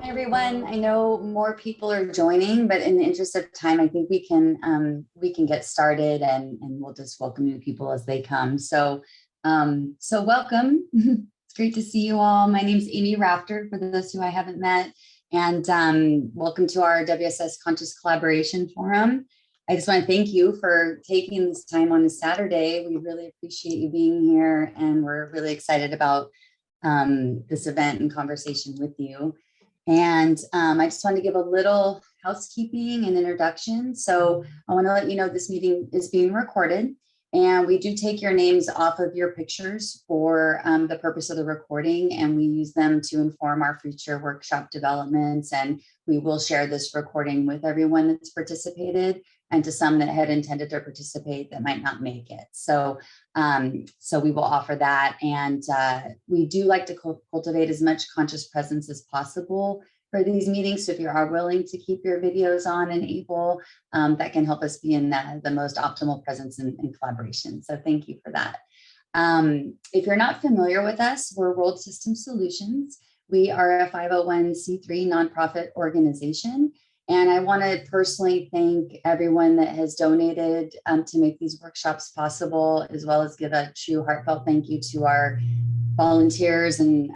Hi, everyone. I know more people are joining, but in the interest of time, I think we can get started and we'll just welcome new people as they come. So welcome. It's great to see you all. My name's Amy Rafter, for those who I haven't met, and welcome to our WSS Conscious Collaboration Forum. I just want to thank you for taking this time on a Saturday. We really appreciate you being here, and we're really excited about this event and conversation with you. And I just want to give a little housekeeping and introduction. So I want to let you know this meeting is being recorded, and we do take your names off of your pictures for the purpose of the recording, and we use them to inform our future workshop developments. And we will share this recording with everyone that's participated, and to some that had intended to participate that might not make it. So we will offer that. And we do like to cultivate as much conscious presence as possible for these meetings. So if you are willing to keep your videos on and able, that can help us be in the most optimal presence and collaboration. So thank you for that. If you're not familiar with us, we're World System Solutions. We are a 501c3 nonprofit organization. And I want to personally thank everyone that has donated to make these workshops possible, as well as give a true heartfelt thank you to our volunteers and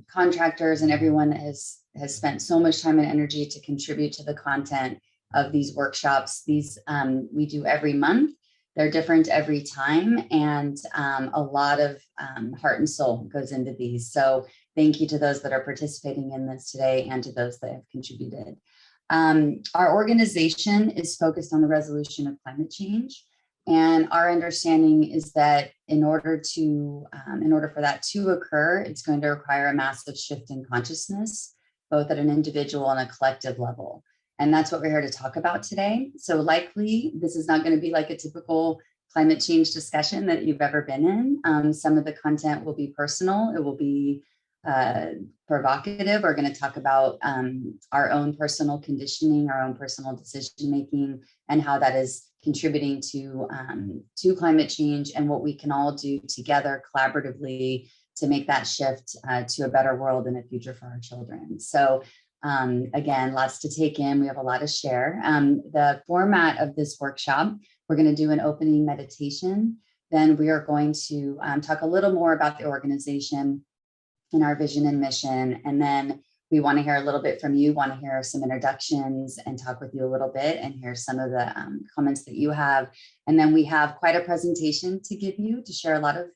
contractors and everyone that has spent so much time and energy to contribute to the content of these workshops. These we do every month. They're different every time, and a lot of heart and soul goes into these. So thank you to those that are participating in this today and to those that have contributed. Our organization is focused on the resolution of climate change, and our understanding is that in order for that to occur, it's going to require a massive shift in consciousness, both at an individual and a collective level. And that's what we're here to talk about today. So likely, this is not going to be like a typical climate change discussion that you've ever been in. Some of the content will be personal. It will be provocative. We're going to talk about our own personal conditioning, our own personal decision making, and how that is contributing to climate change, and what we can all do together collaboratively to make that shift to a better world and a future for our children. So again, lots to take in. We have a lot to share. The format of this workshop, we're going to do an opening meditation. Then we are going to talk a little more about the organization and our vision and mission. And then we want to hear a little bit from you, want to hear some introductions and talk with you a little bit and hear some of the comments that you have. And then we have quite a presentation to give you to share a lot of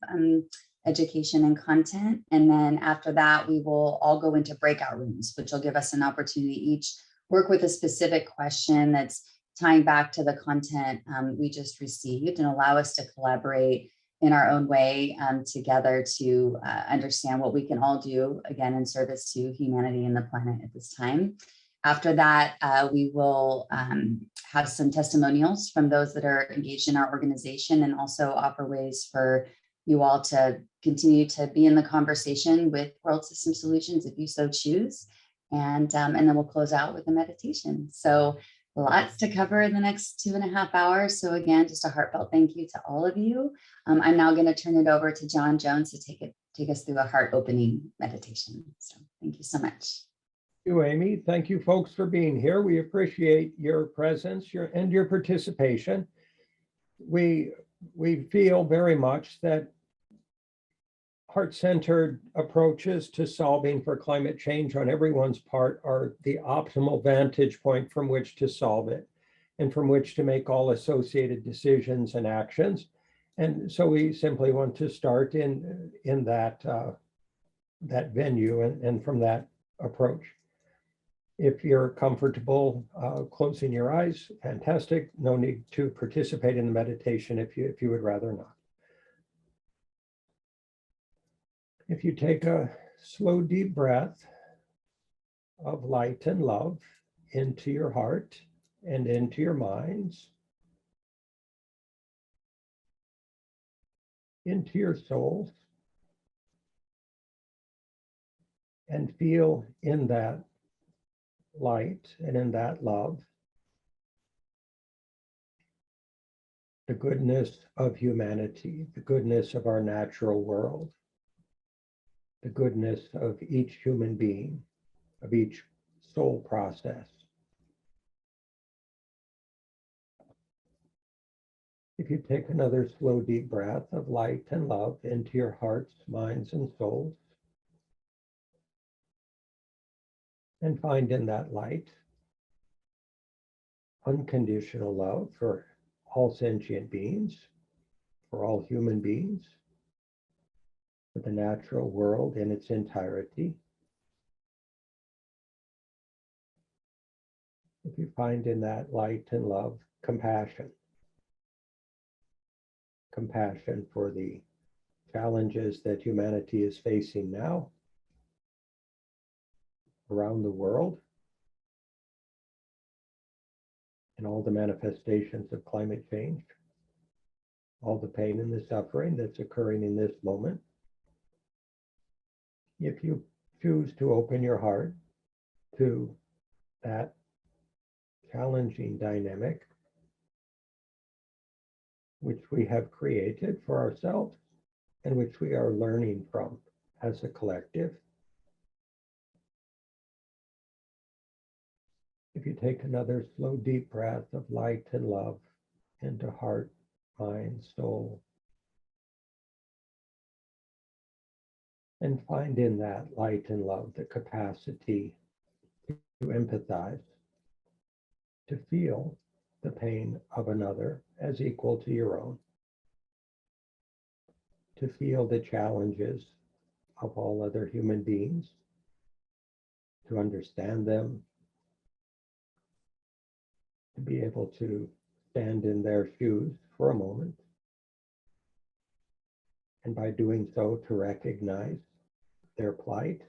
education and content. And then after that, we will all go into breakout rooms, which will give us an opportunity to each work with a specific question that's tying back to the content we just received, and allow us to collaborate in our own way together to understand what we can all do, again, in service to humanity and the planet at this time. After that, we will have some testimonials from those that are engaged in our organization, and also offer ways for you all to continue to be in the conversation with World System Solutions if you so choose. And then we'll close out with a meditation. So lots to cover in the next 2.5 hours. So again, just a heartfelt thank you to all of you. I'm now going to turn it over to John Jones to take us through a heart opening meditation. So thank you so much. Thank you, Amy. Thank you, folks, for being here. We appreciate your presence and your participation. We feel very much that heart-centered approaches to solving for climate change on everyone's part are the optimal vantage point from which to solve it, and from which to make all associated decisions and actions. And so we simply want to start in that venue and from that approach. If you're comfortable closing your eyes, fantastic. No need to participate in the meditation if you would rather not. If you take a slow, deep breath of light and love into your heart and into your minds, into your soul, and feel in that light and in that love the goodness of humanity, the goodness of our natural world, the goodness of each human being, of each soul process. If you take another slow, deep breath of light and love into your hearts, minds, and souls, and find in that light unconditional love for all sentient beings, for all human beings, for the natural world in its entirety. If you find in that light and love compassion, compassion for the challenges that humanity is facing now around the world, and all the manifestations of climate change, all the pain and the suffering that's occurring in this moment. If you choose to open your heart to that challenging dynamic, which we have created for ourselves and which we are learning from as a collective. If you take another slow, deep breath of light and love into heart, mind, soul, and find in that light and love the capacity to empathize, to feel the pain of another as equal to your own, to feel the challenges of all other human beings, to understand them, to be able to stand in their shoes for a moment, and by doing so, to recognize their plight,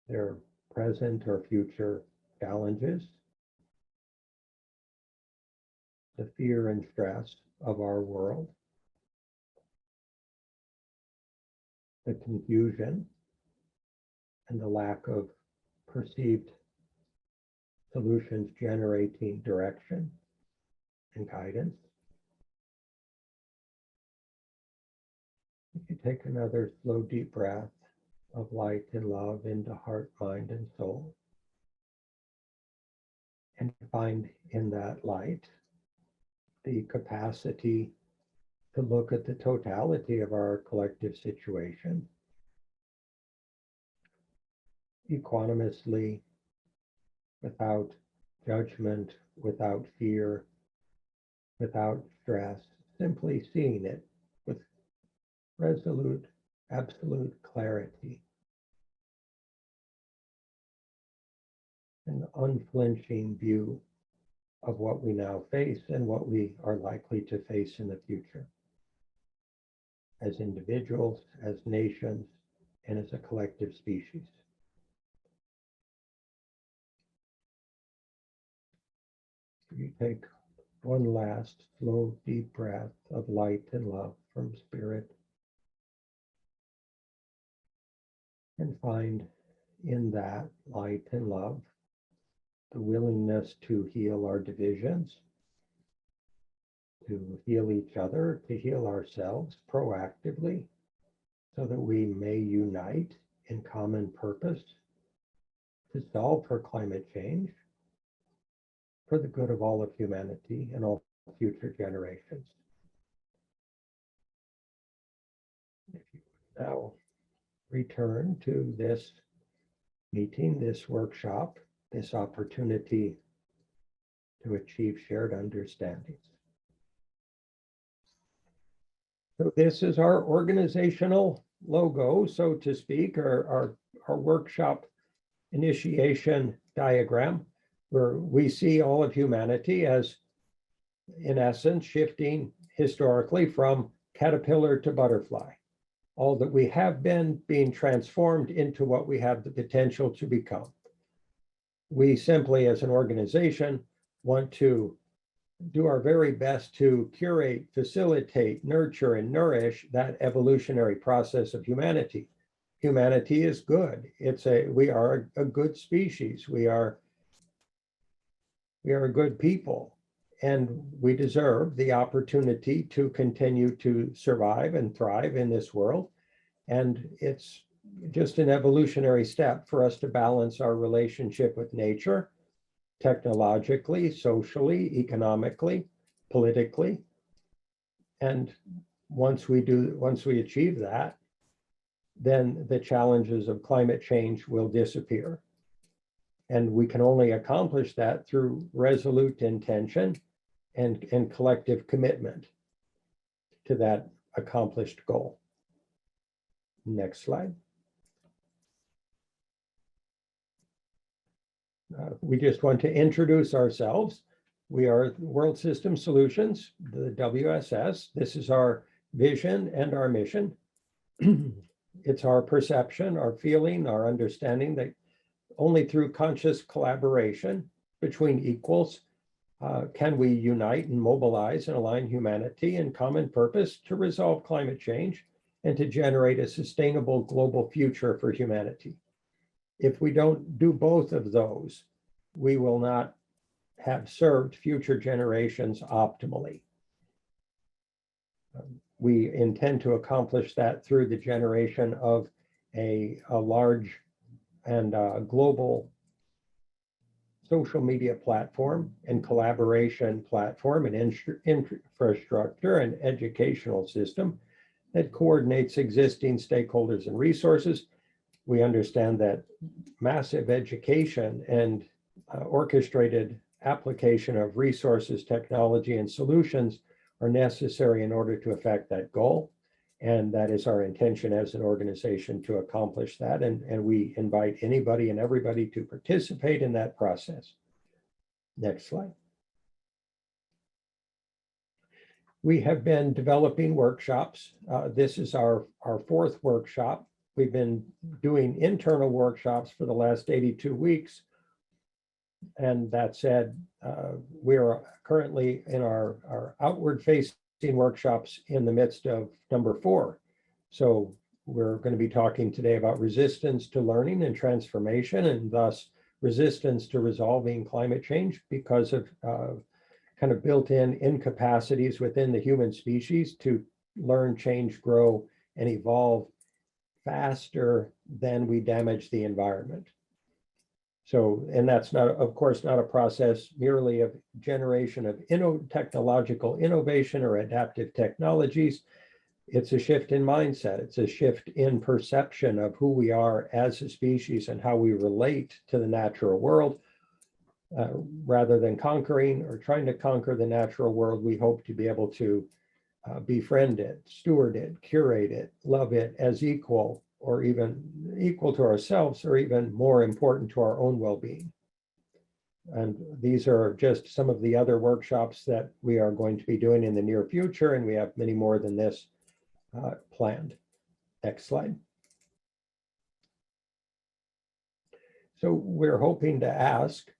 their present or future challenges, the fear and stress of our world, the confusion and the lack of perceived solutions generating direction and guidance. If you take another slow, deep breath of light and love into heart, mind, and soul, and find in that light the capacity to look at the totality of our collective situation equanimously, without judgment, without fear, without stress, simply seeing it with resolute, absolute clarity, an unflinching view of what we now face and what we are likely to face in the future, as individuals, as nations, and as a collective species. You take one last slow, deep breath of light and love from spirit, and find in that light and love the willingness to heal our divisions, to heal each other, to heal ourselves proactively, so that we may unite in common purpose to solve for climate change, for the good of all of humanity and all future generations. If you now return to this meeting, this workshop, this opportunity to achieve shared understandings. So this is our organizational logo, so to speak, our workshop initiation diagram, where we see all of humanity as, in essence, shifting historically from caterpillar to butterfly. All that we have been being transformed into what we have the potential to become. We simply, as an organization, want to do our very best to curate, facilitate, nurture, and nourish that evolutionary process of humanity. Humanity is good. We are a good species. We are a good people, and we deserve the opportunity to continue to survive and thrive in this world. And it's just an evolutionary step for us to balance our relationship with nature, technologically, socially, economically, politically. And once we achieve that, then the challenges of climate change will disappear. And we can only accomplish that through resolute intention and collective commitment to that accomplished goal. Next slide. We just want to introduce ourselves. We are World System Solutions, the WSS. This is our vision and our mission. It's our perception, our feeling, our understanding that only through conscious collaboration between equals can we unite and mobilize and align humanity in common purpose to resolve climate change and to generate a sustainable global future for humanity. If we don't do both of those, we will not have served future generations optimally. We intend to accomplish that through the generation of a large and global social media platform and collaboration platform and infrastructure and educational system that coordinates existing stakeholders and resources. We understand that massive education and orchestrated application of resources, technology, and solutions are necessary in order to affect that goal. And that is our intention as an organization to accomplish that. And we invite anybody and everybody to participate in that process. Next slide. We have been developing workshops. This is our fourth workshop. We've been doing internal workshops for the last 82 weeks. And that said, we are currently in our outward facing workshops in the midst of number 4. So we're going to be talking today about resistance to learning and transformation, and thus resistance to resolving climate change because of kind of built-in incapacities within the human species to learn, change, grow, and evolve faster than we damage the environment. So, and that's not, of course, not a process merely of generation of technological innovation or adaptive technologies. It's a shift in mindset. It's a shift in perception of who we are as a species and how we relate to the natural world. Rather than conquering or trying to conquer the natural world, we hope to be able to befriend it, steward it, curate it, love it as equal, or even equal to ourselves, or even more important to our own well-being. And these are just some of the other workshops that we are going to be doing in the near future, and we have many more than this planned. Next slide. So we're hoping to ask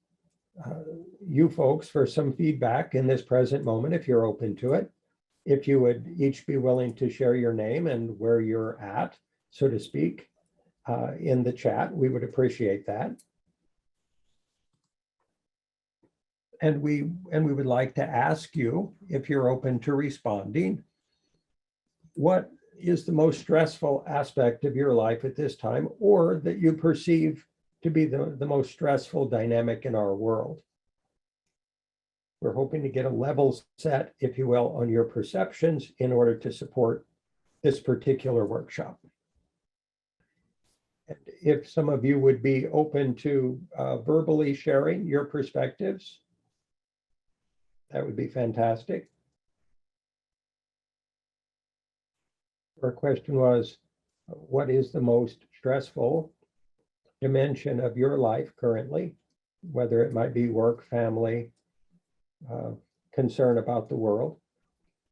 you folks for some feedback in this present moment, if you're open to it. If you would each be willing to share your name and where you're at, so to speak, in the chat, we would appreciate that. And we would like to ask you, if you're open to responding, what is the most stressful aspect of your life at this time, or that you perceive to be the most stressful dynamic in our world? We're hoping to get a level set, if you will, on your perceptions in order to support this particular workshop. And if some of you would be open to verbally sharing your perspectives, that would be fantastic. Our question was, what is the most stressful dimension of your life currently, whether it might be work, family, concern about the world,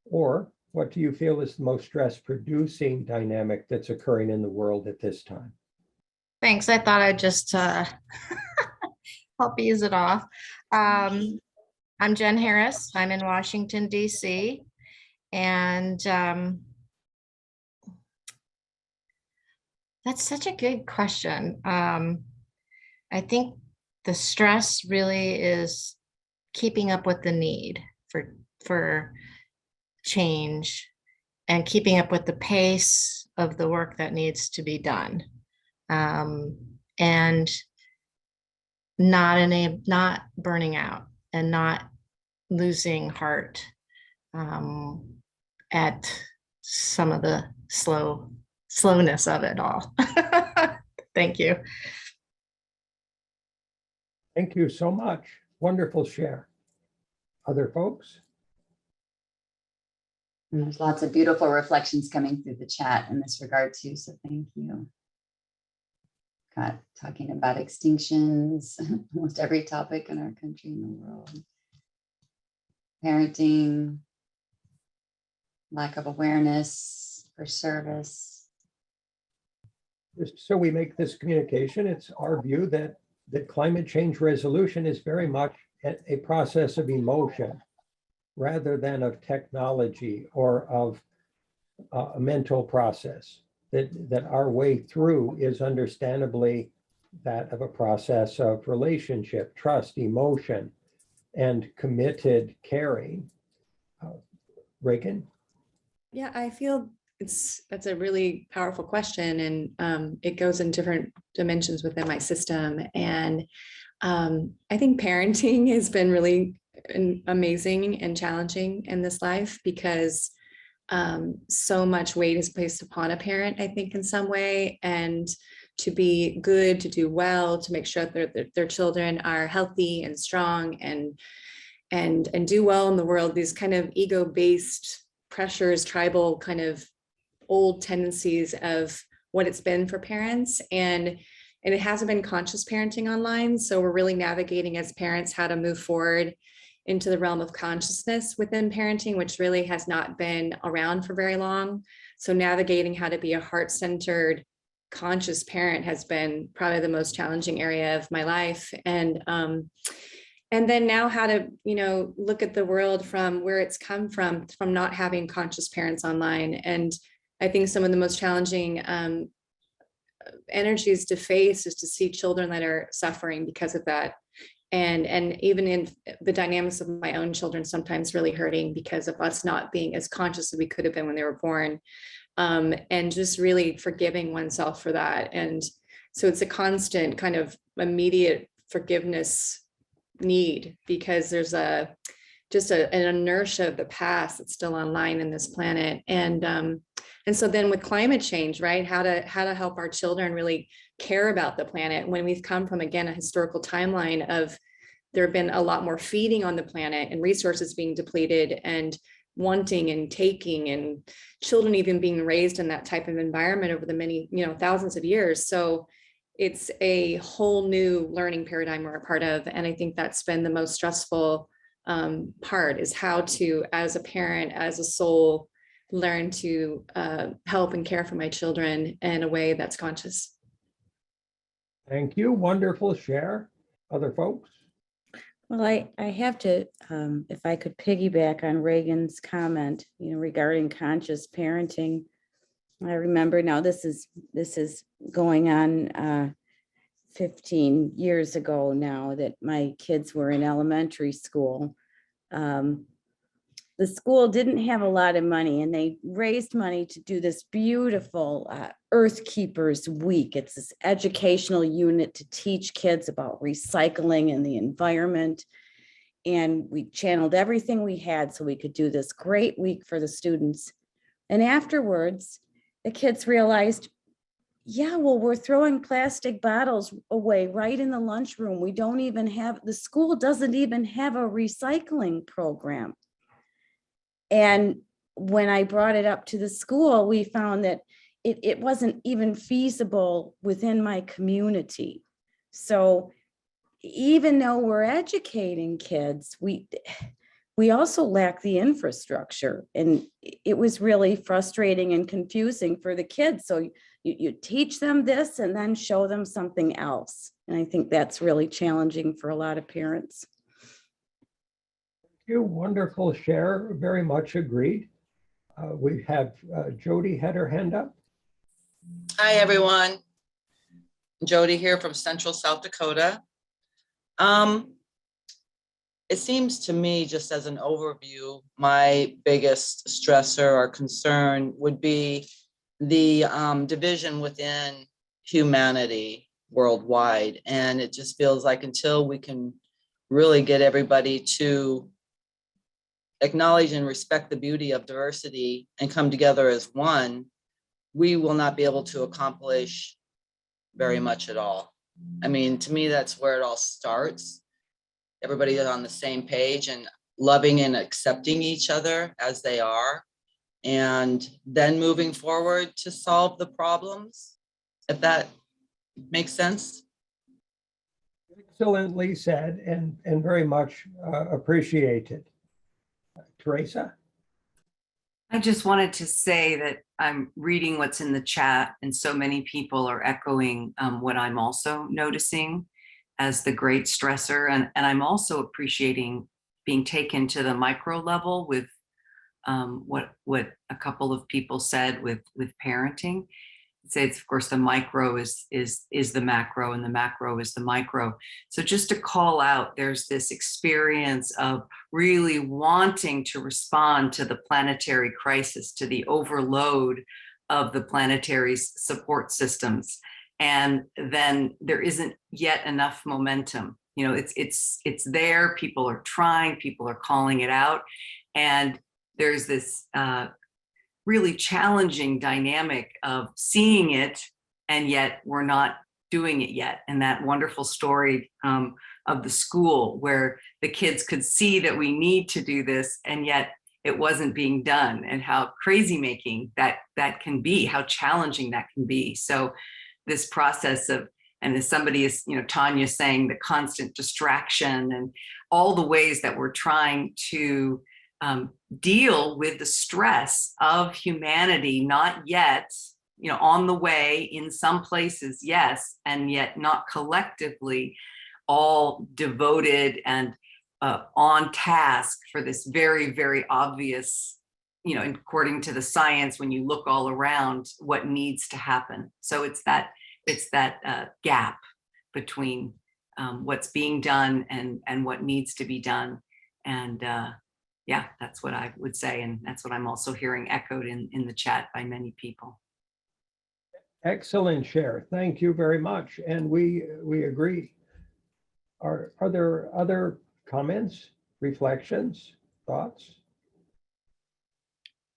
or what do you feel is the most stress-producing dynamic that's occurring in the world at this time? Thanks. I thought I'd just help ease it off. I'm Jen Harris. I'm in Washington, D.C. And that's such a good question. I think the stress really is keeping up with the need for change and keeping up with the pace of the work that needs to be done. and not burning out and not losing heart at some of the slowness of it all. Thank you. Thank you so much. Wonderful share. Other folks? And there's lots of beautiful reflections coming through the chat in this regard too, so thank you. Got talking about extinctions, almost every topic in our country and the world. Parenting, lack of awareness for service. Just so we make this communication, it's our view that climate change resolution is very much a process of emotion rather than of technology or of a mental process. That our way through is understandably that of a process of relationship, trust, emotion, and committed caring. Reagan? Yeah, I feel that's a really powerful question, and it goes in different dimensions within my system. And I think parenting has been really amazing and challenging in this life because so much weight is placed upon a parent, I think, in some way, and to be good, to do well, to make sure that their children are healthy and strong and do well in the world. These kind of ego-based pressures, tribal kind of old tendencies of what it's been for parents, and it hasn't been conscious parenting online. So we're really navigating as parents how to move forward into the realm of consciousness within parenting, which really has not been around for very long. So navigating how to be a heart-centered, conscious parent has been probably the most challenging area of my life. And then now how to, look at the world from where it's come from not having conscious parents online. And I think some of the most challenging energies to face is to see children that are suffering because of that. And even in the dynamics of my own children, sometimes really hurting because of us not being as conscious as we could have been when they were born, and just really forgiving oneself for that. And so it's a constant kind of immediate forgiveness need because there's an inertia of the past that's still online in this planet. And so then with climate change, right, how to help our children really care about the planet when we've come from, again, a historical timeline of there have been a lot more feeding on the planet and resources being depleted and wanting and taking, and children even being raised in that type of environment over the many, thousands of years. So it's a whole new learning paradigm we're a part of. And I think that's been the most stressful part, is how to, as a parent, as a soul, learn to help and care for my children in a way that's conscious. Thank you. Wonderful share. Other folks? Well, I have to, if I could piggyback on Reagan's comment, regarding conscious parenting. I remember now this is going on 15 years ago now that my kids were in elementary school. The school didn't have a lot of money, and they raised money to do this beautiful Earth Keepers Week. It's this educational unit to teach kids about recycling and the environment. And we channeled everything we had so we could do this great week for the students. And afterwards, the kids realized, yeah, well, we're throwing plastic bottles away right in the lunchroom. We don't even have, the school doesn't even have a recycling program. And when I brought it up to the school, we found that it wasn't even feasible within my community. So even though we're educating kids, we also lack the infrastructure. And it was really frustrating and confusing for the kids. So you teach them this and then show them something else. And I think that's really challenging for a lot of parents. You wonderful share, very much agreed. We have Jody had her hand up. Hi, everyone. Jody here from Central South Dakota. It seems to me, just as an overview, my biggest stressor or concern would be the division within humanity worldwide. And it just feels like until we can really get everybody to acknowledge and respect the beauty of diversity and come together as one, we will not be able to accomplish very much at all. I mean, to me, that's where it all starts. Everybody is on the same page and loving and accepting each other as they are, and then moving forward to solve the problems, if that makes sense. Excellently said and very much appreciated. Teresa? I just wanted to say that I'm reading what's in the chat, and so many people are echoing what I'm also noticing as the great stressor. And I'm also appreciating being taken to the micro level with what a couple of people said with parenting. It's, of course, the micro is the macro, and the macro is the micro. So just to call out, there's this experience of really wanting to respond to the planetary crisis, to the overload of the planetary support systems. And then there isn't yet enough momentum. You know, it's there, people are trying, people are calling it out. And there's this really challenging dynamic of seeing it, and yet we're not doing it yet. And that wonderful story of the school where the kids could see that we need to do this, and yet it wasn't being done, and how crazy making that can be, how challenging that can be. So this process of, and as somebody is, you know, Tanya saying, the constant distraction and all the ways that we're trying to deal with the stress of humanity, not yet, you know, on the way in some places, yes, and yet not collectively all devoted and on task for this very, very obvious, you know, according to the science, when you look all around, what needs to happen. So it's that gap between what's being done and what needs to be done. And yeah, that's what I would say. And that's what I'm also hearing echoed in the chat by many people. Excellent share. Thank you very much. And we agree. Are there other comments, reflections, thoughts?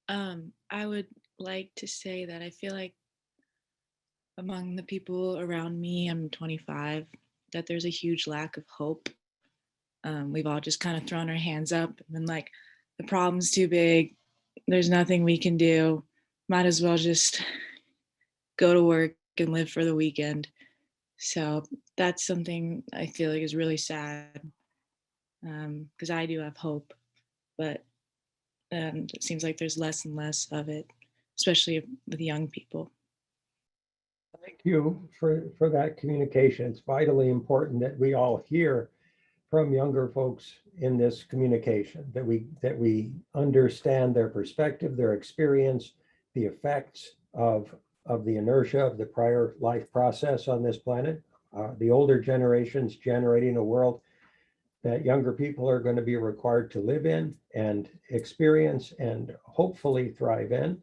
I would like to say that I feel like among the people around me, I'm 25, that there's a huge lack of hope. We've all just kind of thrown our hands up and been like, the problem's too big. There's nothing we can do. Might as well just go to work and live for the weekend. So that's something I feel like is really sad, because I do have hope, but it seems like there's less and less of it, especially with young people. Thank you for that communication. It's vitally important that we all hear from younger folks in this communication, that we understand their perspective, their experience, the effects of the inertia of the prior life process on this planet. The older generations generating a world that younger people are going to be required to live in and experience and hopefully thrive in.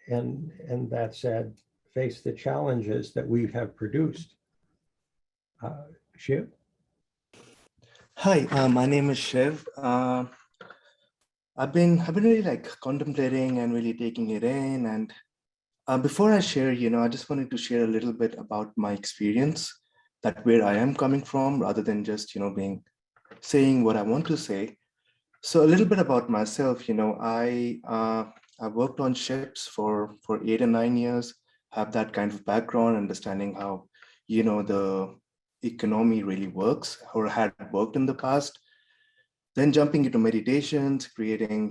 And that said, face the challenges that we have produced. Shiv? Hi, my name is Shiv. I've been really like contemplating and really taking it in. And before I share, I just wanted to share a little bit about my experience, that where I am coming from, rather than just, saying what I want to say. So a little bit about myself, I worked on ships for 8 and 9 years, have that kind of background, understanding how, the economy really works or had worked in the past. Then jumping into meditations, creating,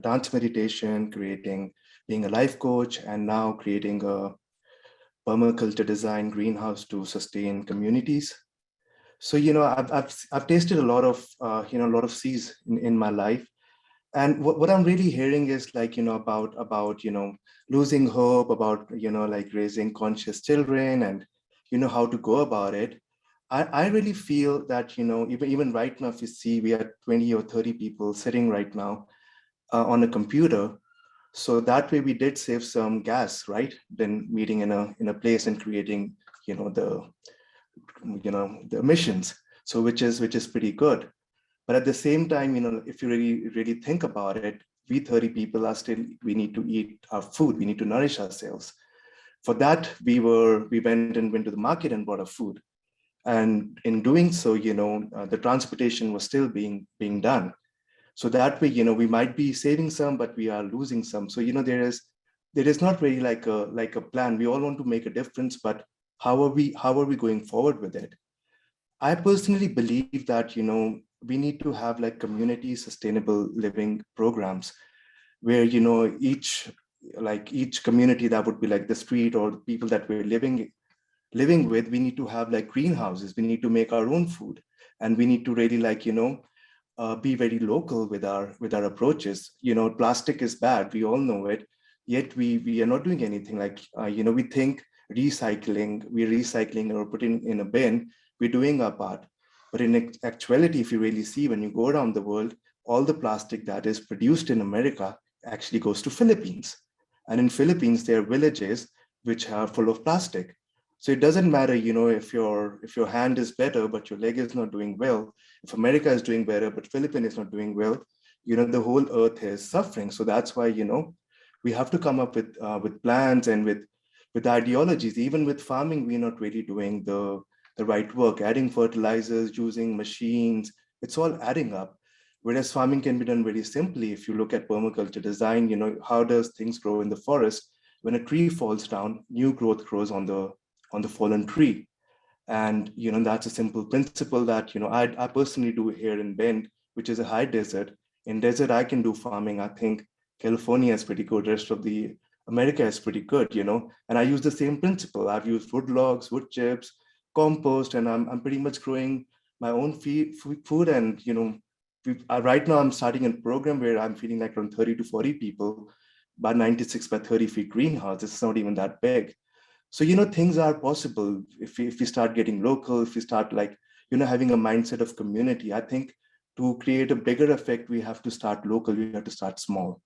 dance meditation, being a life coach, and now creating a permaculture design greenhouse to sustain communities. So, I've tasted a lot of seas in my life. And what I'm really hearing is like, about losing hope, about, like raising conscious children and, how to go about it. I really feel that, even right now, if you see, we are 20 or 30 people sitting right now on a computer. So that way we did save some gas, right? Then meeting in a place and creating the emissions. So which is pretty good. But at the same time, if you really think about it, we 30 people we need to eat our food. We need to nourish ourselves. For that, we went to the market and bought our food. And in doing so, the transportation was still being done. So that way, we might be saving some, but we are losing some. So, there is not really like a plan. We all want to make a difference, but how are we going forward with it? I personally believe that, we need to have like community sustainable living programs where, each community that would be like the street or the people that we're living with, we need to have like greenhouses. We need to make our own food, and we need to really be very local with our approaches. Plastic is bad. We all know it. Yet we are not doing anything. We think we're recycling or putting in a bin. We're doing our part. But in actuality, if you really see, when you go around the world, all the plastic that is produced in America actually goes to Philippines. And in Philippines, there are villages which are full of plastic. So it doesn't matter, if your hand is better, but your leg is not doing well. If America is doing better, but Philippines is not doing well, the whole earth is suffering. So that's why, we have to come up with plans and with ideologies. Even with farming, we're not really doing the right work. Adding fertilizers, using machines, it's all adding up. Whereas farming can be done very simply. If you look at permaculture design, how does things grow in the forest? When a tree falls down, new growth grows on the fallen tree. And that's a simple principle that I personally do here in Bend, which is a high desert. In desert, I can do farming. I think California is pretty good. Rest of the America is pretty good, and I use the same principle. I've used wood logs, wood chips, compost, and I'm pretty much growing my own food. And right now I'm starting a program where I'm feeding like around 30 to 40 people by 96 by 30 feet greenhouse. It's not even that big. So things are possible if we start getting local, if we start having a mindset of community. I think to create a bigger effect, we have to start local. We have to start small.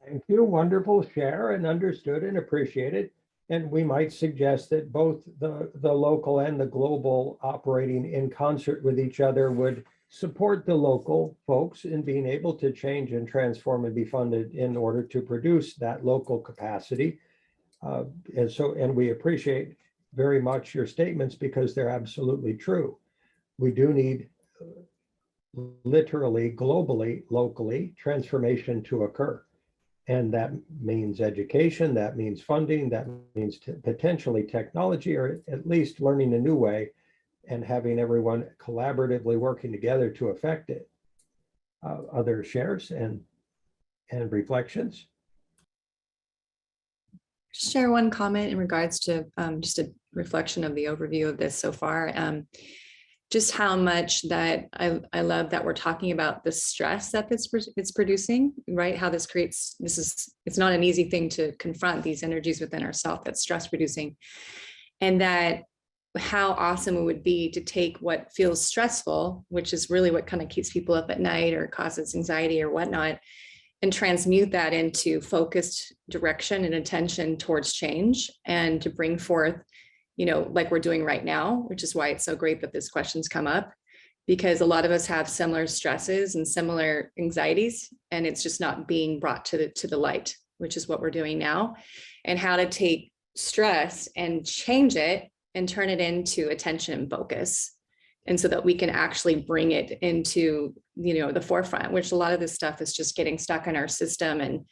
Thank you. Wonderful share, and understood and appreciated. And we might suggest that both the local and the global operating in concert with each other would support the local folks in being able to change and transform and be funded in order to produce that local capacity. And we appreciate very much your statements because they're absolutely true. We do need literally, globally, locally, transformation to occur. And that means education, that means funding, that means potentially technology, or at least learning a new way and having everyone collaboratively working together to affect it. Other shares and reflections? Share one comment in regards to just a reflection of the overview of this so far. Just how much that I love that we're talking about the stress that it's producing, right? How this creates, it's not an easy thing to confront these energies within ourselves that's stress producing. And that how awesome it would be to take what feels stressful, which is really what kind of keeps people up at night or causes anxiety or whatnot, and transmute that into focused direction and attention towards change, and to bring forth, like we're doing right now, which is why it's so great that this question's come up, because a lot of us have similar stresses and similar anxieties, and it's just not being brought to the light, which is what we're doing now. And how to take stress and change it and turn it into attention and focus. And so that we can actually bring it into, the forefront, which a lot of this stuff is just getting stuck in our system, and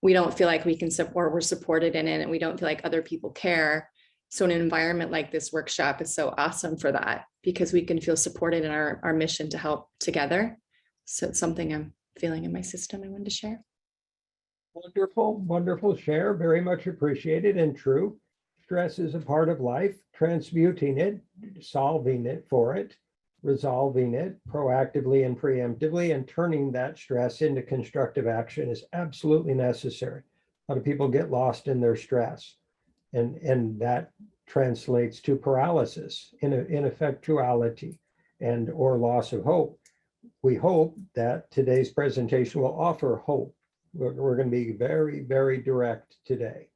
we don't feel like we can support, we're supported in it, and we don't feel like other people care. So an environment like this workshop is so awesome for that, because we can feel supported in our mission to help together. So it's something I'm feeling in my system I wanted to share. Wonderful, wonderful share. Very much appreciated and true. Stress is a part of life. Transmuting it, solving it for it, resolving it proactively and preemptively, and turning that stress into constructive action is absolutely necessary. A lot of people get lost in their stress, and that translates to paralysis, ineffectuality, and or loss of hope. We hope that today's presentation will offer hope. We're going to be very, very direct today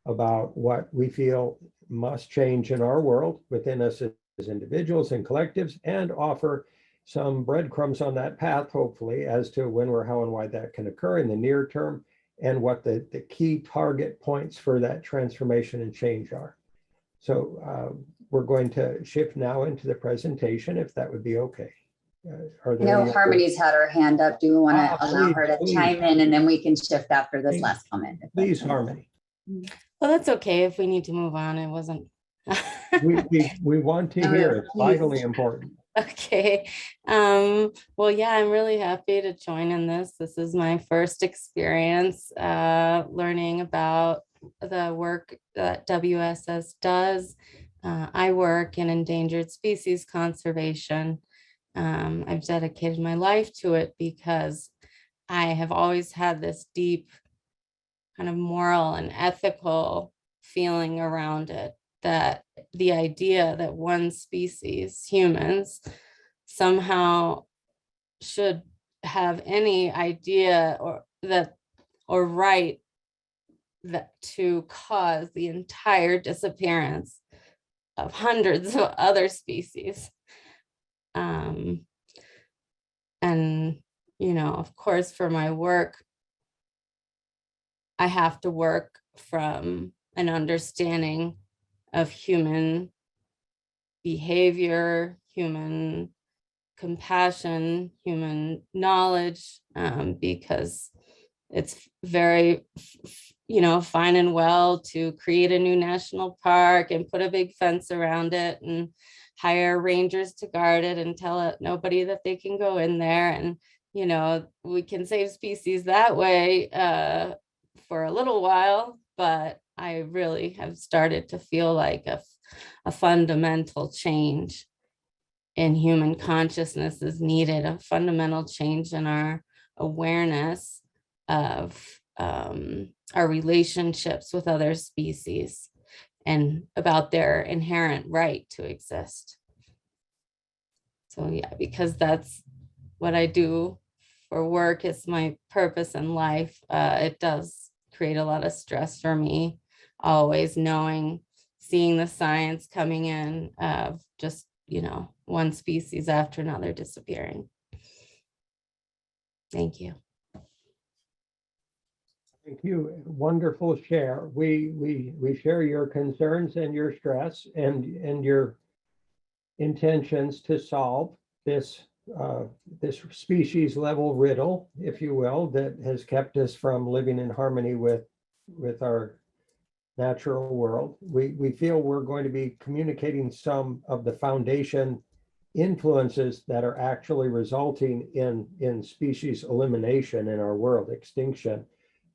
about what we feel must change in our world within us as individuals and collectives, and offer some breadcrumbs on that path, hopefully, as to when, where, how, and why that can occur in the near term, and what the key target points for that transformation and change are. So we're going to shift now into the presentation, if that would be okay. Are I there know any Harmony's had her hand up. Do we want to allow her to please. chime in, and then we can shift after this Please. last comment? if Please, that's Harmony. Well, that's okay if we need to move on. It wasn't. We want to No, hear. It's please. vitally important. Okay. Well, yeah, I'm really happy to join in this. This is my first experience learning about the work that WSS does. I work in endangered species conservation. I've dedicated my life to it because I have always had this deep kind of moral and ethical feeling around it, that the idea that one species, humans, somehow should have any idea or right that to cause the entire disappearance of hundreds of other species. And, you know, of course, for my work, I have to work from an understanding of human behavior, human compassion, human knowledge, because it's very, you know, fine and well to create a new national park and put a big fence around it and hire rangers to guard it and tell nobody that they can go in there. And, you know, we can save species that way for a little while, but I really have started to feel like a fundamental change in human consciousness is needed, a fundamental change in our awareness of our relationships with other species and about their inherent right to exist. So yeah, because that's what I do for work, it's my purpose in life. It does create a lot of stress for me, always seeing the science coming in of just, you know, one species after another disappearing. Thank you. Thank you. Wonderful share. We share your concerns and your stress and your intentions to solve this this species level riddle, if you will, that has kept us from living in harmony with our natural world. We feel we're going to be communicating some of the foundation influences that are actually resulting in species elimination in our world, extinction,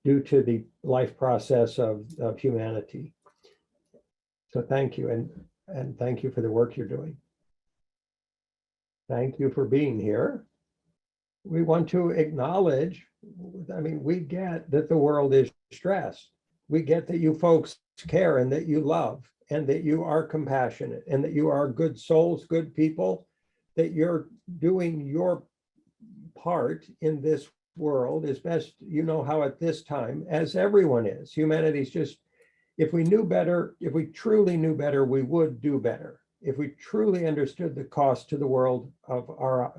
due to the life process of humanity. So thank you, and thank you for the work you're doing. Thank you for being here. We want to acknowledge, I mean, we get that the world is stressed. We get that you folks care and that you love and that you are compassionate and that you are good souls, good people, that you're doing your part in this world as best you know how at this time, as everyone is. Humanity's just, if we knew better, if we truly knew better, we would do better. If we truly understood the cost to the world of our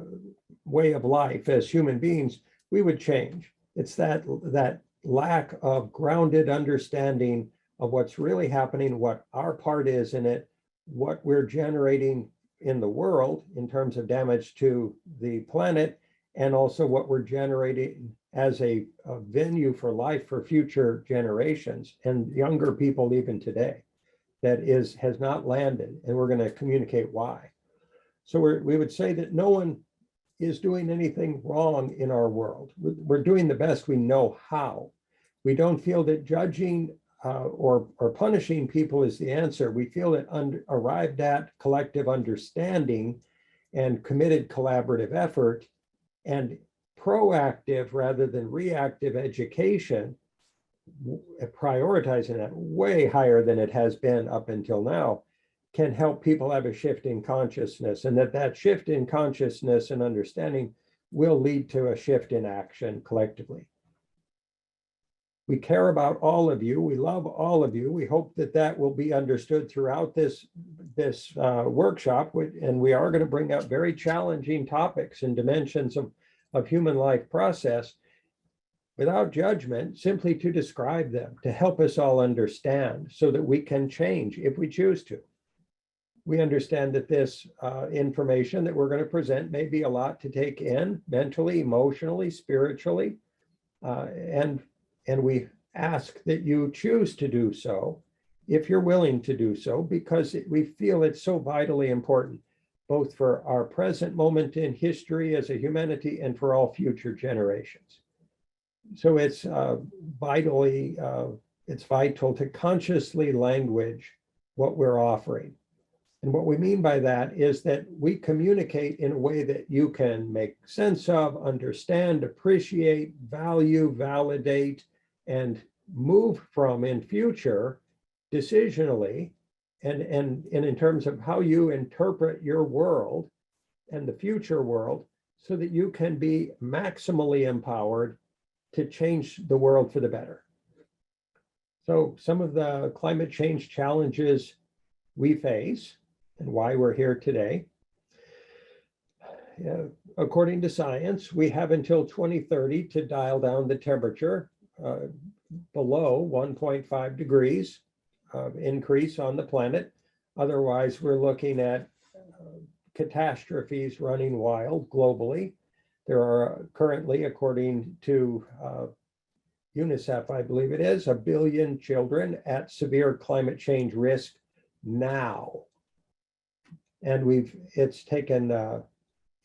way of life as human beings, we would change. It's that lack of grounded understanding of what's really happening, what our part is in it, what we're generating in the world in terms of damage to the planet, and also what we're generating as a venue for life for future generations and younger people even today, that has not landed, and we're going to communicate why. So we would say that no one is doing anything wrong in our world. We're doing the best we know how. We don't feel that judging or punishing people is the answer. We feel that arrived at collective understanding and committed collaborative effort and proactive rather than reactive education, prioritizing that way higher than it has been up until now, can help people have a shift in consciousness, and that shift in consciousness and understanding will lead to a shift in action collectively. We care about all of you. We love all of you. We hope that that will be understood throughout this workshop. And we are going to bring up very challenging topics and dimensions of human life process without judgment, simply to describe them, to help us all understand so that we can change if we choose to. We understand that this information that we're going to present may be a lot to take in mentally, emotionally, spiritually, and we ask that you choose to do so if you're willing to do so, because we feel it's so vitally important, both for our present moment in history as a humanity and for all future generations. So it's vital to consciously language what we're offering. And what we mean by that is that we communicate in a way that you can make sense of, understand, appreciate, value, validate, and move from in future decisionally, and in terms of how you interpret your world and the future world, so that you can be maximally empowered to change the world for the better. So some of the climate change challenges we face and why we're here today. According to science, we have until 2030 to dial down the temperature below 1.5 degrees increase on the planet. Otherwise, we're looking at catastrophes running wild globally. There are currently, according to UNICEF, I believe it is, 1 billion children at severe climate change risk now. And it's taken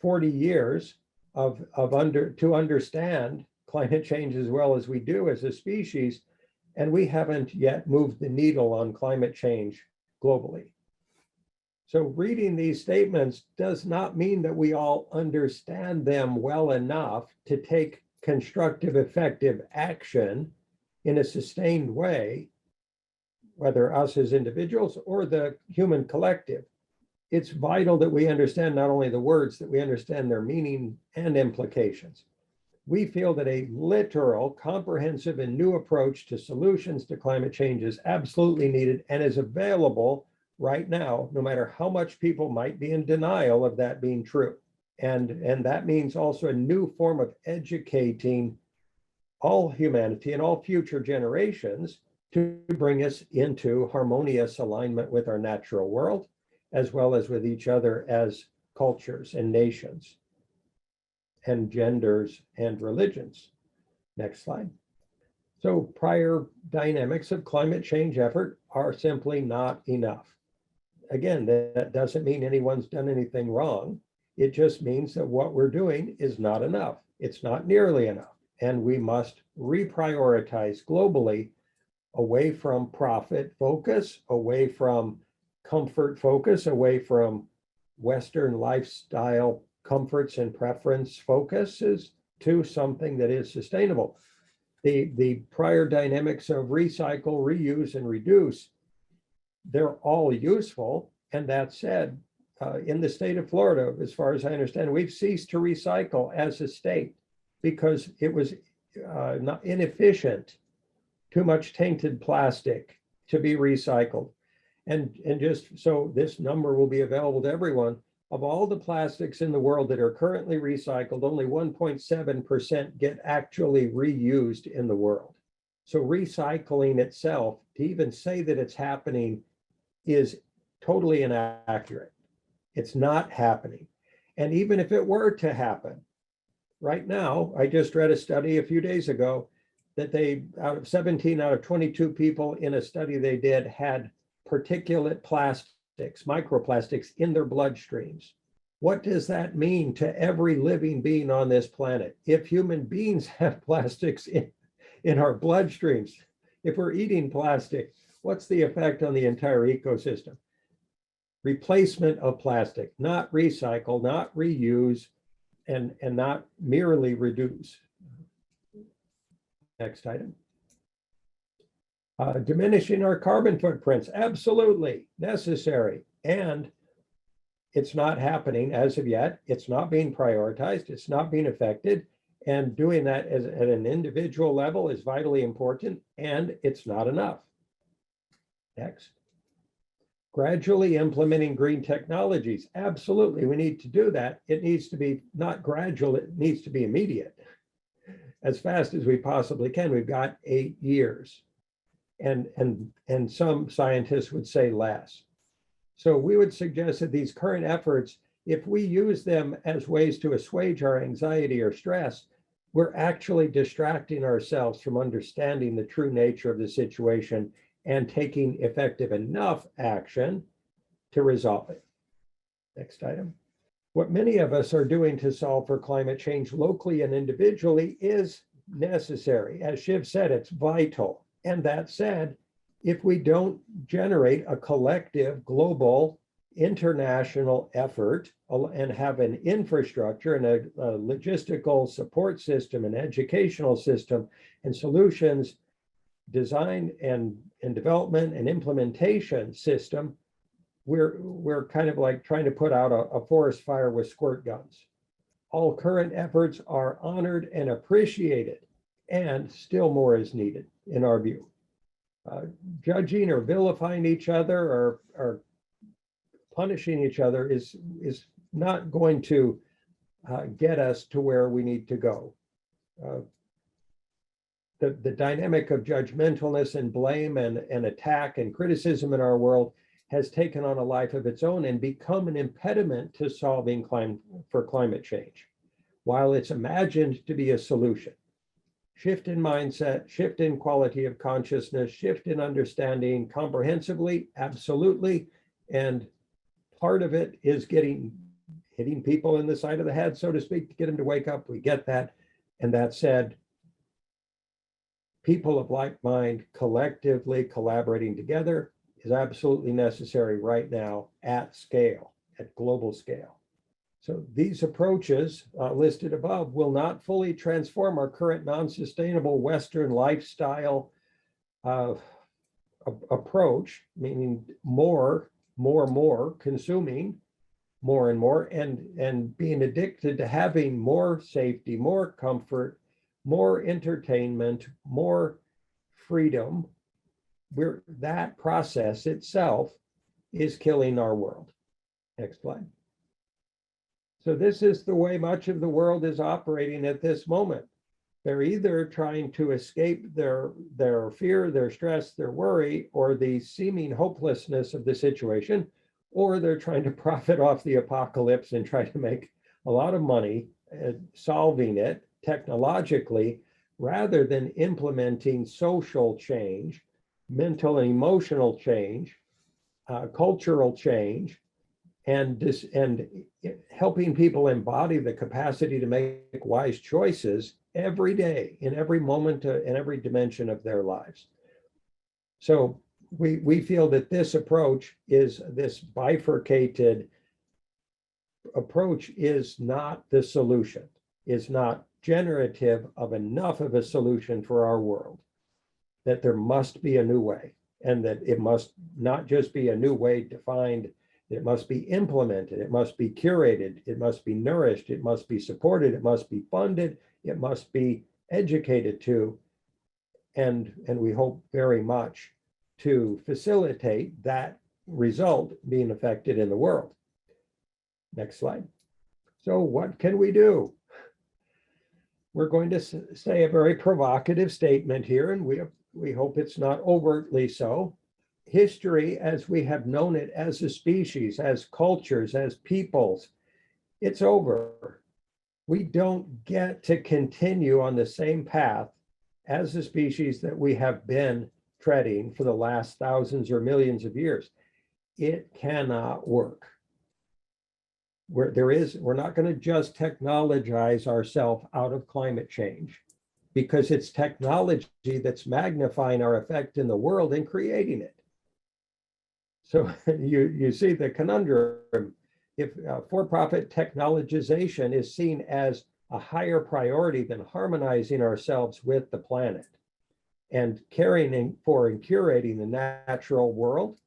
40 years to understand climate change as well as we do as a species, and we haven't yet moved the needle on climate change globally. So reading these statements does not mean that we all understand them well enough to take constructive, effective action in a sustained way, whether us as individuals or the human collective. It's vital that we understand not only the words, that we understand their meaning and implications. We feel that a literal, comprehensive, and new approach to solutions to climate change is absolutely needed and is available right now, no matter how much people might be in denial of that being true. And that means also a new form of educating all humanity and all future generations to bring us into harmonious alignment with our natural world, as well as with each other as cultures and nations and genders and religions. Next slide. So prior dynamics of climate change effort are simply not enough. Again, that doesn't mean anyone's done anything wrong. It just means that what we're doing is not enough. It's not nearly enough. And we must reprioritize globally away from profit focus, away from comfort focus, away from Western lifestyle comforts and preference focuses to something that is sustainable. The prior dynamics of recycle, reuse, and reduce, they're all useful. And that said, in the state of Florida, as far as I understand, we've ceased to recycle as a state because it was not inefficient, too much tainted plastic to be recycled. And just so this number will be available to everyone, of all the plastics in the world that are currently recycled, only 1.7% get actually reused in the world. So recycling itself, to even say that it's happening, is totally inaccurate. It's not happening. And even if it were to happen, right now, I just read a study a few days ago that out of 17 out of 22 people in a study they did had particulate plastics, microplastics in their bloodstreams. What does that mean to every living being on this planet? If human beings have plastics in our bloodstreams, if we're eating plastic, what's the effect on the entire ecosystem? Replacement of plastic, not recycle, not reuse, and not merely reduce. Next item. Diminishing our carbon footprints, absolutely necessary. And it's not happening as of yet. It's not being prioritized. It's not being affected. And doing that at an individual level is vitally important, and it's not enough. Next. Gradually implementing green technologies. Absolutely, we need to do that. It needs to be not gradual, it needs to be immediate. As fast as we possibly can. We've got 8 years. And some scientists would say less. So we would suggest that these current efforts, if we use them as ways to assuage our anxiety or stress, we're actually distracting ourselves from understanding the true nature of the situation and taking effective enough action to resolve it. Next item. What many of us are doing to solve for climate change locally and individually is necessary. As Shiv said, it's vital. And that said, if we don't generate a collective, global, international effort and have an infrastructure and a logistical support system, an educational system, and solutions design and development and implementation system, we're kind of like trying to put out a forest fire with squirt guns. All current efforts are honored and appreciated, and still more is needed, in our view. Judging or vilifying each other or punishing each other is not going to get us to where we need to go. The dynamic of judgmentalness and blame and attack and criticism in our world has taken on a life of its own and become an impediment to solving climate change, while it's imagined to be a solution. Shift in mindset, shift in quality of consciousness, shift in understanding comprehensively, absolutely. And part of it is hitting people in the side of the head, so to speak, to get them to wake up. We get that. And that said, people of like mind collectively collaborating together is absolutely necessary right now at scale, at global scale. So these approaches listed above will not fully transform our current non-sustainable Western lifestyle approach, meaning more, consuming more and more, and being addicted to having more safety, more comfort, more entertainment, more freedom. That process itself is killing our world. Next slide. So this is the way much of the world is operating at this moment. They're either trying to escape their fear, their stress, their worry, or the seeming hopelessness of the situation, or they're trying to profit off the apocalypse and try to make a lot of money solving it technologically, rather than implementing social change, mental and emotional change, cultural change, and helping people embody the capacity to make wise choices every day, in every moment, in every dimension of their lives. So we feel that this approach is, this bifurcated approach is not the solution, is not generative of enough of a solution for our world, that there must be a new way, and that it must not just be a new way defined, it must be implemented, it must be curated, it must be nourished, it must be supported, it must be funded, it must be educated to, and we hope very much to facilitate that result being affected in the world. Next slide. So what can we do? We're going to say a very provocative statement here, and we hope it's not overtly so. History, as we have known it as a species, as cultures, as peoples, it's over. We don't get to continue on the same path as a species that we have been treading for the last thousands or millions of years. It cannot work. We're not going to just technologize ourselves out of climate change, because it's technology that's magnifying our effect in the world and creating it. So you see the conundrum. If for-profit technologization is seen as a higher priority than harmonizing ourselves with the planet and caring for and curating the natural world,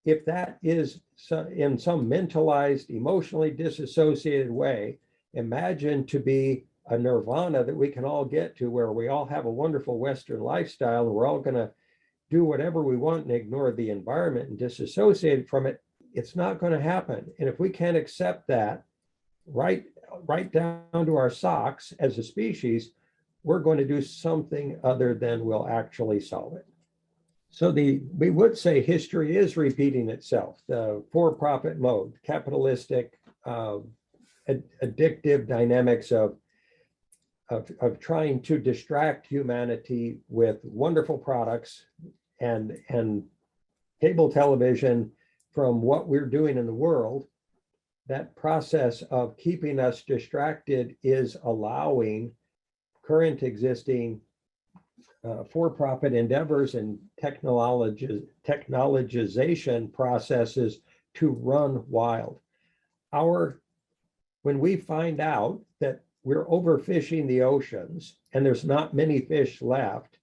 if that is in some mentalized, emotionally disassociated way imagined to be a nirvana that we can all get to, where we all have a wonderful Western lifestyle and we're all going to do whatever we want and ignore the environment and disassociate from it. It's not going to happen. And if we can't accept that right down to our socks as a species, we're going to do something other than we'll actually solve it. So we would say history is repeating itself. The for-profit mode, capitalistic, addictive dynamics of trying to distract humanity with wonderful products and cable television from what we're doing in the world. That process of keeping us distracted is allowing current existing for-profit endeavors and technologization processes to run wild. When we find out that we're overfishing the oceans and there's not many fish left,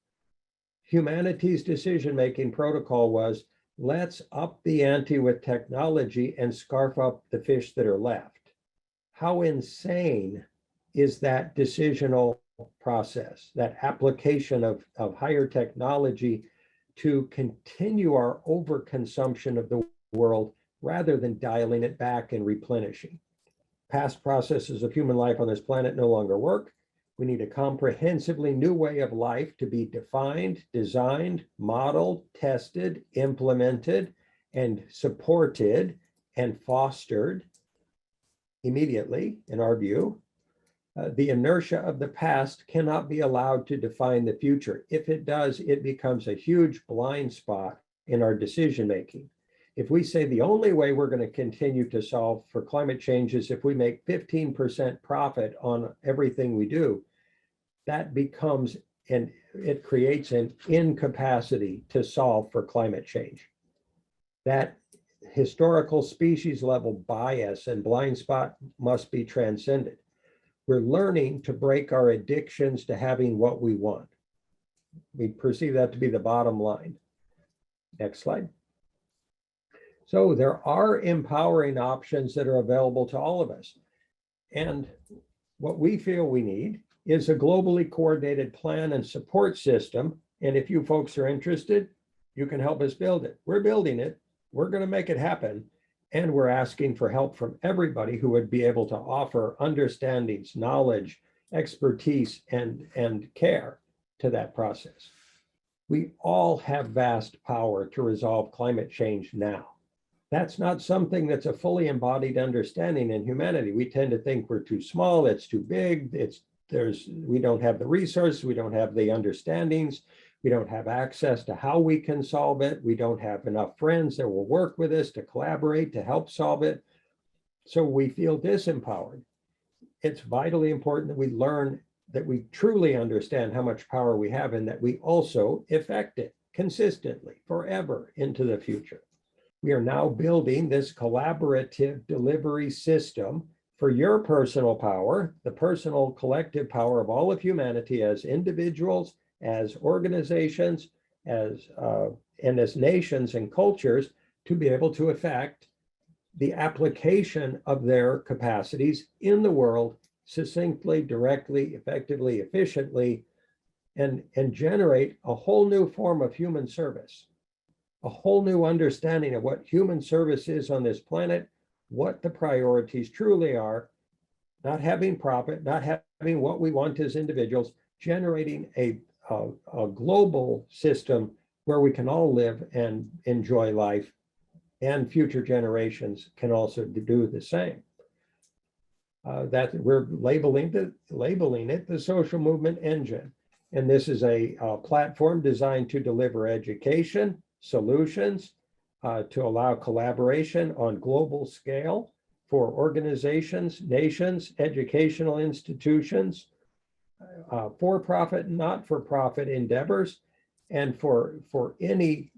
humanity's decision-making protocol was, let's up the ante with technology and scarf up the fish that are left. How insane is that decisional process, that application of higher technology to continue our overconsumption of the world rather than dialing it back and replenishing? Past processes of human life on this planet no longer work. We need a comprehensively new way of life to be defined, designed, modeled, tested, implemented, and supported and fostered immediately, in our view. The inertia of the past cannot be allowed to define the future. If it does, it becomes a huge blind spot in our decision-making. If we say the only way we're going to continue to solve for climate change is if we make 15% profit on everything we do, that becomes, and it creates an incapacity to solve for climate change. That historical species level bias and blind spot must be transcended. We're learning to break our addictions to having what we want. We perceive that to be the bottom line. Next slide. So there are empowering options that are available to all of us. And what we feel we need is a globally coordinated plan and support system. And if you folks are interested, you can help us build it. We're building it. We're going to make it happen. And we're asking for help from everybody who would be able to offer understandings, knowledge, expertise, and care to that process. We all have vast power to resolve climate change now. That's not something that's a fully embodied understanding in humanity. We tend to think we're too small, it's too big, we don't have the resources, we don't have the understandings, we don't have access to how we can solve it, we don't have enough friends that will work with us to collaborate to help solve it. So we feel disempowered. It's vitally important that we learn that we truly understand how much power we have and that we also effect it consistently forever into the future. We are now building this collaborative delivery system for your personal power, the personal collective power of all of humanity as individuals, as organizations, and as nations and cultures, to be able to affect the application of their capacities in the world succinctly, directly, effectively, efficiently, and generate a whole new form of human service. A whole new understanding of what human service is on this planet, what the priorities truly are, not having profit, not having what we want as individuals, generating a global system where we can all live and enjoy life, and future generations can also do the same. That we're labeling it the social movement engine. And this is a platform designed to deliver education, solutions, to allow collaboration on global scale for organizations, nations, educational institutions, for-profit, not-for-profit endeavors, and for any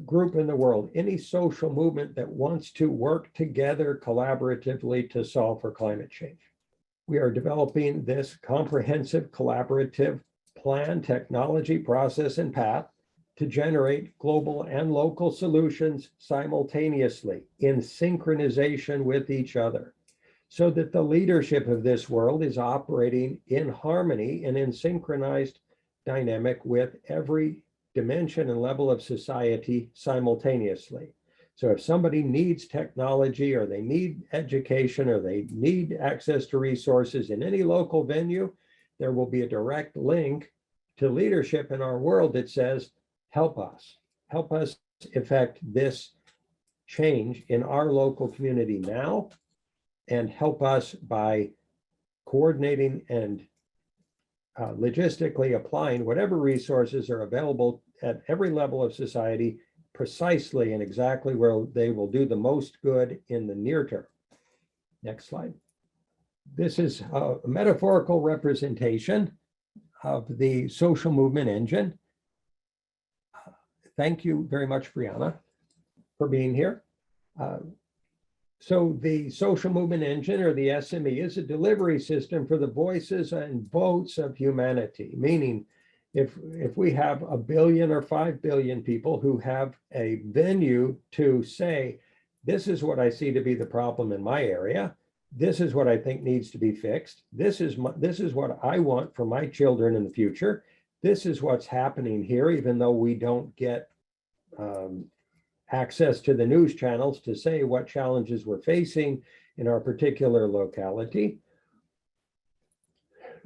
group in the world, any social movement that wants to work together collaboratively to solve for climate change. We are developing this comprehensive collaborative plan, technology, process, and path to generate global and local solutions simultaneously in synchronization with each other. so that the leadership of this world is operating in harmony and in synchronized dynamic with every dimension and level of society simultaneously. So if somebody needs technology or they need education or they need access to resources in any local venue, there will be a direct link to leadership in our world that says, help us effect this change in our local community now, and help us by coordinating and logistically applying whatever resources are available at every level of society precisely and exactly where they will do the most good in the near term. Next slide. This is a metaphorical representation of the social movement engine. Thank you very much, Brianna, for being here. So the social movement engine, or the SME, is a delivery system for the voices and votes of humanity, meaning if we have 1 billion or 5 billion people who have a venue to say, this is what I see to be the problem in my area, this is what I think needs to be fixed, this is what I want for my children in the future, this is what's happening here, even though we don't get access to the news channels to say what challenges we're facing in our particular locality.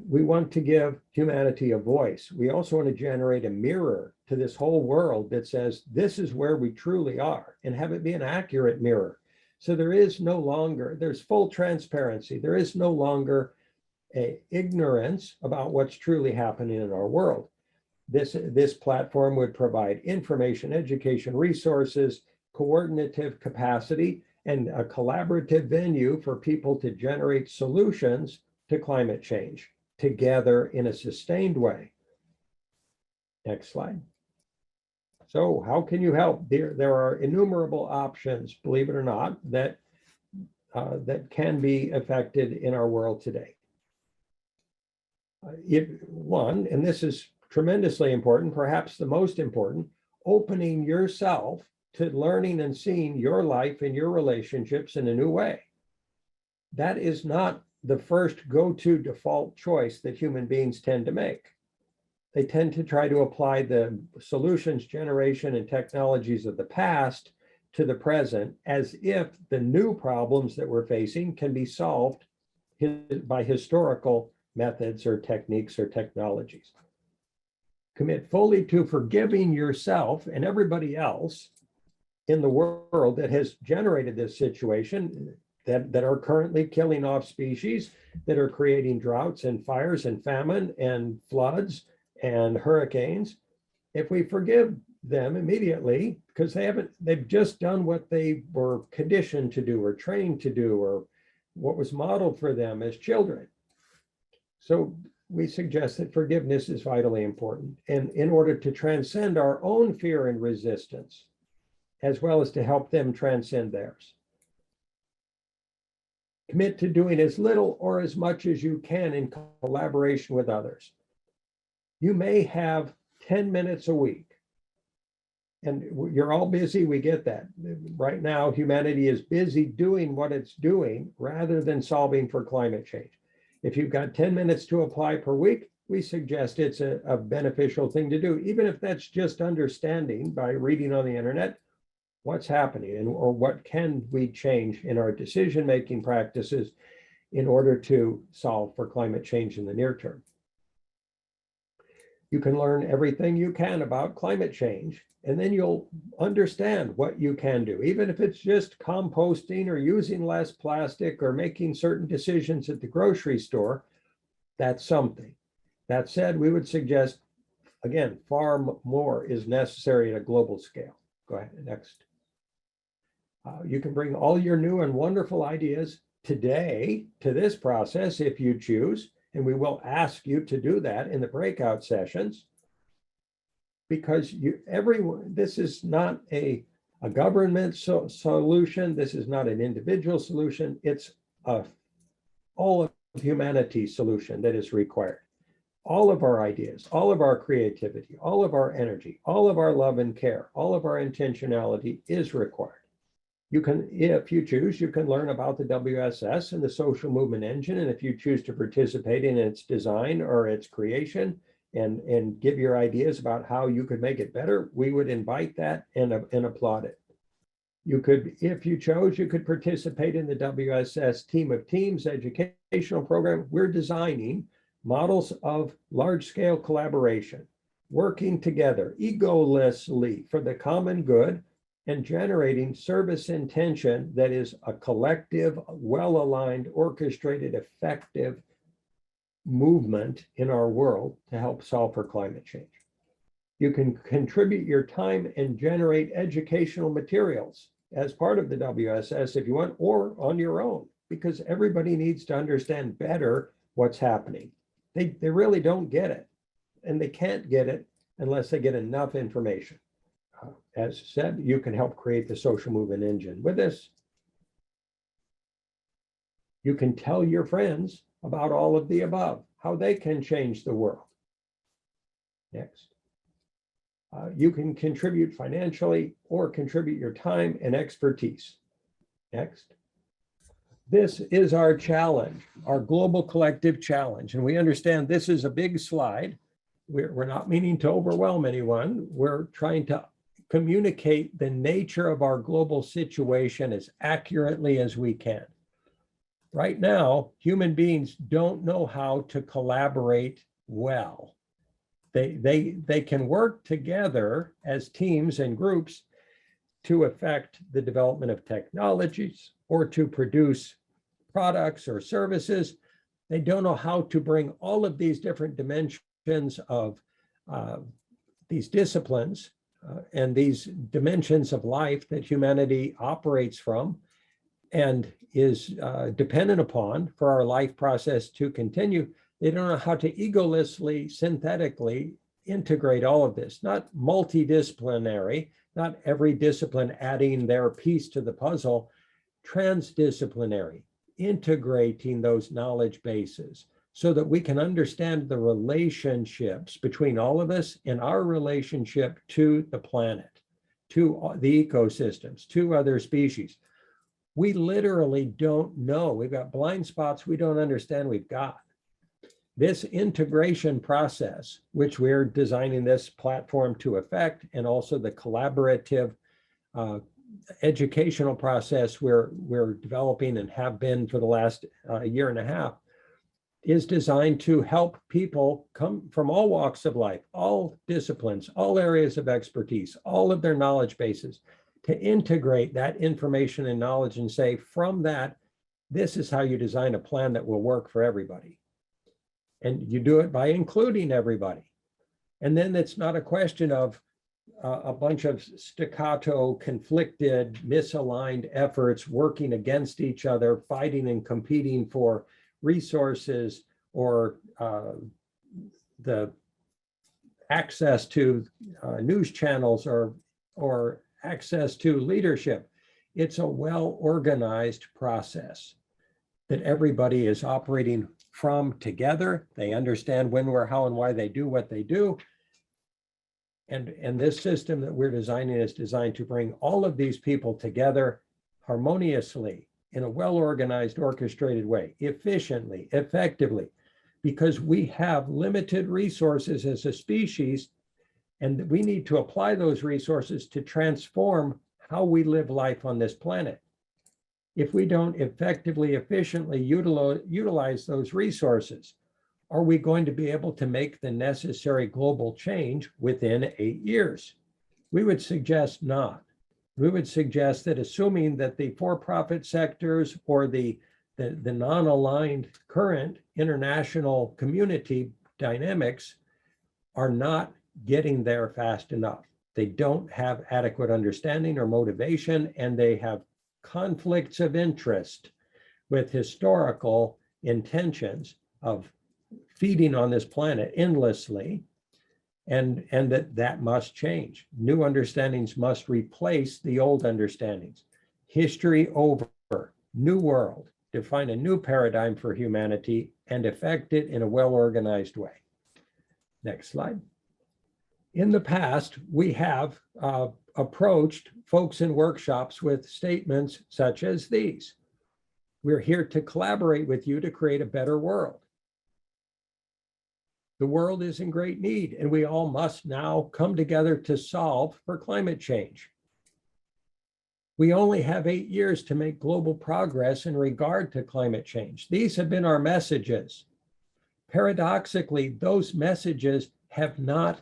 We want to give humanity a voice. We also want to generate a mirror to this whole world that says, this is where we truly are, and have it be an accurate mirror. So there's full transparency. There is no longer a ignorance about what's truly happening in our world. This platform would provide information, education, resources, coordinative capacity, and a collaborative venue for people to generate solutions to climate change together in a sustained way. Next slide. So how can you help? There are innumerable options, believe it or not, that can be affected in our world today. One, and this is tremendously important, perhaps the most important, opening yourself to learning and seeing your life and your relationships in a new way. That is not the first go-to default choice that human beings tend to make. They tend to try to apply the solutions generation and technologies of the past to the present, as if the new problems that we're facing can be solved by historical methods or techniques or technologies. Commit fully to forgiving yourself and everybody else in the world that has generated this situation, that are currently killing off species, that are creating droughts and fires and famine and floods and hurricanes. If we forgive them immediately, because they've just done what they were conditioned to do or trained to do, or what was modeled for them as children. So we suggest that forgiveness is vitally important, and in order to transcend our own fear and resistance, as well as to help them transcend theirs. Commit to doing as little or as much as you can in collaboration with others. You may have 10 minutes a week, and you're all busy, we get that. Right now, humanity is busy doing what it's doing rather than solving for climate change. If you've got 10 minutes to apply per week, we suggest it's a beneficial thing to do, even if that's just understanding by reading on the internet what's happening or what can we change in our decision-making practices in order to solve for climate change in the near term. You can learn everything you can about climate change, and then you'll understand what you can do, even if it's just composting or using less plastic or making certain decisions at the grocery store. That's something. That said, we would suggest, again, far more is necessary at a global scale. Go ahead, next. You can bring all your new and wonderful ideas today to this process if you choose, and we will ask you to do that in the breakout sessions, because this is not a government solution. This is not an individual solution. It's all of humanity solution that is required. All of our ideas, all of our creativity, all of our energy, all of our love and care, all of our intentionality is required. You can, if you choose, you can learn about the WSS and the social movement engine. And if you choose to participate in its design or its creation and give your ideas about how you could make it better, we would invite that and applaud it. You could, if you chose, you could participate in the WSS Team of Teams educational program. We're designing models of large-scale collaboration, working together egolessly for the common good, and generating service intention that is a collective, well-aligned, orchestrated, effective movement in our world to help solve for climate change. You can contribute your time and generate educational materials as part of the WSS if you want, or on your own, because everybody needs to understand better what's happening. They really don't get it, and they can't get it unless they get enough information. As said, you can help create the social movement engine. With this, you can tell your friends about all of the above, how they can change the world. Next. You can contribute financially or contribute your time and expertise. Next. This is our challenge, our global collective challenge. And we understand this is a big slide. We're not meaning to overwhelm anyone. We're trying to communicate the nature of our global situation as accurately as we can. Right now, human beings don't know how to collaborate well. They can work together as teams and groups to affect the development of technologies or to produce products or services. They don't know how to bring all of these different dimensions of these disciplines and these dimensions of life that humanity operates from and is dependent upon for our life process to continue. They don't know how to egolessly, synthetically integrate all of this, not multidisciplinary, not every discipline adding their piece to the puzzle, transdisciplinary, integrating those knowledge bases so that we can understand the relationships between all of us and our relationship to the planet, to the ecosystems, to other species. We literally don't know. We've got blind spots we don't understand we've got. This integration process, which we're designing this platform to affect, and also the collaborative educational process we're developing and have been for the last year and a half, is designed to help people come from all walks of life, all disciplines, all areas of expertise, all of their knowledge bases, to integrate that information and knowledge and say, from that, this is how you design a plan that will work for everybody. And you do it by including everybody. And then it's not a question of a bunch of staccato, conflicted, misaligned efforts working against each other, fighting and competing for resources or the access to news channels or access to leadership. It's a well-organized process that everybody is operating from together. They understand when, where, how, and why they do what they do. And this system that we're designing is designed to bring all of these people together harmoniously in a well-organized, orchestrated way, efficiently, effectively, because we have limited resources as a species, and we need to apply those resources to transform how we live life on this planet. If we don't effectively, efficiently utilize those resources, are we going to be able to make the necessary global change within 8 years? We would suggest not. We would suggest that, assuming that the for-profit sectors or the non-aligned current international community dynamics are not getting there fast enough. They don't have adequate understanding or motivation, and they have conflicts of interest with historical intentions of feeding on this planet endlessly, and that must change. New understandings must replace the old understandings. History over, new world, define a new paradigm for humanity and effect it in a well-organized way. Next slide. In the past, we have approached folks in workshops with statements such as these. We're here to collaborate with you to create a better world. The world is in great need, and we all must now come together to solve for climate change. We only have 8 years to make global progress in regard to climate change. These have been our messages. Paradoxically, those messages have not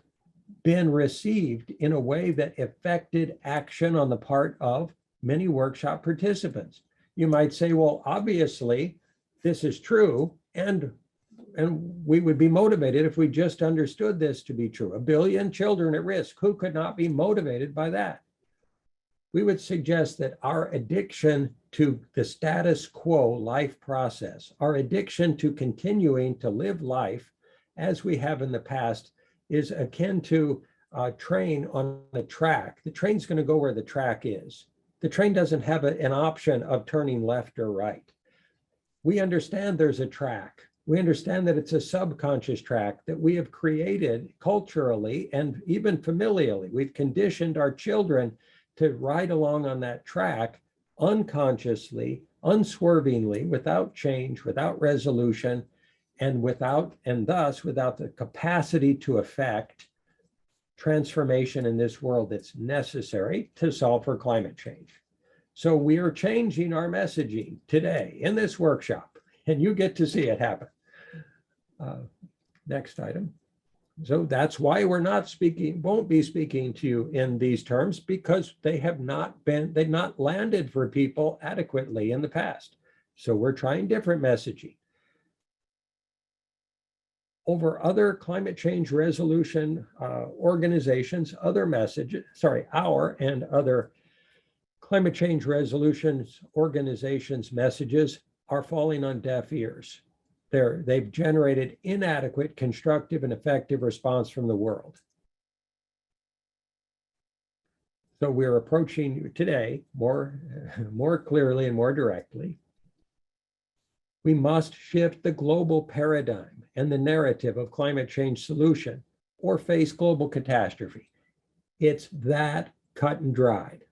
been received in a way that affected action on the part of many workshop participants. You might say, well, obviously, this is true, and we would be motivated if we just understood this to be true. 1 billion children at risk. Who could not be motivated by that? We would suggest that our addiction to the status quo life process, our addiction to continuing to live life as we have in the past, is akin to a train on a track. The train's going to go where the track is. The train doesn't have an option of turning left or right. We understand there's a track. We understand that it's a subconscious track that we have created culturally and even familially. We've conditioned our children to ride along on that track unconsciously, unswervingly, without change, without resolution, and thus without the capacity to affect transformation in this world that's necessary to solve for climate change. So we are changing our messaging today in this workshop, and you get to see it happen. Next item. So that's why we're not speaking, won't be speaking to you in these terms, because they've not landed for people adequately in the past. So we're trying different messaging. Over other climate change resolution organizations, our and other climate change resolutions organizations' messages are falling on deaf ears. They've generated inadequate, constructive, and effective response from the world. So we're approaching you today more clearly and more directly. We must shift the global paradigm and the narrative of climate change solution or face global catastrophe. It's that cut and dried.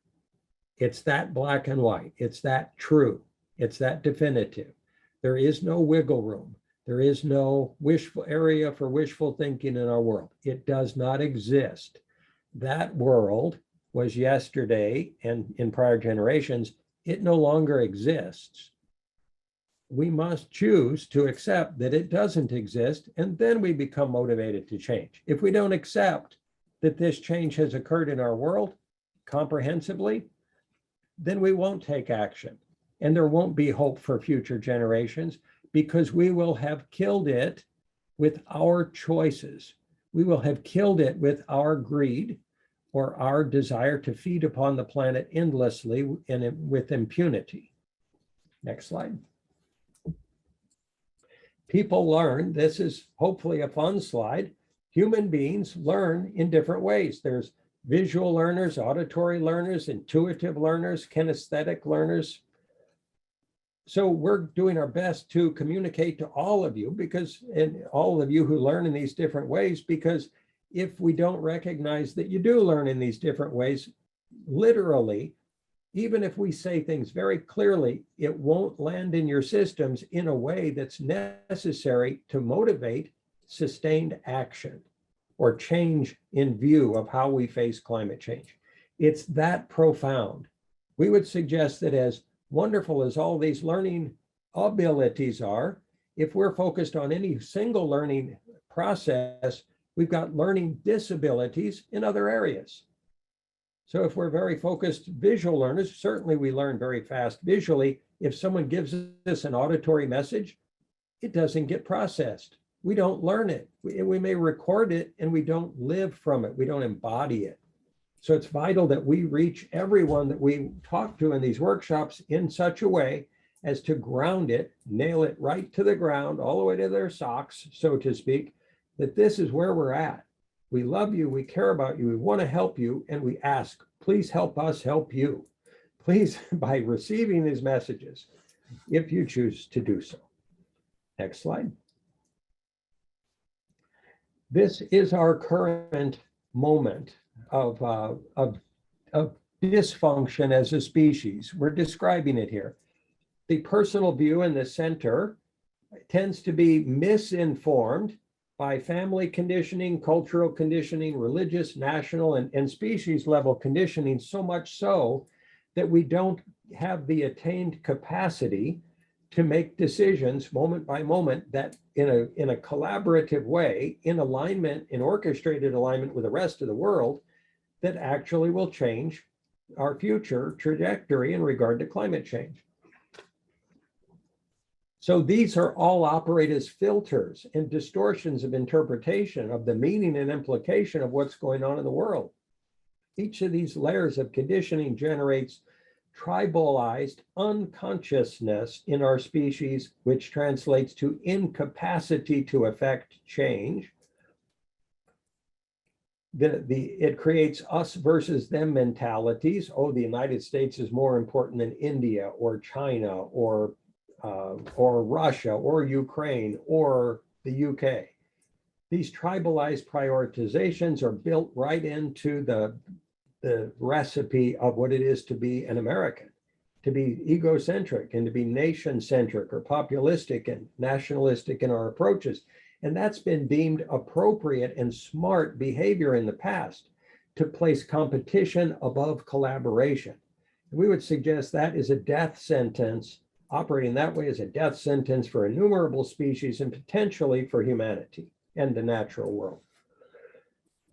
It's that black and white. It's that true. It's that definitive. There is no wiggle room. There is no wishful area for wishful thinking in our world. It does not exist. That world was yesterday, and in prior generations, it no longer exists. We must choose to accept that it doesn't exist, and then we become motivated to change. If we don't accept that this change has occurred in our world comprehensively, then we won't take action. And there won't be hope for future generations, because we will have killed it with our choices. We will have killed it with our greed or our desire to feed upon the planet endlessly and with impunity. Next slide. People learn, this is hopefully a fun slide. Human beings learn in different ways. There's visual learners, auditory learners, intuitive learners, kinesthetic learners. So we're doing our best to communicate to all of you, and all of you who learn in these different ways, because if we don't recognize that you do learn in these different ways, literally, even if we say things very clearly, it won't land in your systems in a way that's necessary to motivate sustained action or change in view of how we face climate change. It's that profound. We would suggest that as wonderful as all these learning abilities are, if we're focused on any single learning process, we've got learning disabilities in other areas. So if we're very focused visual learners, certainly we learn very fast visually. If someone gives us an auditory message, it doesn't get processed. We don't learn it. We may record it and we don't live from it. We don't embody it. So it's vital that we reach everyone that we talk to in these workshops in such a way as to ground it, nail it right to the ground, all the way to their socks, so to speak, that this is where we're at. We love you, we care about you, we want to help you, and we ask, please help us help you. Please, by receiving these messages, if you choose to do so. Next slide. This is our current moment of dysfunction as a species. We're describing it here. The personal view in the center tends to be misinformed by family conditioning, cultural conditioning, religious, national, and species level conditioning, so much so that we don't have the attained capacity to make decisions moment by moment that in a collaborative way, in alignment, in orchestrated alignment with the rest of the world, that actually will change our future trajectory in regard to climate change. So these are all operate as filters and distortions of interpretation of the meaning and implication of what's going on in the world. Each of these layers of conditioning generates tribalized unconsciousness in our species, which translates to incapacity to affect change. It creates us versus them mentalities. Oh, the United States is more important than India or China or Russia or Ukraine or the UK. These tribalized prioritizations are built right into the recipe of what it is to be an American, to be egocentric and to be nation-centric or populistic and nationalistic in our approaches. And that's been deemed appropriate and smart behavior in the past to place competition above collaboration. We would suggest that is a death sentence. Operating that way is a death sentence for innumerable species and potentially for humanity and the natural world.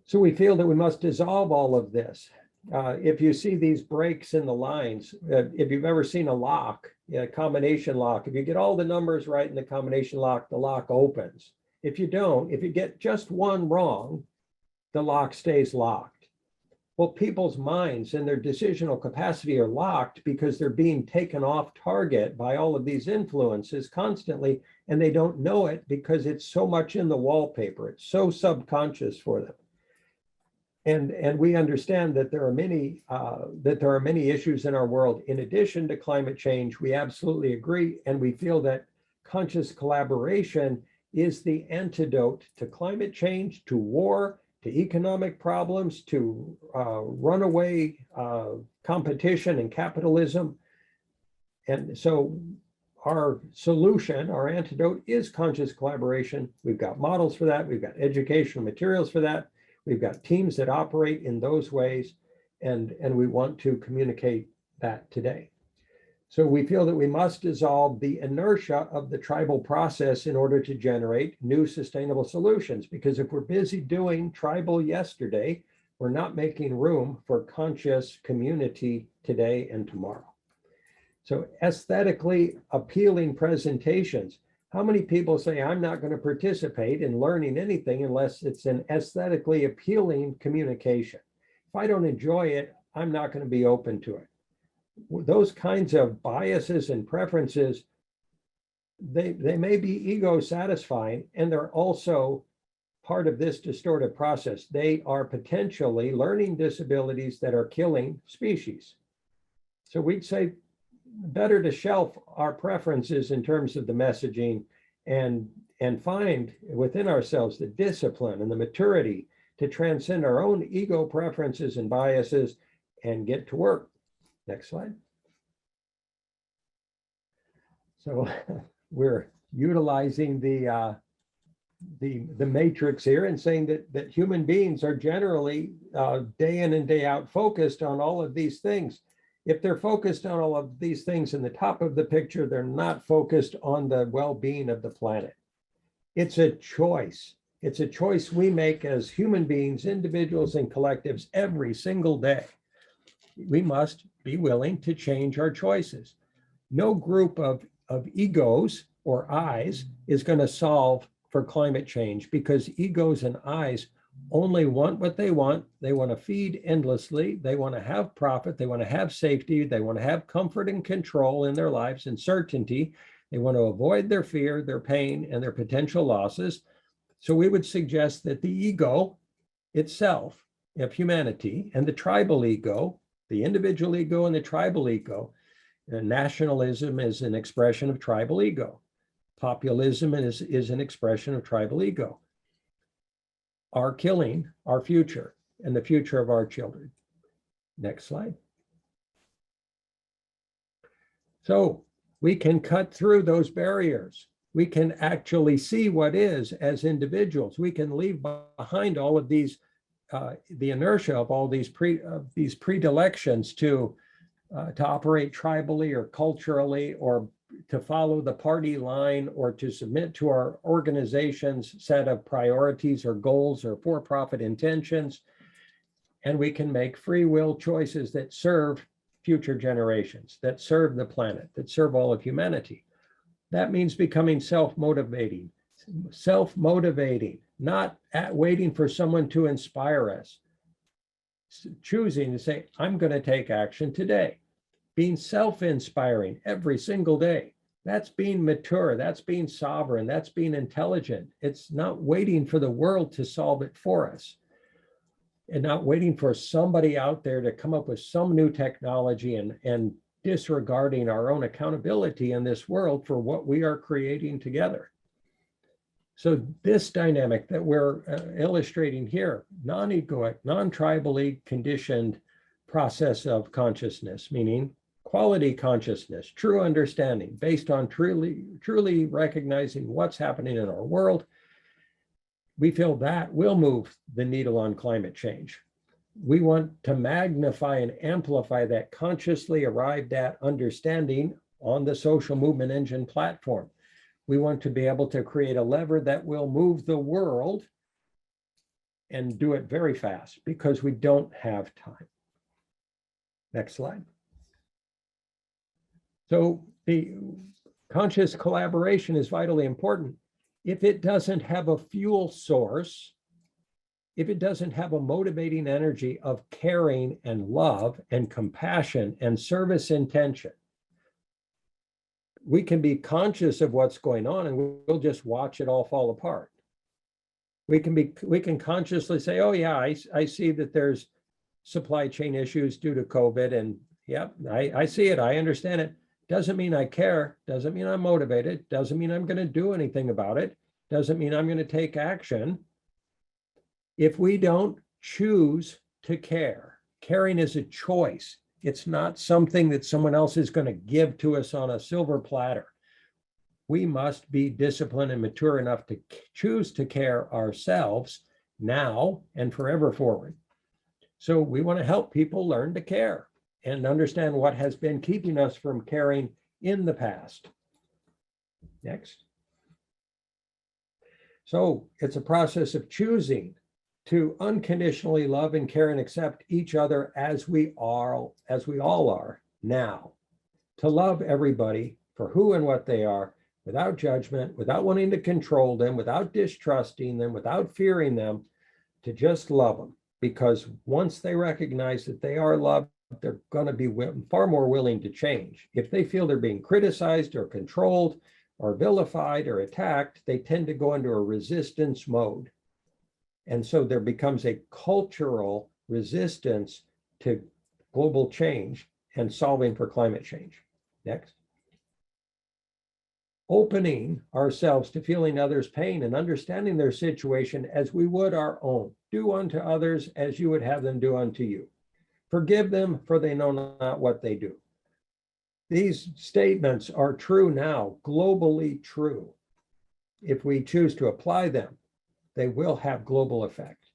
So we feel that we must dissolve all of this. If you see these breaks in the lines, if you've ever seen a lock, a combination lock, if you get all the numbers right in the combination lock, the lock opens. If you don't, if you get just one wrong, the lock stays locked. Well, people's minds and their decisional capacity are locked because they're being taken off target by all of these influences constantly, and they don't know it because it's so much in the wallpaper. It's so subconscious for them. And we understand that there are many issues in our world. In addition to climate change, we absolutely agree, and we feel that conscious collaboration is the antidote to climate change, to war, to economic problems, to runaway competition and capitalism. And so our solution, our antidote is conscious collaboration. We've got models for that. We've got educational materials for that. We've got teams that operate in those ways, and we want to communicate that today. So we feel that we must dissolve the inertia of the tribal process in order to generate new sustainable solutions, because if we're busy doing tribal yesterday, we're not making room for conscious community today and tomorrow. So aesthetically appealing presentations. How many people say, I'm not going to participate in learning anything unless it's an aesthetically appealing communication? If I don't enjoy it, I'm not going to be open to it. Those kinds of biases and preferences, they may be ego satisfying, and they're also part of this distorted process. They are potentially learning disabilities that are killing species. So we'd say better to shelf our preferences in terms of the messaging and find within ourselves the discipline and the maturity to transcend our own ego preferences and biases and get to work. Next slide. So we're utilizing the matrix here and saying that human beings are generally day in and day out focused on all of these things. If they're focused on all of these things in the top of the picture, they're not focused on the well-being of the planet. It's a choice. It's a choice we make as human beings, individuals, and collectives every single day. We must be willing to change our choices. No group of egos or I's is going to solve for climate change, because egos and I's only want what they want. They want to feed endlessly. They want to have profit. They want to have safety. They want to have comfort and control in their lives and certainty. They want to avoid their fear, their pain, and their potential losses. So we would suggest that the ego itself of humanity and the tribal ego, the individual ego and the tribal ego, nationalism is an expression of tribal ego. Populism is an expression of tribal ego, are killing our future. and the future of our children. Next slide. So we can cut through those barriers. We can actually see what is as individuals. We can leave behind all of these, the inertia of all these predilections to operate tribally or culturally, or to follow the party line, or to submit to our organization's set of priorities or goals or for-profit intentions. And we can make free will choices that serve future generations, that serve the planet, that serve all of humanity. That means becoming self-motivating, not waiting for someone to inspire us. Choosing to say, I'm going to take action today. Being self-inspiring every single day. That's being mature. That's being sovereign. That's being intelligent. It's not waiting for the world to solve it for us, and not waiting for somebody out there to come up with some new technology and disregarding our own accountability in this world for what we are creating together. So this dynamic that we're illustrating here, non-egoic, non-tribally conditioned process of consciousness, meaning quality consciousness, true understanding based on truly recognizing what's happening in our world, we feel that will move the needle on climate change. We want to magnify and amplify that consciously arrived at understanding on the social movement engine platform. We want to be able to create a lever that will move the world and do it very fast because we don't have time. Next slide. So the conscious collaboration is vitally important. If it doesn't have a fuel source, if it doesn't have a motivating energy of caring and love and compassion and service intention, we can be conscious of what's going on and we'll just watch it all fall apart. We can consciously say, oh yeah, I see that there's supply chain issues due to COVID, and yep, I see it, I understand it. Doesn't mean I care, doesn't mean I'm motivated, doesn't mean I'm going to do anything about it, doesn't mean I'm going to take action. If we don't choose to care, caring is a choice. It's not something that someone else is going to give to us on a silver platter. We must be disciplined and mature enough to choose to care ourselves now and forever forward. So we want to help people learn to care and understand what has been keeping us from caring in the past. Next. So it's a process of choosing to unconditionally love and care and accept each other as we all are now. To love everybody for who and what they are, without judgment, without wanting to control them, without distrusting them, without fearing them, to just love them. Because once they recognize that they are loved, they're going to be far more willing to change. If they feel they're being criticized or controlled or vilified or attacked, they tend to go into a resistance mode. And so there becomes a cultural resistance to global change and solving for climate change. Next. Opening ourselves to feeling others' pain and understanding their situation as we would our own. Do unto others as you would have them do unto you. Forgive them, for they know not what they do. These statements are true now, globally true. If we choose to apply them, they will have global effect.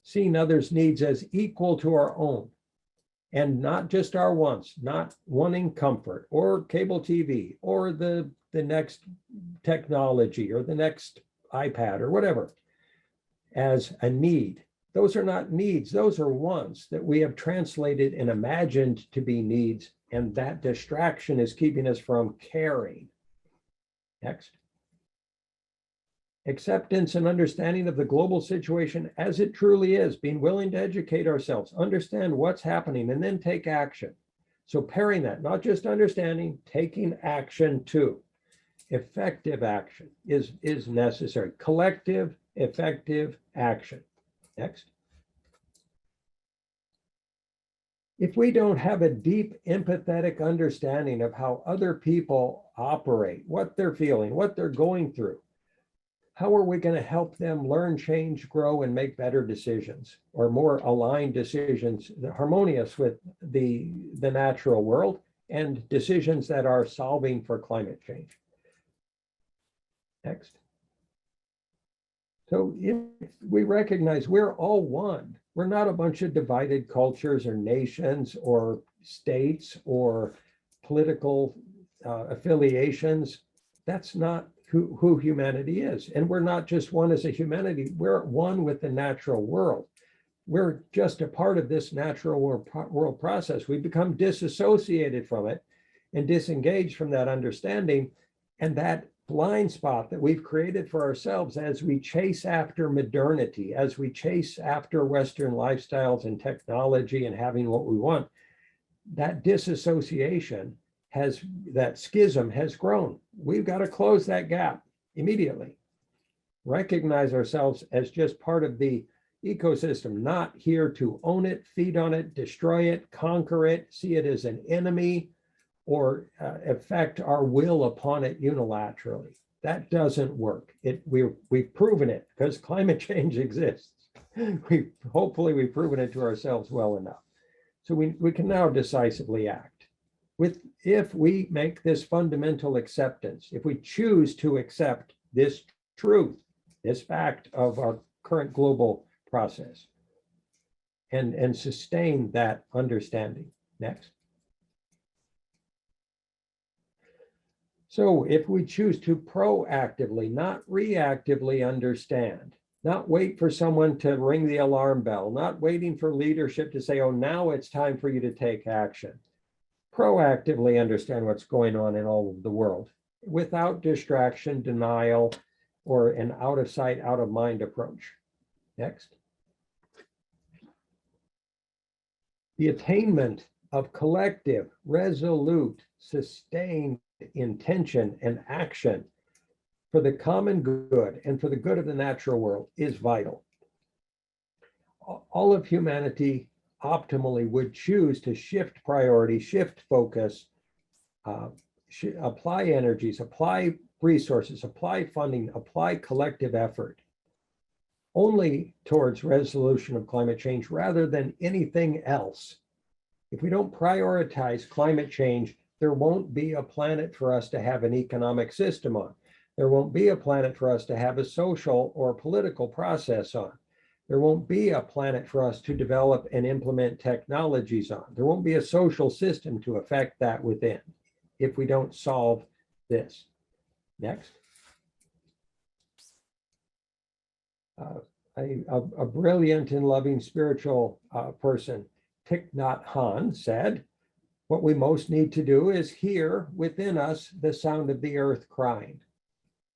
Seeing others' needs as equal to our own, and not just our wants, not wanting comfort or cable TV or the next technology or the next iPad or whatever as a need. Those are not needs, those are wants that we have translated and imagined to be needs, and that distraction is keeping us from caring. Next. Acceptance and understanding of the global situation as it truly is, being willing to educate ourselves, understand what's happening, and then take action. So pairing that, not just understanding, taking action too. Effective action is necessary. Collective, effective action. Next. If we don't have a deep empathetic understanding of how other people operate, what they're feeling, what they're going through, How are we going to help them learn, change, grow, and make better decisions, or more aligned decisions harmonious with the natural world and decisions that are solving for climate change? Next. So if we recognize we're all one, we're not a bunch of divided cultures or nations or states or political affiliations. That's not who humanity is. And we're not just one as a humanity, we're one with the natural world. We're just a part of this natural world process. We become disassociated from it and disengaged from that understanding, and that blind spot that we've created for ourselves as we chase after modernity, as we chase after Western lifestyles and technology and having what we want, that disassociation that schism has grown. We've got to close that gap immediately. Recognize ourselves as just part of the ecosystem, not here to own it, feed on it, destroy it, conquer it, see it as an enemy, or affect our will upon it unilaterally. That doesn't work. We've proven it because climate change exists. Hopefully we've proven it to ourselves well enough. So we can now decisively act. If we make this fundamental acceptance, if we choose to accept this truth, this fact of our current global process, and sustain that understanding. Next. So if we choose to proactively, not reactively understand, not wait for someone to ring the alarm bell, not waiting for leadership to say, oh, now it's time for you to take action. Proactively understand what's going on in all of the world without distraction, denial, or an out of sight, out of mind approach. Next. The attainment of collective, resolute, sustained intention and action for the common good and for the good of the natural world is vital. All of humanity optimally would choose to shift priority, shift focus, apply energies, apply resources, apply funding, apply collective effort only towards resolution of climate change rather than anything else. If we don't prioritize climate change, there won't be a planet for us to have an economic system on. There won't be a planet for us to have a social or political process on. There won't be a planet for us to develop and implement technologies on. There won't be a social system to affect that within if we don't solve this. Next. A brilliant and loving spiritual person, Thich Nhat Hanh, said, what we most need to do is hear within us the sound of the earth crying.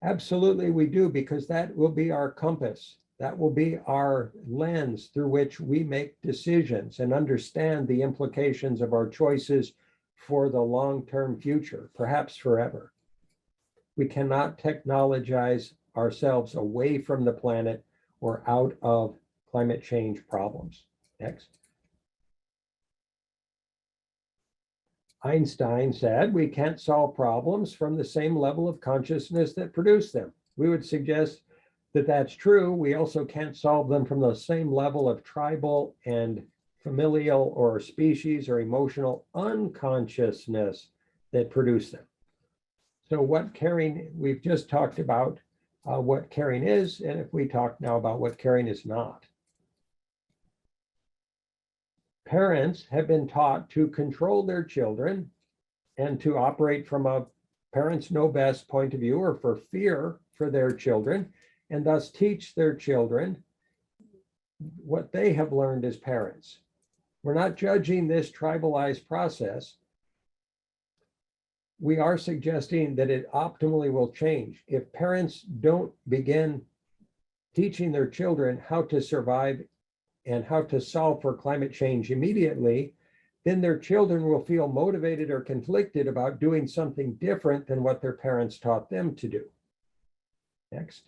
Absolutely we do, because that will be our compass. That will be our lens through which we make decisions and understand the implications of our choices for the long-term future, perhaps forever. We cannot technologize ourselves away from the planet or out of climate change problems. Next. Einstein said, we can't solve problems from the same level of consciousness that produced them. We would suggest that that's true. We also can't solve them from the same level of tribal and familial or species or emotional unconsciousness that produced them. So what caring, we've just talked about what caring is, and if we talk now about what caring is not. Parents have been taught to control their children and to operate from a parents know best point of view, or for fear for their children, and thus teach their children what they have learned as parents. We're not judging this tribalized process. We are suggesting that it optimally will change. If parents don't begin teaching their children how to survive and how to solve for climate change immediately, then their children will feel motivated or conflicted about doing something different than what their parents taught them to do. Next.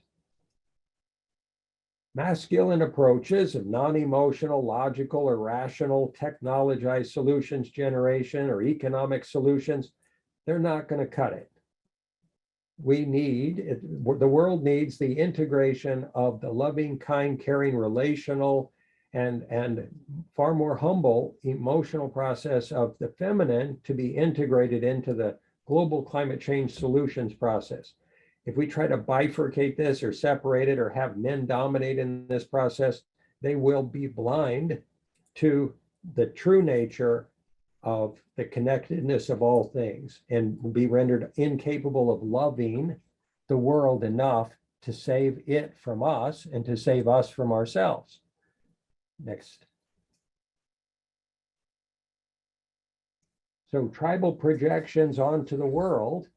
Masculine approaches of non-emotional, logical, or rational technologized solutions generation or economic solutions, they're not going to cut it. the world needs the integration of the loving, kind, caring, relational, and far more humble emotional process of the feminine to be integrated into the global climate change solutions process. If we try to bifurcate this or separate it or have men dominate in this process, they will be blind to the true nature of the connectedness of all things and will be rendered incapable of loving the world enough to save it from us and to save us from ourselves. Next. So tribal projections onto the world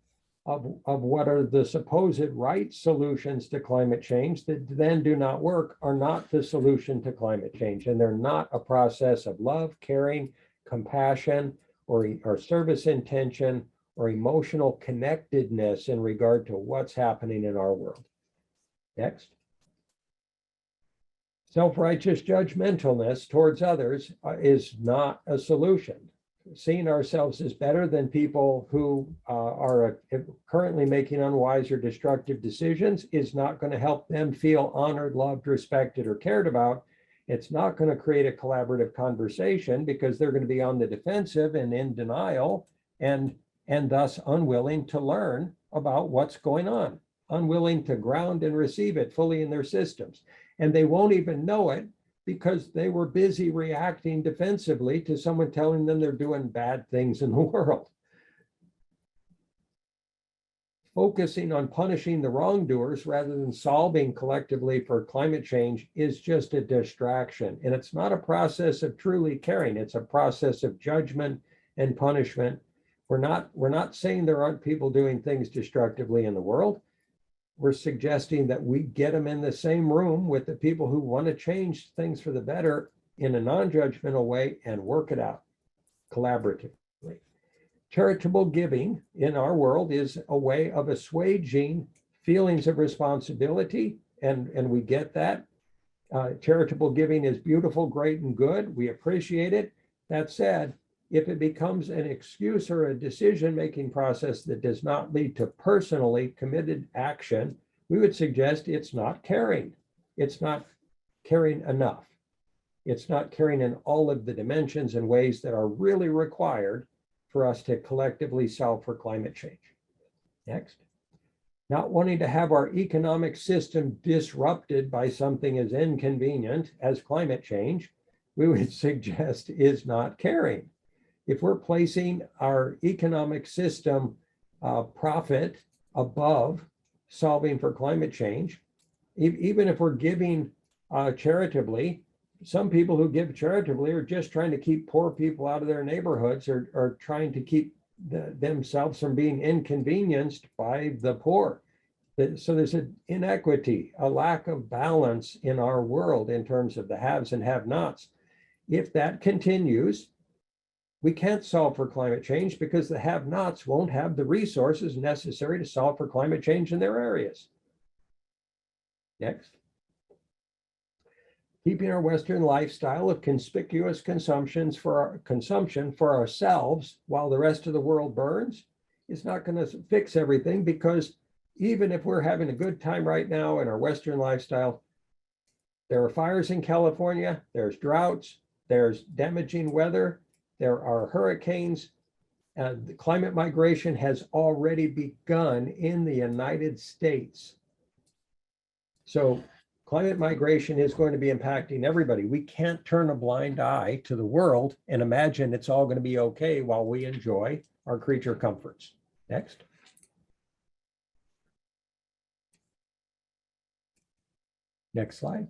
of what are the supposed right solutions to climate change that then do not work are not the solution to climate change. And they're not a process of love, caring, compassion, or service intention, or emotional connectedness in regard to what's happening in our world. Next. Self-righteous judgmentalness towards others is not a solution. Seeing ourselves as better than people who are currently making unwise or destructive decisions is not going to help them feel honored, loved, respected, or cared about. It's not going to create a collaborative conversation because they're going to be on the defensive and in denial and thus unwilling to learn about what's going on, unwilling to ground and receive it fully in their systems. And they won't even know it because they were busy reacting defensively to someone telling them they're doing bad things in the world. Focusing on punishing the wrongdoers rather than solving collectively for climate change is just a distraction. And it's not a process of truly caring. It's a process of judgment and punishment. We're not saying there aren't people doing things destructively in the world. We're suggesting that we get them in the same room with the people who want to change things for the better in a non-judgmental way and work it out collaboratively. Charitable giving in our world is a way of assuaging feelings of responsibility, and we get that. Charitable giving is beautiful, great, and good. We appreciate it. That said, if it becomes an excuse or a decision-making process that does not lead to personally committed action, we would suggest it's not caring. It's not caring enough. It's not caring in all of the dimensions and ways that are really required for us to collectively solve for climate change. Next. Not wanting to have our economic system disrupted by something as inconvenient as climate change, we would suggest is not caring. If we're placing our economic system profit above solving for climate change, even if we're giving charitably, some people who give charitably are just trying to keep poor people out of their neighborhoods or trying to keep themselves from being inconvenienced by the poor. So there's an inequity, a lack of balance in our world in terms of the haves and have-nots. If that continues, we can't solve for climate change because the have-nots won't have the resources necessary to solve for climate change in their areas. Next. Keeping our Western lifestyle of conspicuous consumption for ourselves while the rest of the world burns is not going to fix everything, because even if we're having a good time right now in our Western lifestyle, there are fires in California, there's droughts, there's damaging weather, there are hurricanes. The climate migration has already begun in the United States. So climate migration is going to be impacting everybody. We can't turn a blind eye to the world and imagine it's all going to be okay while we enjoy our creature comforts. Next. Next slide.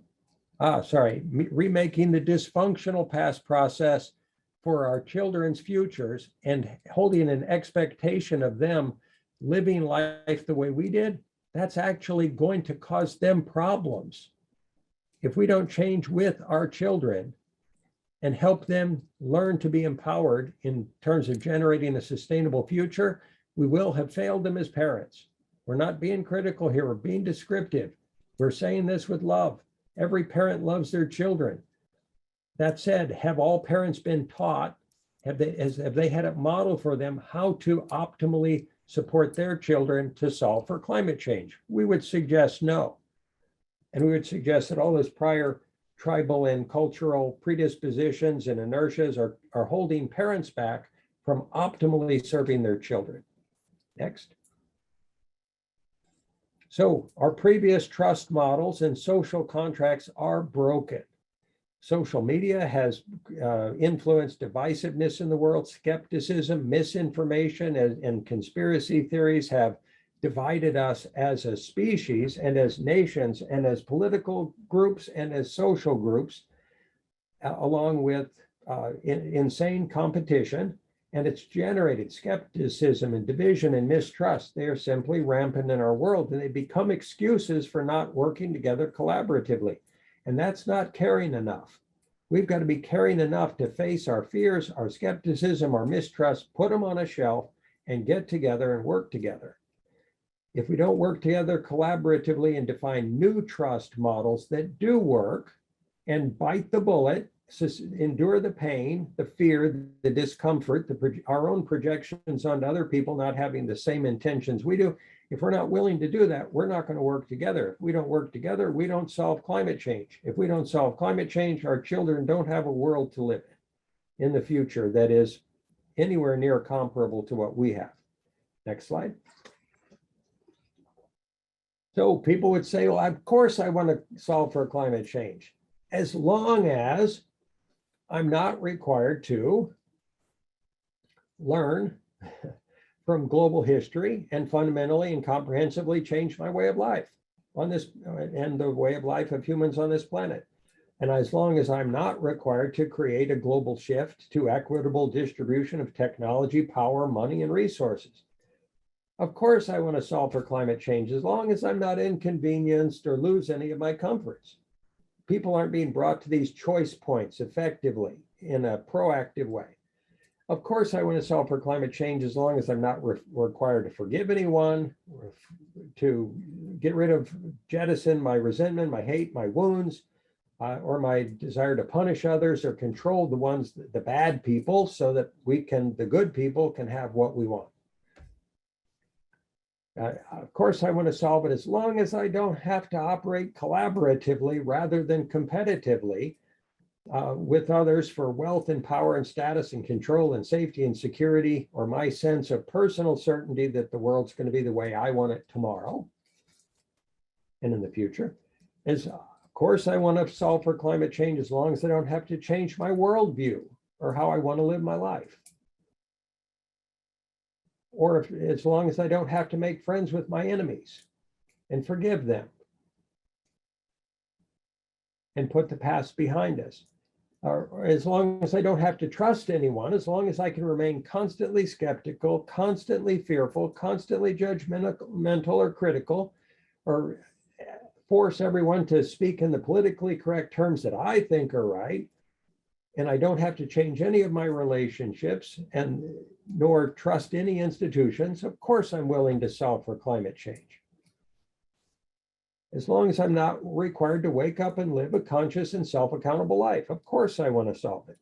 Remaking the dysfunctional past process for our children's futures and holding an expectation of them living life the way we did, that's actually going to cause them problems. If we don't change with our children and help them learn to be empowered in terms of generating a sustainable future, we will have failed them as parents. We're not being critical here, we're being descriptive. We're saying this with love. Every parent loves their children. That said, have all parents been taught, have they had a model for them how to optimally support their children to solve for climate change? We would suggest no. And we would suggest that all those prior tribal and cultural predispositions and inertias are holding parents back from optimally serving their children. Next. So our previous trust models and social contracts are broken. Social media has influenced divisiveness in the world. Skepticism, misinformation, and conspiracy theories have divided us as a species and as nations and as political groups and as social groups, along with insane competition. And it's generated skepticism and division and mistrust. They are simply rampant in our world, and they become excuses for not working together collaboratively. And that's not caring enough. We've got to be caring enough to face our fears, our skepticism, our mistrust, put them on a shelf and get together and work together. If we don't work together collaboratively and define new trust models that do work and bite the bullet, endure the pain, the fear, the discomfort, our own projections onto other people not having the same intentions we do, if we're not willing to do that, we're not going to work together. If we don't work together, we don't solve climate change. If we don't solve climate change, our children don't have a world to live in the future that is anywhere near comparable to what we have. Next slide. So people would say, well, of course I want to solve for climate change, as long as I'm not required to learn from global history and fundamentally and comprehensively change my way of life on this and the way of life of humans on this planet. And as long as I'm not required to create a global shift to equitable distribution of technology, power, money, and resources. Of course, I want to solve for climate change as long as I'm not inconvenienced or lose any of my comforts. People aren't being brought to these choice points effectively in a proactive way. Of course, I want to solve for climate change as long as I'm not required to forgive anyone, or to get rid of, jettison my resentment, my hate, my wounds, or my desire to punish others or control the ones, the bad people, so that the good people can have what we want. Of course, I want to solve it as long as I don't have to operate collaboratively rather than competitively with others for wealth and power and status and control and safety and security, or my sense of personal certainty that the world's going to be the way I want it tomorrow and in the future. Of course, I want to solve for climate change as long as I don't have to change my worldview or how I want to live my life. Or as long as I don't have to make friends with my enemies and forgive them and put the past behind us. Or as long as I don't have to trust anyone, as long as I can remain constantly skeptical, constantly fearful, constantly judgmental or critical, or force everyone to speak in the politically correct terms that I think are right, and I don't have to change any of my relationships and nor trust any institutions, of course I'm willing to solve for climate change. As long as I'm not required to wake up and live a conscious and self-accountable life, of course I want to solve it.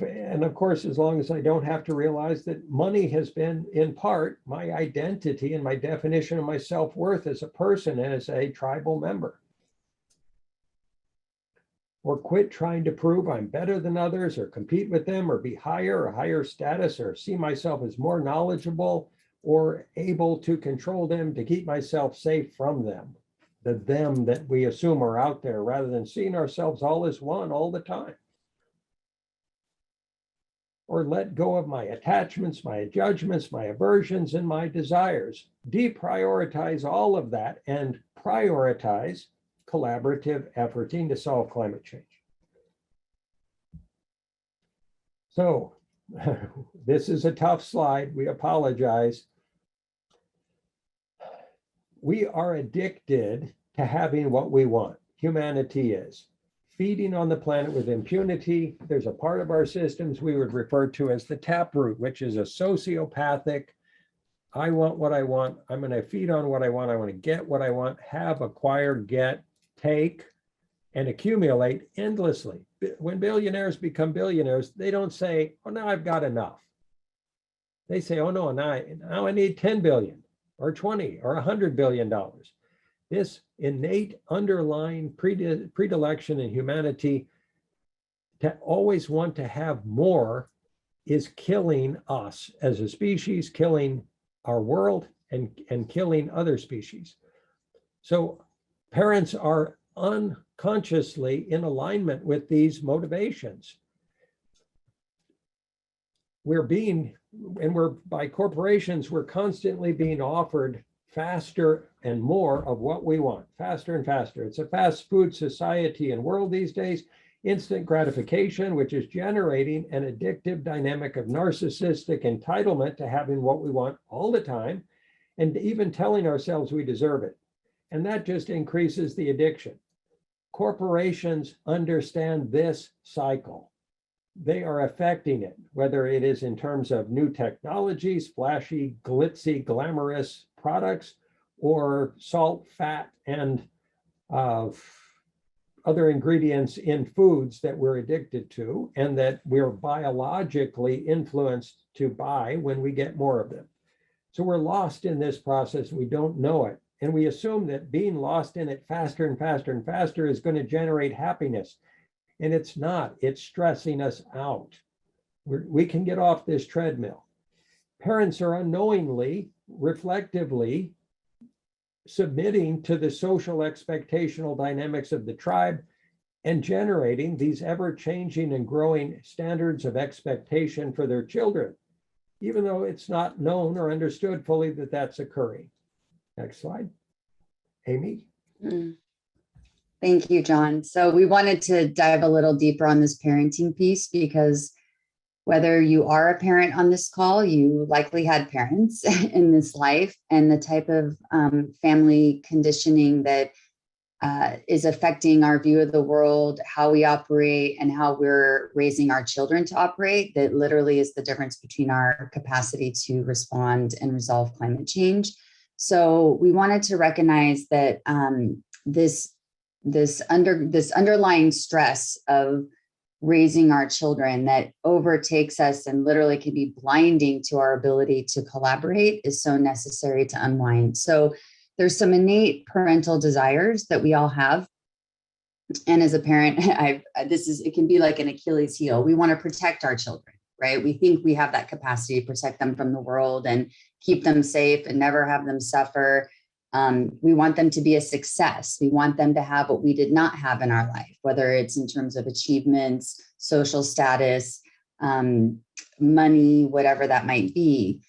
And of course, as long as I don't have to realize that money has been, in part, my identity and my definition of my self-worth as a person and as a tribal member. Or quit trying to prove I'm better than others, or compete with them, or be higher status, or see myself as more knowledgeable or able to control them to keep myself safe from them, the them that we assume are out there, rather than seeing ourselves all as one all the time. Or let go of my attachments, my judgments, my aversions, and my desires. Deprioritize all of that and prioritize collaborative efforting to solve climate change. So this is a tough slide. We apologize. We are addicted to having what we want. Humanity is. Feeding on the planet with impunity. There's a part of our systems we would refer to as the taproot, which is a sociopathic, I want what I want. I'm going to feed on what I want. I want to get what I want, have, acquire, get, take, and accumulate endlessly. When billionaires become billionaires, they don't say, oh, now I've got enough. They say, oh no, now I need 10 billion or 20 or $100 billion. This innate underlying predilection in humanity to always want to have more is killing us as a species, killing our world, and killing other species. So parents are unconsciously in alignment with these motivations. By corporations, we're constantly being offered faster and more of what we want, faster and faster. It's a fast food society and world these days. Instant gratification, which is generating an addictive dynamic of narcissistic entitlement to having what we want all the time, and even telling ourselves we deserve it. And that just increases the addiction. Corporations understand this cycle. They are affecting it, whether it is in terms of new technologies, flashy, glitzy, glamorous products, or salt, fat, and other ingredients in foods that we're addicted to and that we're biologically influenced to buy when we get more of them. So we're lost in this process. We don't know it. And we assume that being lost in it faster and faster and faster is going to generate happiness. And it's not. It's stressing us out. We can get off this treadmill. Parents are unknowingly, reflectively submitting to the social expectational dynamics of the tribe and generating these ever-changing and growing standards of expectation for their children, even though it's not known or understood fully that that's occurring. Next slide. Amy. Thank you, John. So we wanted to dive a little deeper on this parenting piece because whether you are a parent on this call, you likely had parents in this life, and the type of family conditioning that is affecting our view of the world, how we operate, and how we're raising our children to operate, that literally is the difference between our capacity to respond and resolve climate change. So we wanted to recognize that this underlying stress of raising our children that overtakes us and literally can be blinding to our ability to collaborate is so necessary to unwind. So there's some innate parental desires that we all have. And as a parent, it can be like an Achilles heel. We want to protect our children, right? We think we have that capacity to protect them from the world and keep them safe and never have them suffer. We want them to be a success. We want them to have what we did not have in our life, whether it's in terms of achievements, social status, money, whatever that might be.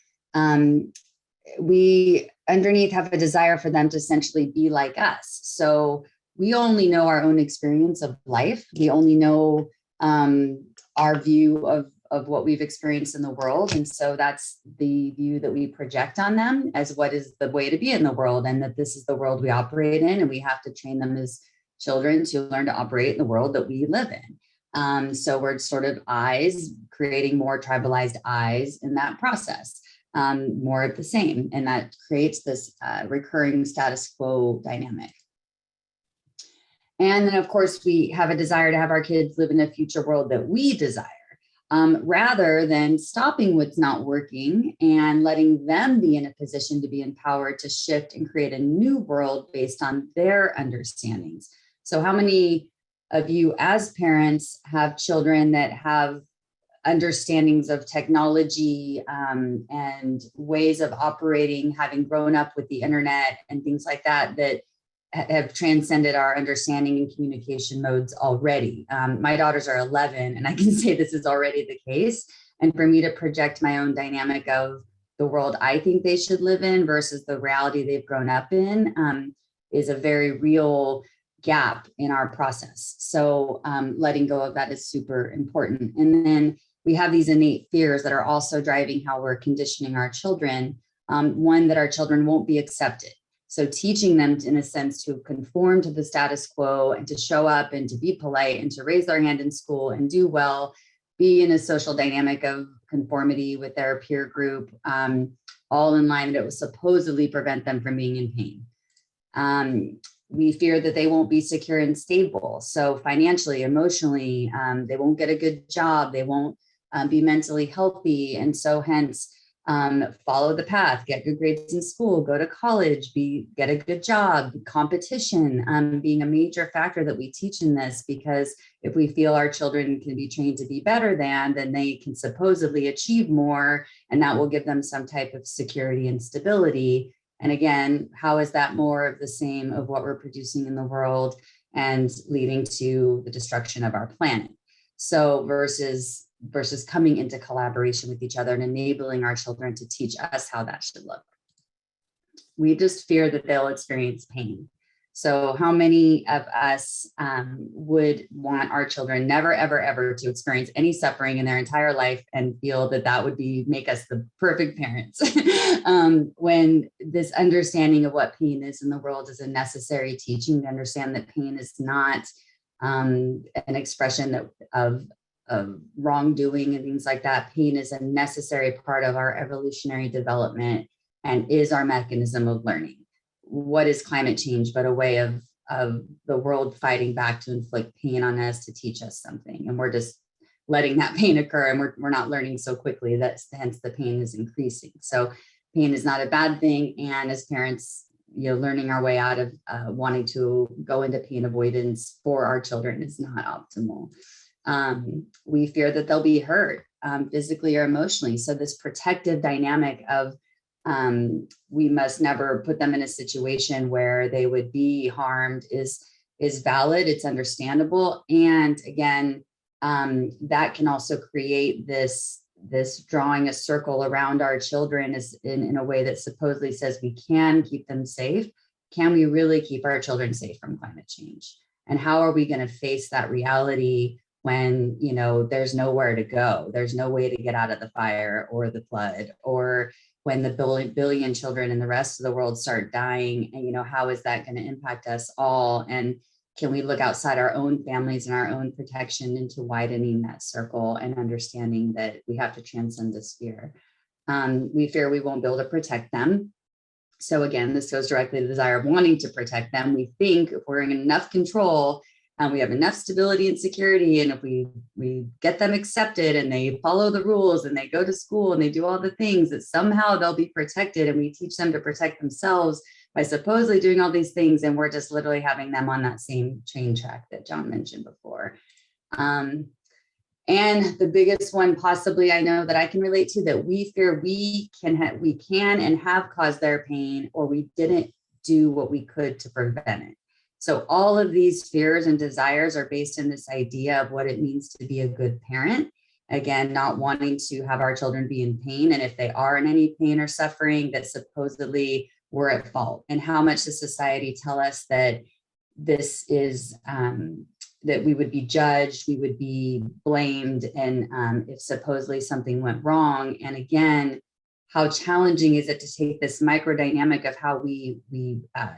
We underneath have a desire for them to essentially be like us. So we only know our own experience of life. We only know our view of what we've experienced in the world. And so that's the view that we project on them as what is the way to be in the world, and that this is the world we operate in. And we have to train them as children to learn to operate in the world that we live in. So we're sort of creating more tribalized eyes in that process, more of the same. And that creates this recurring status quo dynamic. And then, of course, we have a desire to have our kids live in a future world that we desire. Rather than stopping what's not working and letting them be in a position to be empowered to shift and create a new world based on their understandings. So how many of you as parents have children that have understandings of technology and ways of operating, having grown up with the internet and things like that, that have transcended our understanding and communication modes already? My daughters are 11, and I can say this is already the case. And for me to project my own dynamic of the world I think they should live in versus the reality they've grown up in is a very real gap in our process. So letting go of that is super important. And then we have these innate fears that are also driving how we're conditioning our children. One, that our children won't be accepted. So teaching them, in a sense, to conform to the status quo and to show up and to be polite and to raise their hand in school and do well, be in a social dynamic of conformity with their peer group, all in line, that it will supposedly prevent them from being in pain. We fear that they won't be secure and stable. So financially, emotionally, they won't get a good job. They won't be mentally healthy. And so hence, follow the path, get good grades in school, go to college, get a good job, competition, being a major factor that we teach in this, because if we feel our children can be trained to be better than, then they can supposedly achieve more, and that will give them some type of security and stability. And again, how is that more of the same of what we're producing in the world and leading to the destruction of our planet? So versus coming into collaboration with each other and enabling our children to teach us how that should look. We just fear that they'll experience pain. So how many of us would want our children never, ever, ever to experience any suffering in their entire life and feel that that would make us the perfect parents? When this understanding of what pain is in the world is a necessary teaching to understand that pain is not an expression of wrongdoing and things like that. Pain is a necessary part of our evolutionary development and is our mechanism of learning. What is climate change but a way of the world fighting back to inflict pain on us to teach us something? And we're just letting that pain occur, and we're not learning so quickly, that hence the pain is increasing. So pain is not a bad thing. And as parents, learning our way out of wanting to go into pain avoidance for our children is not optimal. We fear that they'll be hurt physically or emotionally. So this protective dynamic of we must never put them in a situation where they would be harmed is valid. It's understandable. And again, that can also create this drawing a circle around our children is in a way that supposedly says we can keep them safe. Can we really keep our children safe from climate change? And how are we going to face that reality when, there's nowhere to go? There's no way to get out of the fire or the flood, or when the billion children in the rest of the world start dying, and, how is that going to impact us all? And can we look outside our own families and our own protection into widening that circle and understanding that we have to transcend this fear? We fear we won't be able to protect them. So again, this goes directly to the desire of wanting to protect them. We think if we're in enough control and we have enough stability and security, and if we get them accepted and they follow the rules and they go to school and they do all the things, that somehow they'll be protected, and we teach them to protect themselves by supposedly doing all these things, and we're just literally having them on that same train track that John mentioned before. And the biggest one possibly I know that I can relate to, that we fear we can and have caused their pain, or we didn't do what we could to prevent it. So all of these fears and desires are based in this idea of what it means to be a good parent. Again, not wanting to have our children be in pain. And if they are in any pain or suffering, that supposedly we're at fault. And how much does society tell us that this is, that we would be judged, we would be blamed, and if supposedly something went wrong. And again, how challenging is it to take this micro dynamic of how we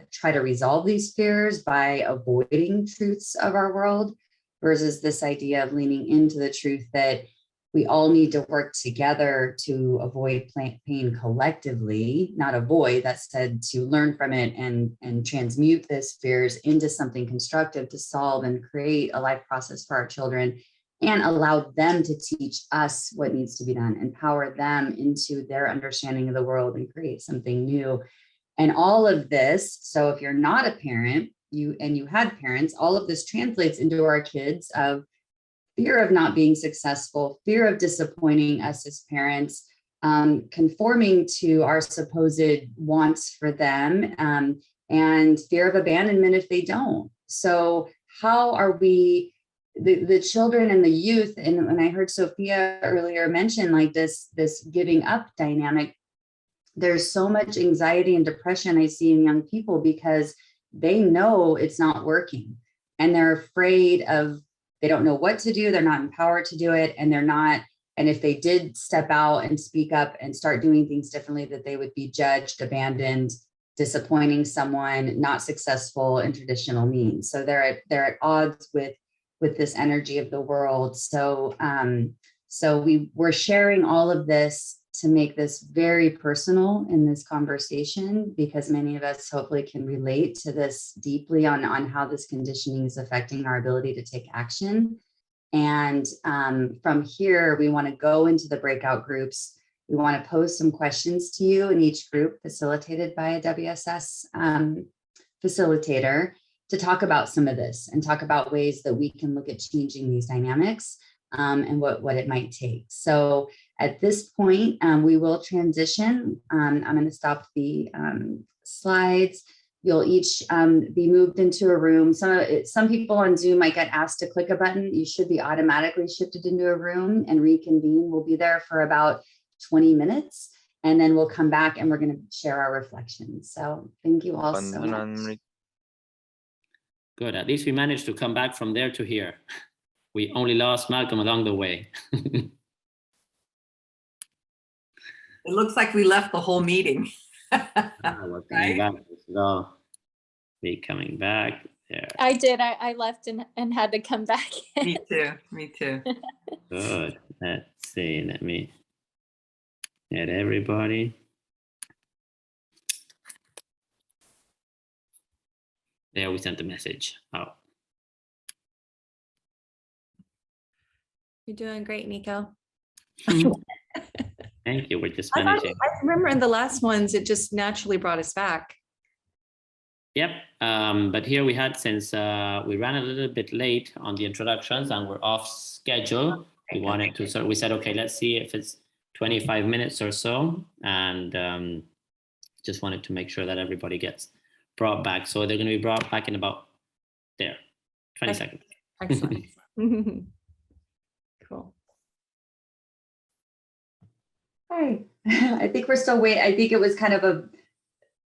try to resolve these fears by avoiding truths of our world, versus this idea of leaning into the truth that we all need to work together to avoid pain collectively, not avoid, that said, to learn from it and transmute these fears into something constructive to solve and create a life process for our children, and allow them to teach us what needs to be done, empower them into their understanding of the world and create something new. And all of this, so if you're not a parent, you had parents, all of this translates into our kids of fear of not being successful, fear of disappointing us as parents, conforming to our supposed wants for them, and fear of abandonment if they don't. So how are we, the children and the youth, and when I heard Sophia earlier mention like this giving up dynamic, there's so much anxiety and depression I see in young people because they know it's not working, and they're afraid of, they don't know what to do, they're not empowered to do it, and and if they did step out and speak up and start doing things differently, that they would be judged, abandoned, disappointing someone, not successful in traditional means. So they're at odds with this energy of the world. So we're sharing all of this to make this very personal in this conversation, because many of us hopefully can relate to this deeply on how this conditioning is affecting our ability to take action. And from here, we want to go into the breakout groups. We want to pose some questions to you in each group facilitated by a WSS facilitator to talk about some of this and talk about ways that we can look at changing these dynamics and what it might take. So at this point, we will transition. I'm going to stop the slides. You'll each be moved into a room. Some people on Zoom might get asked to click a button. You should be automatically shifted into a room and reconvene. We'll be there for about 20 minutes, and then we'll come back and we're going to share our reflections. So thank you all so much. Good. At least we managed to come back from there to here. We only lost Malcolm along the way. It looks like we left the whole meeting. We're coming back. So be coming back there. I did. I left and had to come back. Me too. Me too. Good. Let's see. Let me get everybody. There, we sent the message out. You're doing great, Nico. Thank you. We're just managing. I remember in the last ones, it just naturally brought us back. Yep. But here we had, since we ran a little bit late on the introductions and we're off schedule, we wanted to we said, okay, let's see if it's 25 minutes or so. And just wanted to make sure that everybody gets brought back. So they're going to be brought back in about 20 seconds. Excellent. Cool. Hi. I think we're still waiting. I think it was kind of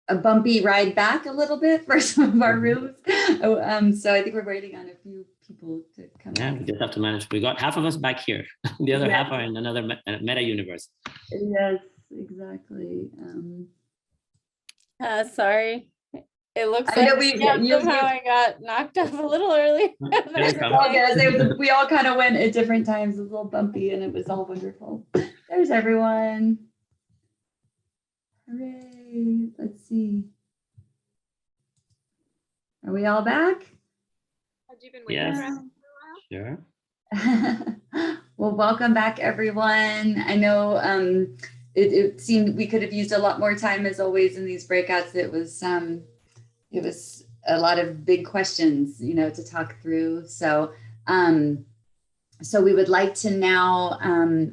a bumpy ride back a little bit for some of our rooms. So I think we're waiting on a few people to come Yeah, back. we just have to manage. We got half of us back here. The other half are in another meta universe. Yes, exactly. Sorry. It looks I know like somehow I got knocked off a little earlier. We all kind of went at different times. It was a little bumpy and it was all wonderful. There's everyone. Hooray. Let's see. Are we all back? Have you been waiting around for a while? Sure. Well, welcome back, everyone. I know it seemed we could have used a lot more time, as always, in these breakouts. It was a lot of big questions, to talk through. So, so we would like to now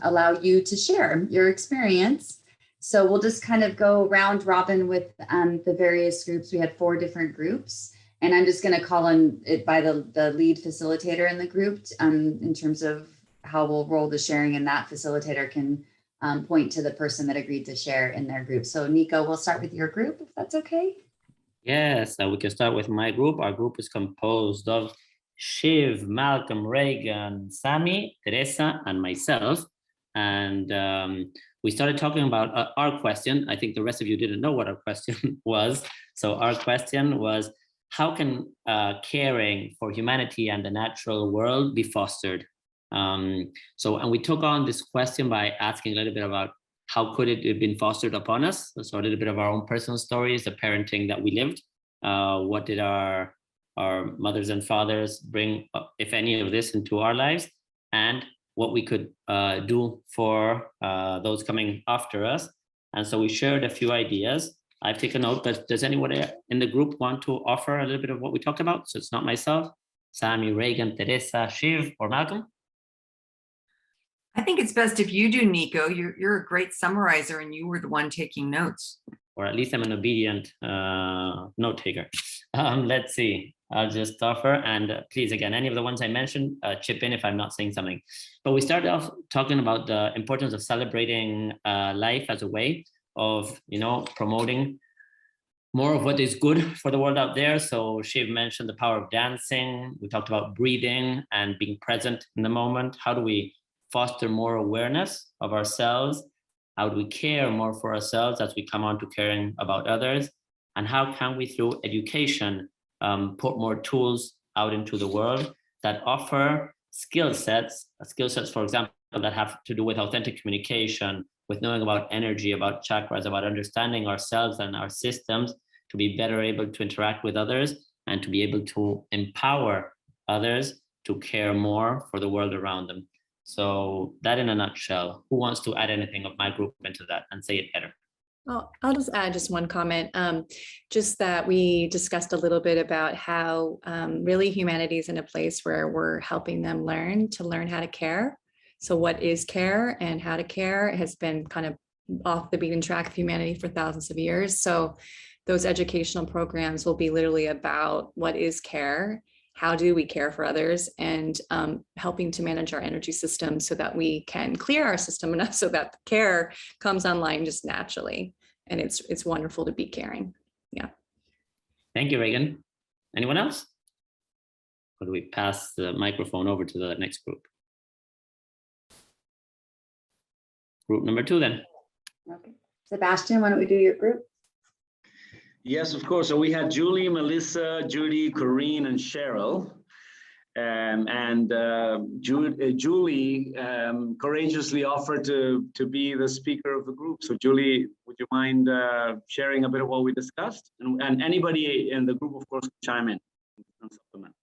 allow you to share your experience. So we'll just kind of go round robin with the various groups. We had 4 different groups, and I'm just going to call on it by the lead facilitator in the group in terms of how we'll roll the sharing, and that facilitator can point to the person that agreed to share in their group. So Nico, we'll start with your group, if that's okay. Yes, we can start with my group. Our group is composed of Shiv, Malcolm, Reagan, Sammy, Teresa, and myself. And we started talking about our question. I think the rest of you didn't know what our question was. So our question was, how can caring for humanity and the natural world be fostered? And we took on this question by asking a little bit about how could it have been fostered upon us? So a little bit of our own personal stories, the parenting that we lived. What did our mothers and fathers bring, if any of this, into our lives? And what we could do for those coming after us. And so we shared a few ideas. I've taken note, but does anyone in the group want to offer a little bit of what we talked about? So it's not myself, Sammy, Reagan, Teresa, Shiv, or Malcolm? I think it's best if you do, Nico. You're a great summarizer and you were the one taking notes. Or at least I'm an obedient note taker. Let's see. I'll just offer, and please, again, any of the ones I mentioned, chip in if I'm not saying something. But we started off talking about the importance of celebrating life as a way of, promoting more of what is good for the world out there. So Shiv mentioned the power of dancing. We talked about breathing and being present in the moment. How do we foster more awareness of ourselves? How do we care more for ourselves as we come on to caring about others? And how can we, through education, put more tools out into the world that offer skill sets, for example, that have to do with authentic communication, with knowing about energy, about chakras, about understanding ourselves and our systems, to be better able to interact with others and to be able to empower others to care more for the world around them. So that in a nutshell. Who wants to add anything of my group into that and say it better? Well, I'll just add just one comment, just that we discussed a little bit about how really humanity is in a place where we're helping them to learn how to care. So what is care and how to care has been kind of off the beaten track of humanity for thousands of years. So those educational programs will be literally about what is care, how do we care for others, and helping to manage our energy system so that we can clear our system enough so that the care comes online just naturally. And it's wonderful to be caring. Yeah. Thank you, Reagan. Anyone else? Or do we pass the microphone over to the next group? Group number 2 then. Okay. Sebastian, why don't we do your group? Yes, of course. So we had Julie, Melissa, Judy, Corinne, and Cheryl. Julie courageously offered to be the speaker of the group. So Julie, would you mind sharing a bit of what we discussed? And anybody in the group, of course, can chime in and supplement.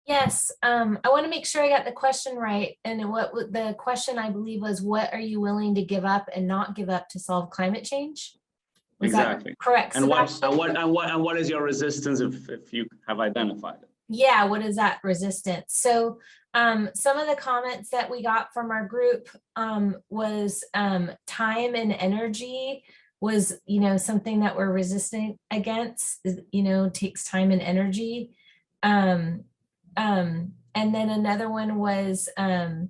Yes, I want to make sure I got the question right. And what the question I believe was, what are you willing to give up and not give up to solve climate change? Was exactly correct? And what is your resistance if you have identified it? Yeah, what is that resistance? So some of the comments that we got from our group was time and energy was, something that we're resistant against, takes time and energy. And then another one was the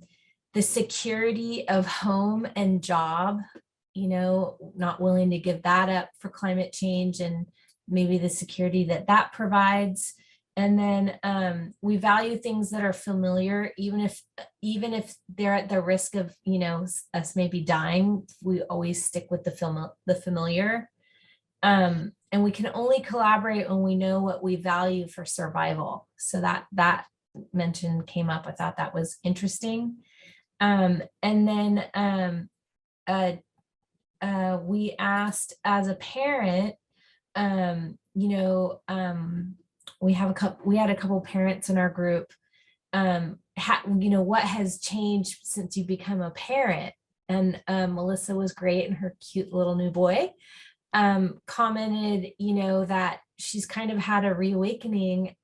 security of home and job, not willing to give that up for climate change and maybe the security that provides. And then we value things that are familiar, even if they're at the risk of, us maybe dying, we always stick with the familiar. And we can only collaborate when we know what we value for survival. So that mention came up. I thought that was interesting. And then we asked as a parent, we had a couple parents in our group, what has changed since you become a parent? And Melissa was great, and her cute little new boy commented, that she's kind of had a reawakening,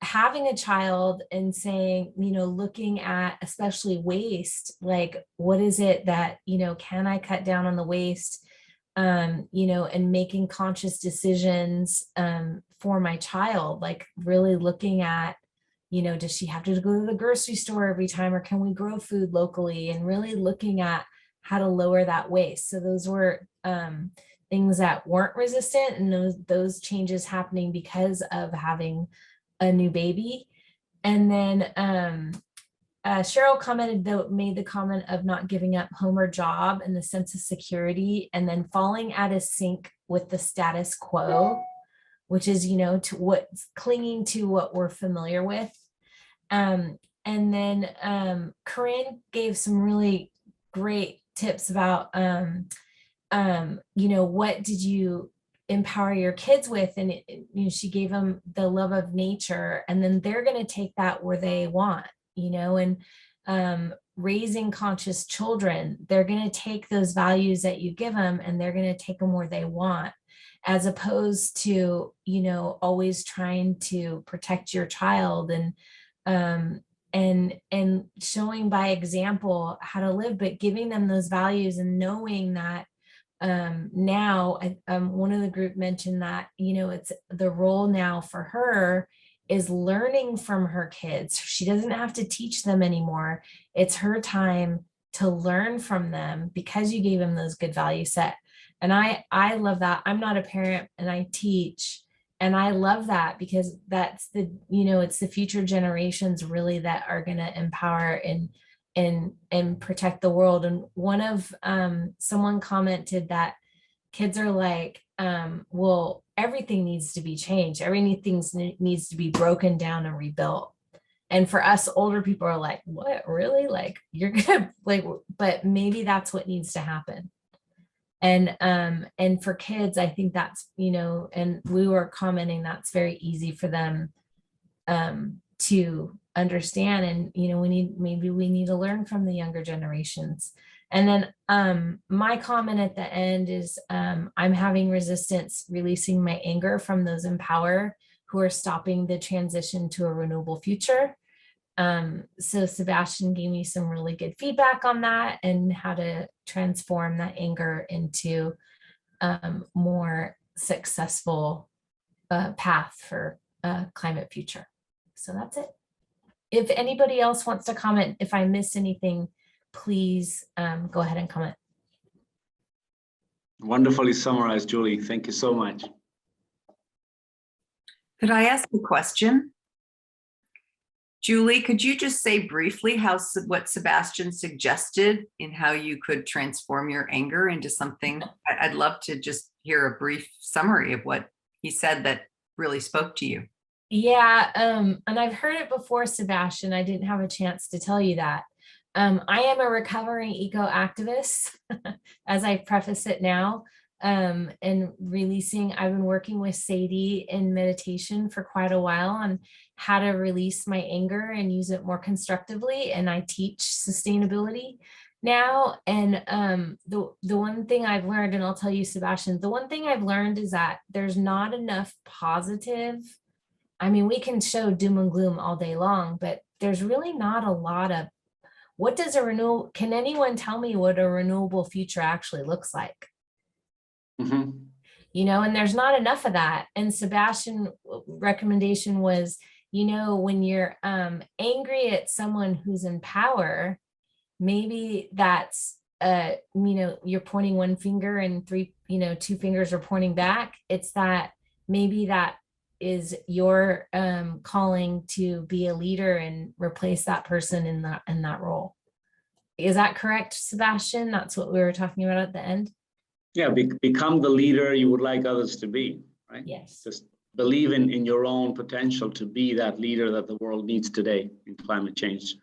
having a child and saying, looking at especially waste, like, what is it that, can I cut down on the waste? And making conscious decisions for my child, like really looking at, does she have to go to the grocery store every time, or can we grow food locally, and really looking at how to lower that waste. So those were things that weren't resistant, and those changes happening because of having a new baby. And then Cheryl made the comment of not giving up home or job and the sense of security, and then falling out of sync with the status quo, which is, to what's clinging to what we're familiar with. And then Corinne gave some really great tips about, what did you empower your kids with? And she gave them the love of nature, and then they're going to take that where they want. And raising conscious children, they're going to take those values that you give them, and they're going to take them where they want, as opposed to, always trying to protect your child and showing by example how to live, but giving them those values and knowing that now, one of the group mentioned that, it's the role now for her is learning from her kids. She doesn't have to teach them anymore. It's her time to learn from them because you gave them those good value set. And I love that. I'm not a parent and I teach, and I love that because that's it's the future generations really that are going to empower and protect the world. And one of someone commented that kids are like, well, everything needs to be changed. Everything needs to be broken down and rebuilt. And for us older people are like, what, really? Like, you're gonna but maybe that's what needs to happen. And for kids, I think that's, and we were commenting that's very easy for them to understand. And, maybe we need to learn from the younger generations. And then my comment at the end is I'm having resistance releasing my anger from those in power who are stopping the transition to a renewable future. So Sebastian gave me some really good feedback on that and how to transform that anger into more successful path for climate future. So that's it. If anybody else wants to comment, if I missed anything, please go ahead and comment. Wonderfully summarized, Julie. Thank you so much. Could I ask a question? Julie, could you just say briefly what Sebastian suggested in how you could transform your anger into something? I'd love to just hear a brief summary of what he said that really spoke to you. Yeah, and I've heard it before, Sebastian. I didn't have a chance to tell you that. I am a recovering eco-activist, as I preface it now, and releasing. I've been working with Sadie in meditation for quite a while on how to release my anger and use it more constructively. And I teach sustainability now. And the one thing I've learned, and I'll tell you, Sebastian, the one thing I've learned is that there's not enough positive. I mean, we can show doom and gloom all day long, but there's really not a lot of what does a renewal, can anyone tell me what a renewable future actually looks like? Mm-hmm. And there's not enough of that. And Sebastian's recommendation was, when you're angry at someone who's in power, maybe that's, you're pointing one finger and two fingers are pointing back. It's that maybe that is your calling to be a leader and replace that person in that role. Is that correct, Sebastian? That's what we were talking about at the end. Yeah, become the leader you would like others to be, right? Yes. Just believe in your own potential to be that leader that the world needs today in climate change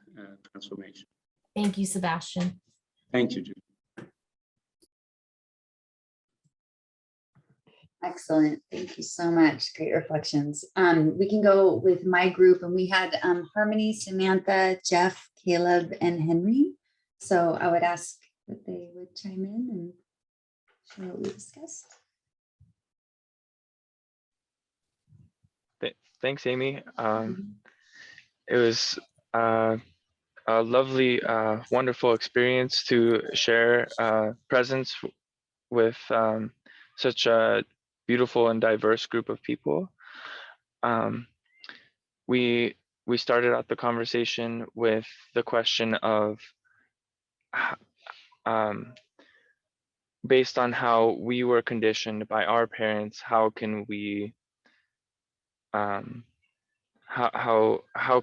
transformation. Thank you, Sebastian. Thank you, Julie. Excellent. Thank you so much. Great reflections. We can go with my group, and we had Harmony, Samantha, Jeff, Caleb, and Henry. So I would ask that they would chime in and share what we discussed. Thanks, Amy. It was a lovely, wonderful experience to share presence with such a beautiful and diverse group of people. We started out the conversation with the question of based on how we were conditioned by our parents, how can we how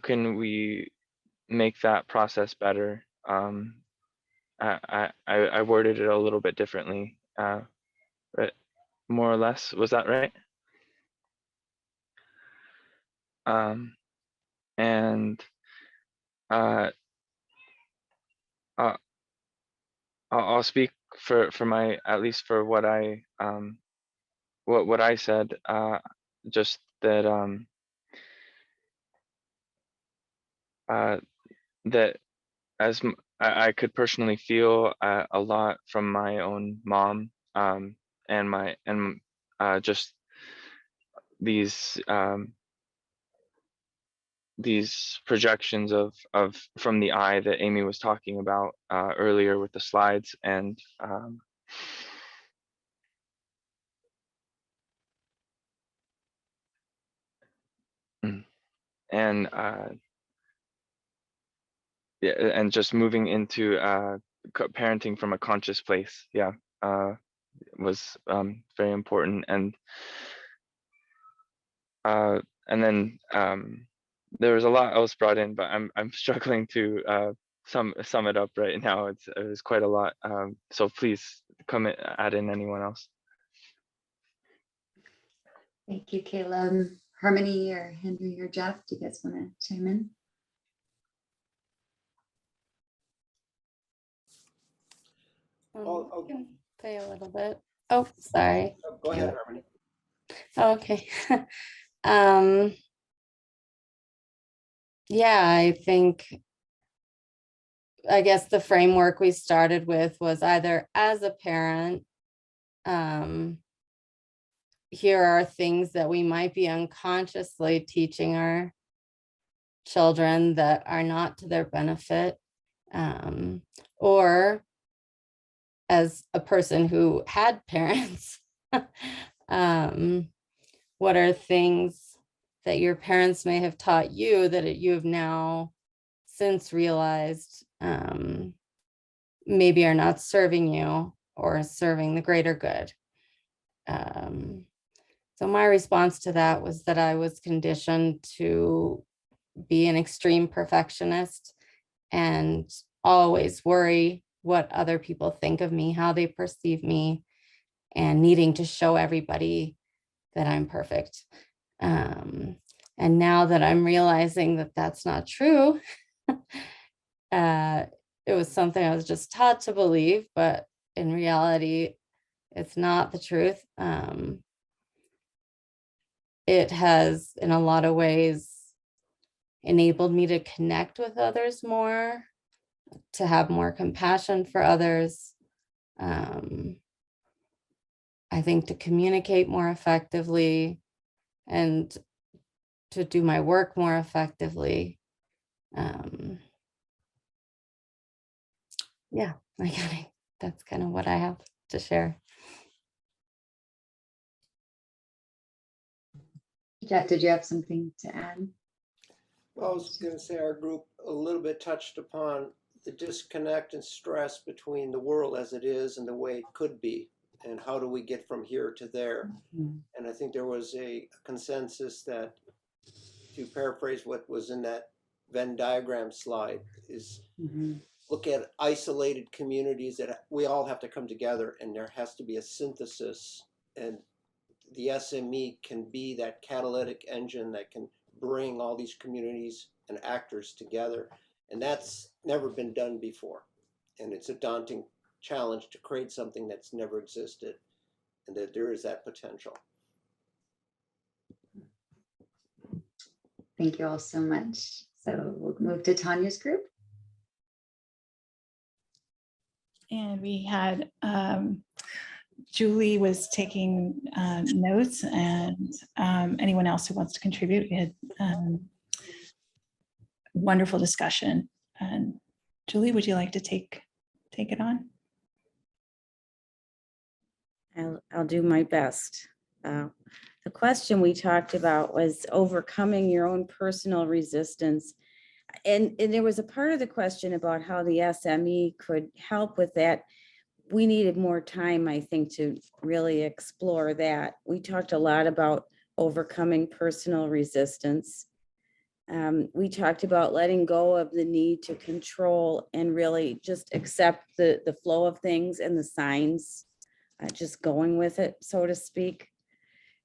can we make that process better? I worded it a little bit differently, but more or less, was that right? And I'll speak for my, at least for what I what I said, just that that as I could personally feel a lot from my own mom, and just these projections of from the eye that Amy was talking about earlier with the slides, and yeah, and just moving into parenting from a conscious place, yeah, was very important. And then there was a lot else brought in, but I'm struggling to sum it up right now. It was quite a lot. So please add in anyone else. Thank you, Caleb. Harmony or Henry or Jeff, do you guys want to chime in? I can play a little bit. Oh, sorry. Go ahead, Harmony. Oh, okay. Yeah, I guess the framework we started with was either as a parent, here are things that we might be unconsciously teaching our children that are not to their benefit, or as a person who had parents, what are things that your parents may have taught you that you have now since realized maybe are not serving you or serving the greater good. So my response to that was that I was conditioned to be an extreme perfectionist and always worry what other people think of me, how they perceive me, and needing to show everybody that I'm perfect. And now that I'm realizing that that's not true, it was something I was just taught to believe, but in reality, it's not the truth. It has, in a lot of ways, enabled me to connect with others more, to have more compassion for others. I think to communicate more effectively and to do my work more effectively. Yeah, that's kind of what I have to share. Jeff, did you have something to add? Well, I was going to say our group a little bit touched upon the disconnect and stress between the world as it is and the way it could be, and how do we get from here to there. Mm-hmm. And I think there was a consensus that, to paraphrase what was in that Venn diagram slide, is look at isolated communities that we all have to come together, and there has to be a synthesis, and the SME can be that catalytic engine that can bring all these communities and actors together. And that's never been done before. And it's a daunting challenge to create something that's never existed, and that there is that potential. Thank you all so much. So we'll move to Tanya's group. And we had Julie was taking notes, and anyone else who wants to contribute. We had wonderful discussion. And Julie, would you like to take it on? I'll do my best. The question we talked about was overcoming your own personal resistance. And there was a part of the question about how the SME could help with that. We needed more time, I think, to really explore that. We talked a lot about overcoming personal resistance. We talked about letting go of the need to control and really just accept the flow of things and the signs, just going with it, so to speak.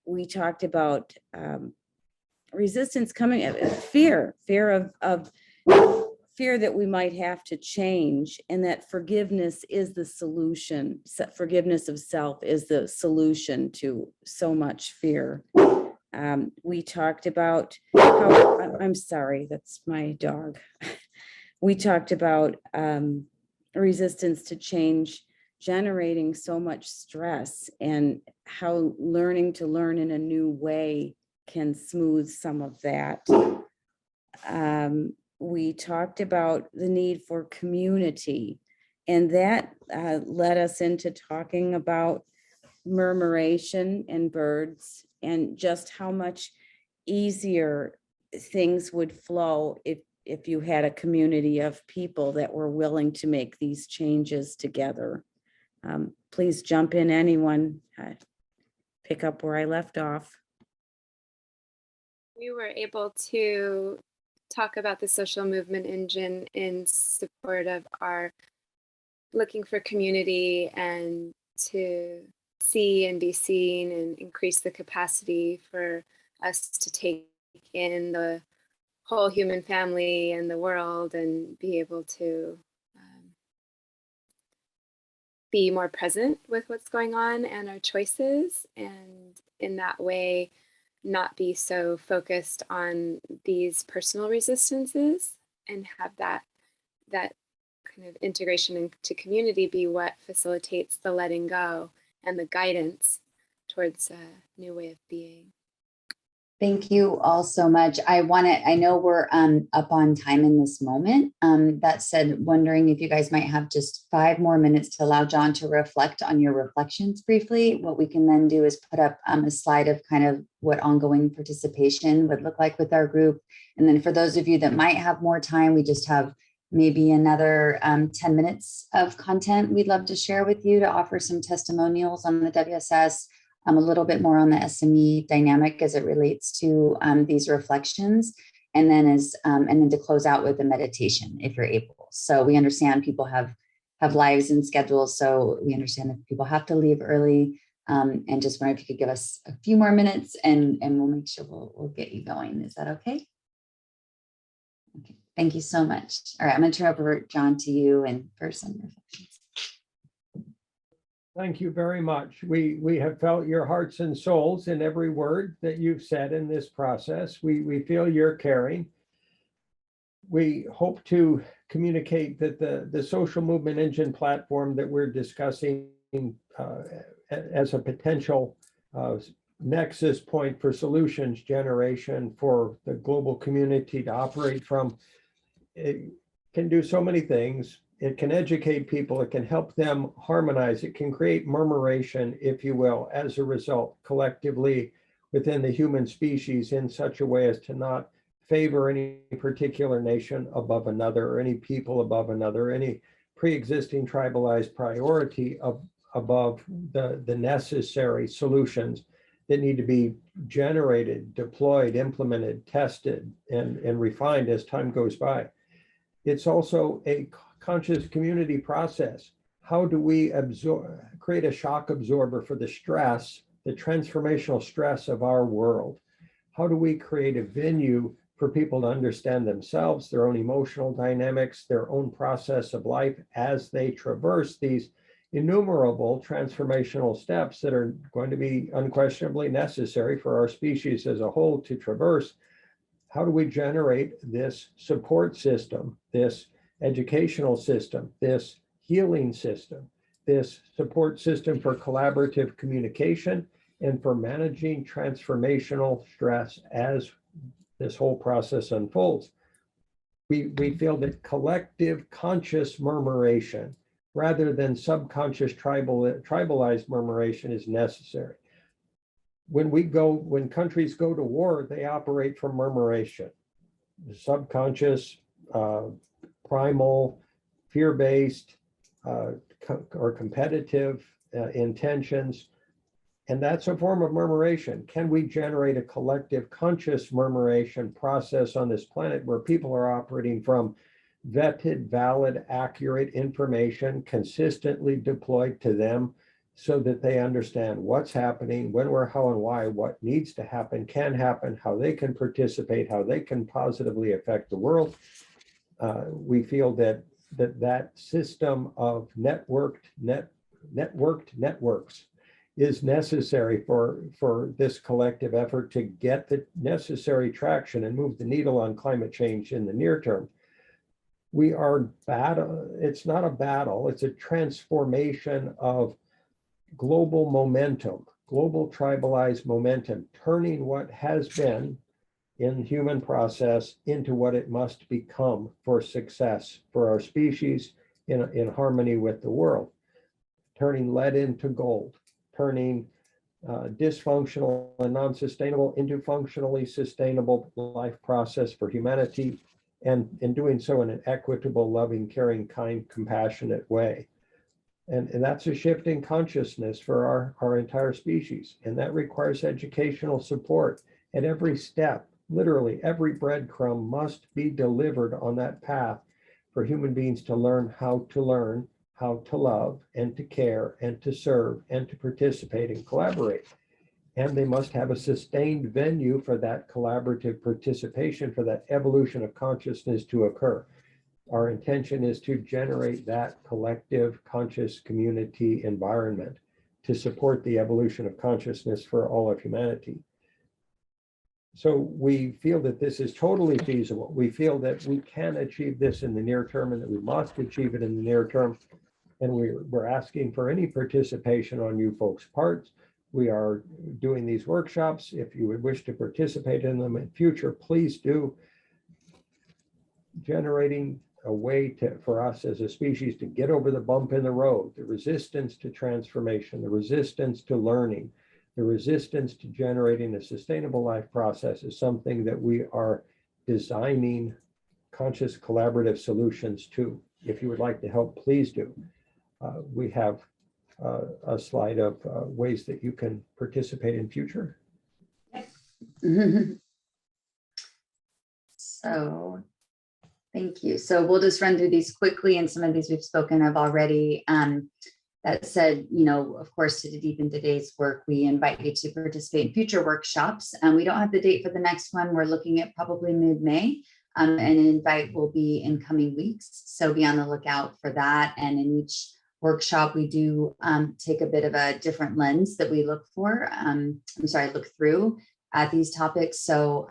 We talked about resistance coming, fear that we might have to change, and that forgiveness is the solution. Forgiveness of self is the solution to so much fear. We talked about how, I'm sorry, that's my dog. We talked about resistance to change generating so much stress, and how learning to learn in a new way can smooth some of that. We talked about the need for community, and that led us into talking about murmuration and birds, and just how much easier things would flow if you had a community of people that were willing to make these changes together. Please jump in, anyone, pick up where I left off. We were able to talk about the social movement engine in support of our looking for community and to see and be seen, and increase the capacity for us to take in the whole human family and the world, and be able to be more present with what's going on and our choices. And in that way, not be so focused on these personal resistances and have that kind of integration into community be what facilitates the letting go and the guidance towards a new way of being. Thank you all so much. I know we're up on time in this moment. That said, wondering if you guys might have just 5 more minutes to allow John to reflect on your reflections briefly. What we can then do is put up a slide of kind of what ongoing participation would look like with our group. And then for those of you that might have more time, we just have maybe another 10 minutes of content we'd love to share with you to offer some testimonials on the WSS, a little bit more on the SME dynamic as it relates to these reflections, and then to close out with a meditation if you're able. So we understand people have lives and schedules, so we understand if people have to leave early, and just wonder if you could give us a few more minutes, and we'll make sure we'll get you going. Is that okay? Okay, thank you so much. All right, I'm going to turn over, John, to you and for some reflections. Thank you very much. We have felt your hearts and souls in every word that you've said in this process. We feel your caring. We hope to communicate that the social movement engine platform that we're discussing as a potential nexus point for solutions generation for the global community to operate from, it can do so many things. It can educate people, it can help them harmonize, it can create murmuration, if you will, as a result, collectively within the human species in such a way as to not favor any particular nation above another, or any people above another, any pre-existing tribalized priority above the necessary solutions that need to be generated, deployed, implemented, tested, and refined as time goes by. It's also a conscious community process. How do we create a shock absorber for the stress, the transformational stress of our world? How do we create a venue for people to understand themselves, their own emotional dynamics, their own process of life as they traverse these innumerable transformational steps that are going to be unquestionably necessary for our species as a whole to traverse? How do we generate this support system, this educational system, this healing system, this support system for collaborative communication and for managing transformational stress as this whole process unfolds? We feel that collective conscious murmuration rather than subconscious tribalized murmuration is necessary. When countries go to war, they operate from murmuration. The subconscious, primal, fear-based, or competitive intentions. And that's a form of murmuration. Can we generate a collective conscious murmuration process on this planet where people are operating from vetted, valid, accurate information consistently deployed to them so that they understand what's happening, when, where, how, and why, what needs to happen, can happen, how they can participate, how they can positively affect the world? We feel that system of networked networks is necessary for this collective effort to get the necessary traction and move the needle on climate change in the near term. It's not a battle, it's a transformation of global momentum, global tribalized momentum, turning what has been in human process into what it must become for success for our species in harmony with the world, turning lead into gold, turning dysfunctional and non-sustainable into functionally sustainable life process for humanity, and in doing so in an equitable, loving, caring, kind, compassionate way. And that's a shift in consciousness for our entire species. And that requires educational support at every step. Literally every breadcrumb must be delivered on that path for human beings to learn, how to love, and to care, and to serve, and to participate and collaborate. And they must have a sustained venue for that collaborative participation, for that evolution of consciousness to occur. Our intention is to generate that collective conscious community environment to support the evolution of consciousness for all of humanity. So we feel that this is totally feasible. We feel that we can achieve this in the near term and that we must achieve it in the near term. And we're asking for any participation on you folks' parts. We are doing these workshops. If you would wish to participate in them in future, please do. Generating a way for us as a species to get over the bump in the road, the resistance to transformation, the resistance to learning, the resistance to generating a sustainable life process is something that we are designing conscious collaborative solutions to. If you would like to help, please do. We have a slide of ways that you can participate in future. So thank you. So we'll just run through these quickly, and some of these we've spoken of already. That said, you know, of course, to deepen today's work, we invite you to participate in future workshops. We don't have the date for the next one. We're looking at probably mid-May, and an invite will be in coming weeks. So be on the lookout for that. And in each workshop, we do take a bit of a different lens that we look through at these topics. So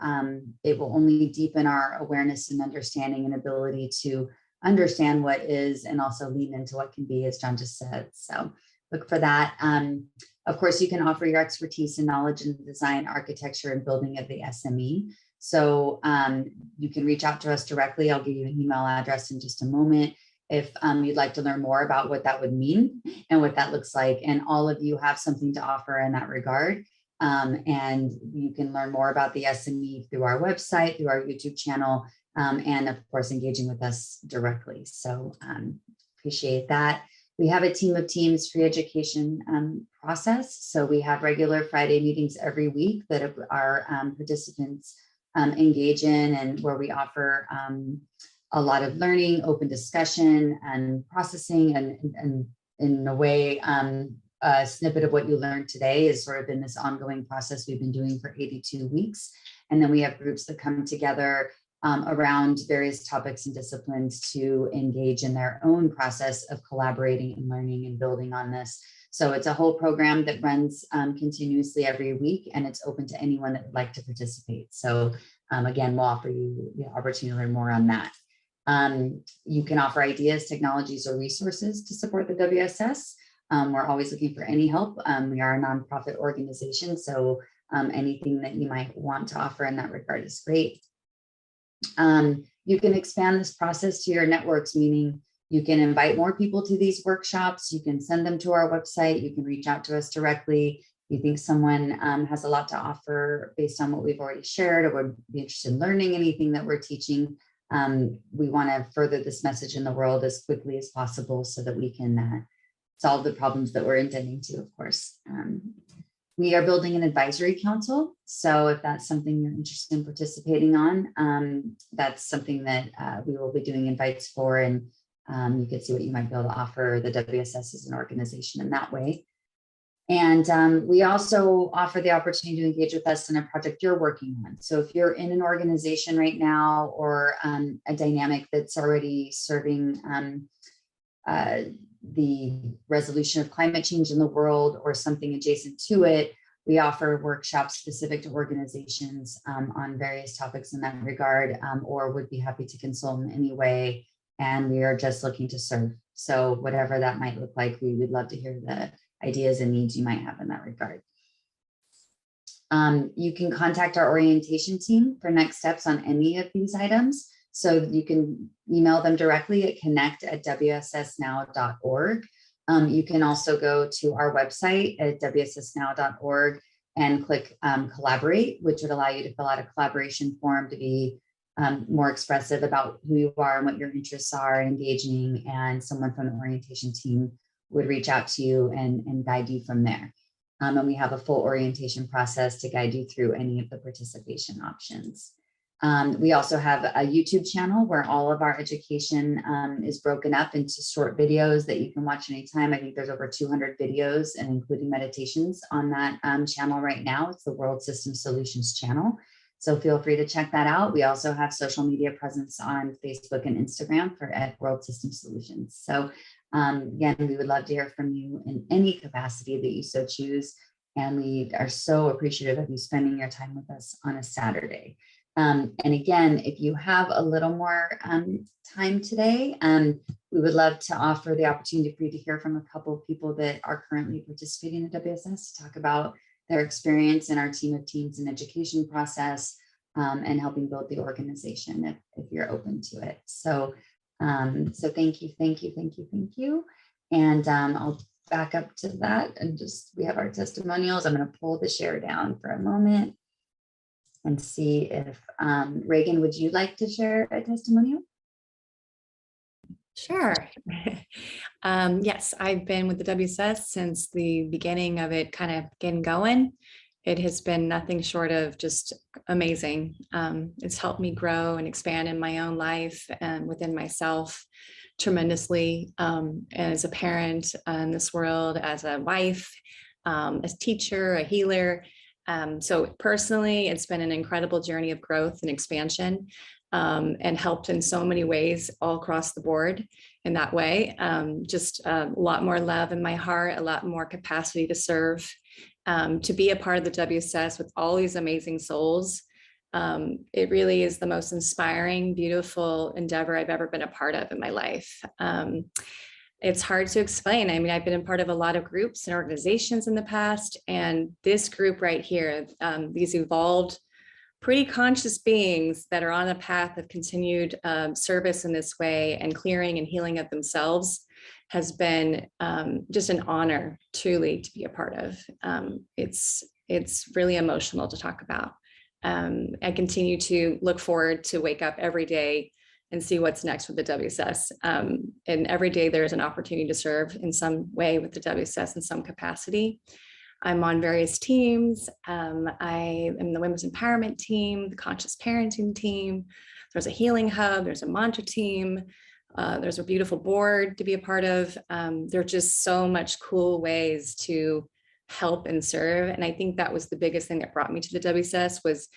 it will only deepen our awareness and understanding and ability to understand what is and also lean into what can be, as John just said. So look for that. Of course, you can offer your expertise and knowledge in the design, architecture, and building of the SME. So you can reach out to us directly. I'll give you an email address in just a moment if you'd like to learn more about what that would mean and what that looks like. And all of you have something to offer in that regard. And you can learn more about the SME through our website, through our YouTube channel, and of course, engaging with us directly. So appreciate that. We have a team of teams free education process. So we have regular Friday meetings every week that our participants engage in, and where we offer a lot of learning, open discussion, and processing, and in a way, a snippet of what you learned today is sort of in this ongoing process we've been doing for 82 weeks. And then we have groups that come together around various topics and disciplines to engage in their own process of collaborating and learning and building on this. So it's a whole program that runs continuously every week, and it's open to anyone that would like to participate. So again, we'll offer you the opportunity to learn more on that. You can offer ideas, technologies, or resources to support the WSS. We're always looking for any help. We are a nonprofit organization, so anything that you might want to offer in that regard is great. You can expand this process to your networks, meaning you can invite more people to these workshops. You can send them to our website. You can reach out to us directly. You think someone has a lot to offer based on what we've already shared, or would be interested in learning anything that we're teaching. We want to further this message in the world as quickly as possible so that we can solve the problems that we're intending to, of course. We are building an advisory council. So if that's something you're interested in participating on, that's something that we will be doing invites for, and you can see what you might be able to offer the WSS as an organization in that way. And we also offer the opportunity to engage with us in a project you're working on. So if you're in an organization right now, or a dynamic that's already serving the resolution of climate change in the world, or something adjacent to it, we offer workshops specific to organizations on various topics in that regard, or would be happy to consult in any way. And we are just looking to serve. So whatever that might look like, we would love to hear the ideas and needs you might have in that regard. You can contact our orientation team for next steps on any of these items. So you can email them directly at connect@wssnow.org. You can also go to our website at wssnow.org and click collaborate, which would allow you to fill out a collaboration form to be more expressive about who you are and what your interests are, engaging, and someone from the orientation team would reach out to you and guide you from there. And we have a full orientation process to guide you through any of the participation options. We also have a YouTube channel where all of our education is broken up into short videos that you can watch anytime. I think there's over 200 videos, and including meditations on that channel right now. It's the World System Solutions channel. So feel free to check that out. We also have social media presence on Facebook and Instagram at World System Solutions. So again, we would love to hear from you in any capacity that you so choose. And we are so appreciative of you spending your time with us on a Saturday. And again, if you have a little more time today, we would love to offer the opportunity for you to hear from a couple of people that are currently participating in the WSS to talk about their experience in our team of teams and education process, and helping build the organization if you're open to it. So, so thank you, thank you, thank you, thank you. And I'll back up to that and just, we have our testimonials. I'm going to pull the share down for a moment and see if, Reagan, would you like to share a testimonial? Sure. Yes, I've been with the WSS since the beginning of it kind of getting going. It has been nothing short of just amazing. It's helped me grow and expand in my own life and within myself tremendously, as a parent in this world, as a wife, as teacher, a healer. So personally, it's been an incredible journey of growth and expansion, and helped in so many ways all across the board in that way. Just a lot more love in my heart, a lot more capacity to serve, to be a part of the WSS with all these amazing souls. It really is the most inspiring, beautiful endeavor I've ever been a part of in my life. It's hard to explain. I mean, I've been a part of a lot of groups and organizations in the past, and this group right here, these evolved, pretty conscious beings that are on a path of continued service in this way and clearing and healing of themselves, has been just an honor truly to be a part of. It's really emotional to talk about. I continue to look forward to wake up every day and see what's next with the WSS. And every day there's an opportunity to serve in some way with the WSS in some capacity. I'm on various teams. I am the Women's Empowerment team, the Conscious Parenting team. There's a Healing Hub, there's a Mantra team. There's a beautiful board to be a part of. There are just so much cool ways to help and serve. And I think that was the biggest thing that brought me to the WSS. Was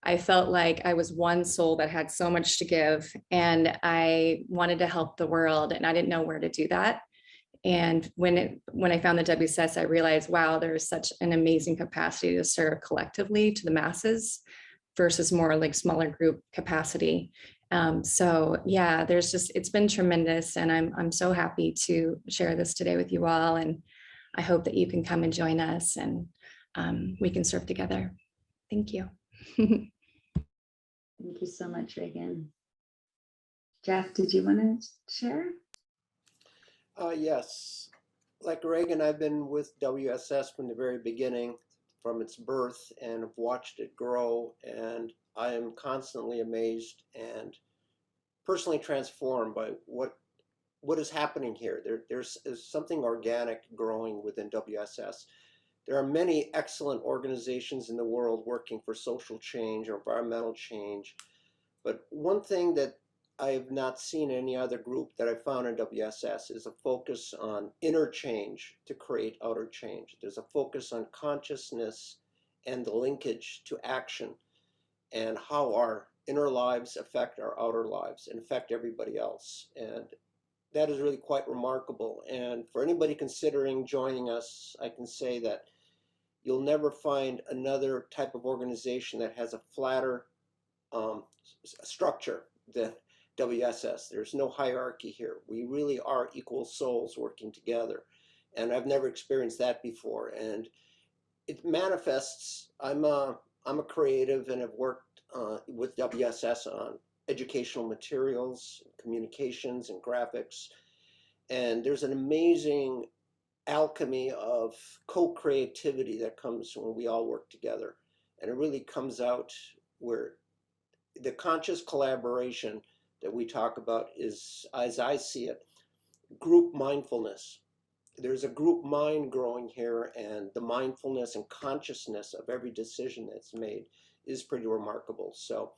I felt like I was one soul that had so much to give, and I wanted to help the world, and I didn't know where to do that. And when I found the WSS, I realized, wow, there is such an amazing capacity to serve collectively to the masses versus more like smaller group capacity. So yeah, it's been tremendous, and I'm so happy to share this today with you all. And I hope that you can come and join us, and we can serve together. Thank you. Thank you so much, Reagan. Jeff, did you want to share? Yes, like Reagan, I've been with WSS from the very beginning, from its birth, and have watched it grow. And I am constantly amazed and personally transformed by what is happening here. There's something organic growing within WSS. There are many excellent organizations in the world working for social change or environmental change. But one thing that I have not seen in any other group that I found in WSS is a focus on inner change to create outer change. There's a focus on consciousness and the linkage to action, and how our inner lives affect our outer lives and affect everybody else. And that is really quite remarkable. And for anybody considering joining us, I can say that you'll never find another type of organization that has a flatter structure than WSS. There's no hierarchy here. We really are equal souls working together. And I've never experienced that before. And it manifests, I'm a creative and have worked with WSS on educational materials, communications, and graphics. And there's an amazing alchemy of co-creativity that comes when we all work together. And it really comes out where the conscious collaboration that we talk about is, as I see it, group mindfulness. There's a group mind growing here, and the mindfulness and consciousness of every decision that's made is pretty remarkable. So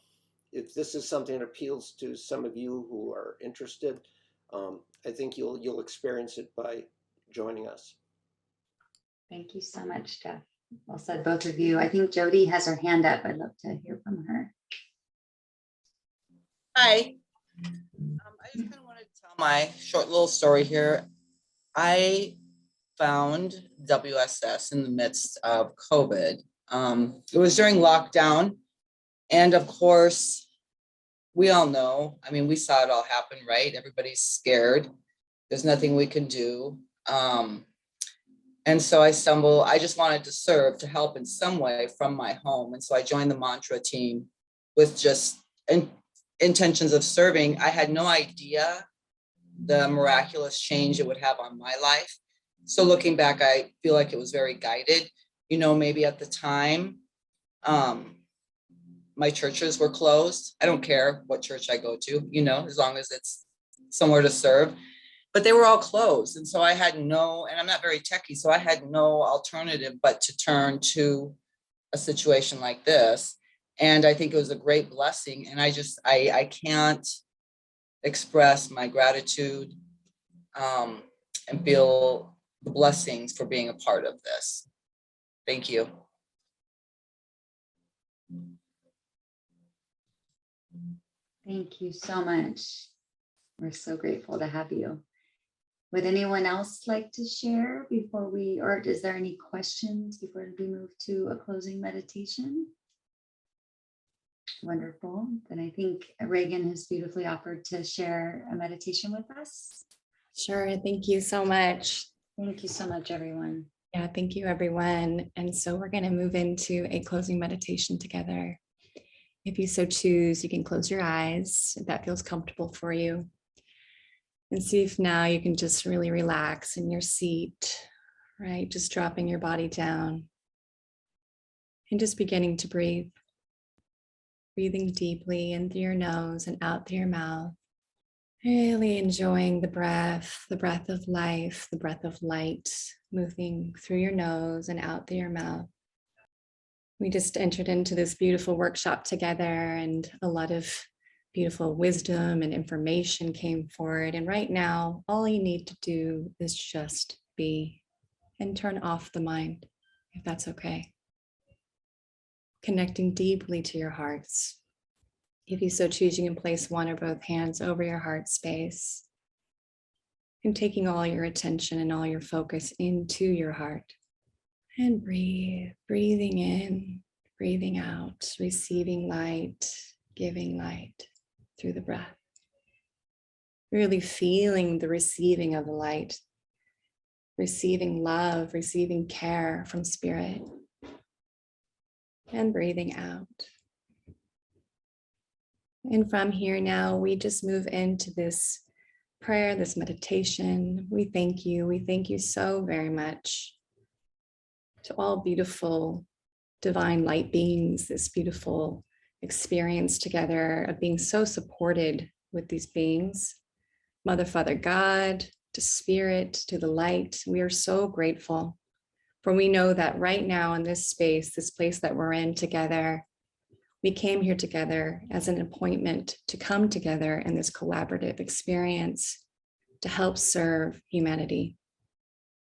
if this is something that appeals to some of you who are interested, I think you'll experience it by joining us. Thank you so much, Jeff. Well said, both of you. I think Jody has her hand up. I'd love to hear from her. Hi. I just kind of wanted to tell my short little story here. I found WSS in the midst of COVID. It was during lockdown. And of course, we all know, I mean, we saw it all happen, right? Everybody's scared. There's nothing we can do. And so I just wanted to serve, to help in some way from my home. And so I joined the mantra team with just intentions of serving. I had no idea the miraculous change it would have on my life. So looking back, I feel like it was very guided. You know, maybe at the time, my churches were closed. I don't care what church I go to, you know, as long as it's somewhere to serve. But they were all closed. And so I had and I'm not very techie, so I had no alternative but to turn to a situation like this. And I think it was a great blessing. And I can't express my gratitude and feel the blessings for being a part of this. Thank you. Thank you so much. We're so grateful to have you. Would anyone else like to share before or is there any questions before we move to a closing meditation? Wonderful. Then I think Reagan has beautifully offered to share a meditation with us. Sure. Thank you so much. Thank you so much, everyone. Yeah, thank you, everyone. And so we're going to move into a closing meditation together. If you so choose, you can close your eyes if that feels comfortable for you. And see if now you can just really relax in your seat, right? Just dropping your body down and just beginning to breathe. Breathing deeply in through your nose and out through your mouth. Really enjoying the breath of life, the breath of light moving through your nose and out through your mouth. We just entered into this beautiful workshop together and a lot of beautiful wisdom and information came forward. And right now, all you need to do is just be and turn off the mind, if that's okay. Connecting deeply to your hearts. If you so choose, you can place one or both hands over your heart space and taking all your attention and all your focus into your heart. And breathe, breathing in, breathing out, receiving light, giving light through the breath. Really feeling the receiving of the light, receiving love, receiving care from spirit, and breathing out. And from here now, we just move into this prayer, this meditation. We thank you. We thank you so very much to all beautiful divine light beings, this beautiful experience together of being so supported with these beings. Mother, Father, God, to spirit, to the light. We are so grateful, for we know that right now in this space, this place that we're in together, we came here together as an appointment to come together in this collaborative experience to help serve humanity,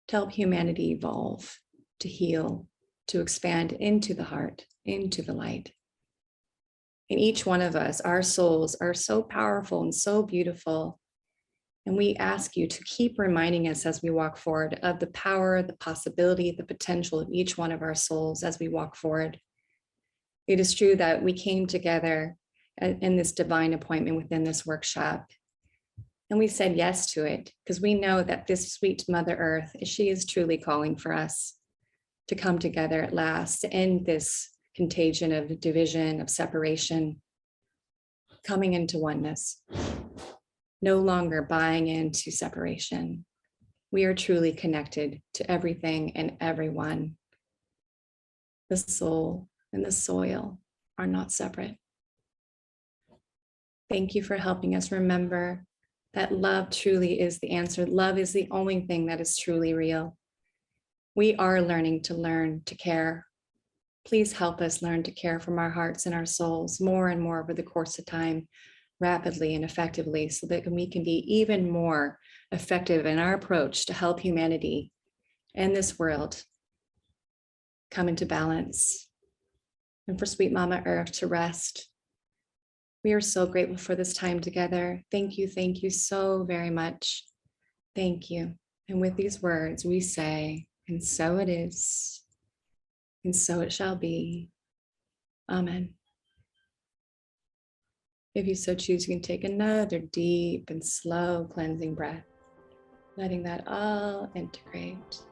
to help humanity evolve, to heal, to expand into the heart, into the light. And each one of us, our souls are so powerful and so beautiful. And we ask you to keep reminding us as we walk forward of the power, the possibility, the potential of each one of our souls as we walk forward. It is true that we came together in this divine appointment within this workshop. And we said yes to it because we know that this sweet Mother Earth, she is truly calling for us to come together at last to end this contagion of division, of separation, coming into oneness, no longer buying into separation. We are truly connected to everything and everyone. The soul and the soil are not separate. Thank you for helping us remember that love truly is the answer. Love is the only thing that is truly real. We are learning to care. Please help us learn to care from our hearts and our souls more and more over the course of time, rapidly and effectively, so that we can be even more effective in our approach to help humanity and this world come into balance, and for sweet Mama Earth to rest. We are so grateful for this time together. Thank you so very much. Thank you. And with these words, we say, and so it is, and so it shall be. Amen. If you so choose, you can take another deep and slow cleansing breath, letting that all integrate.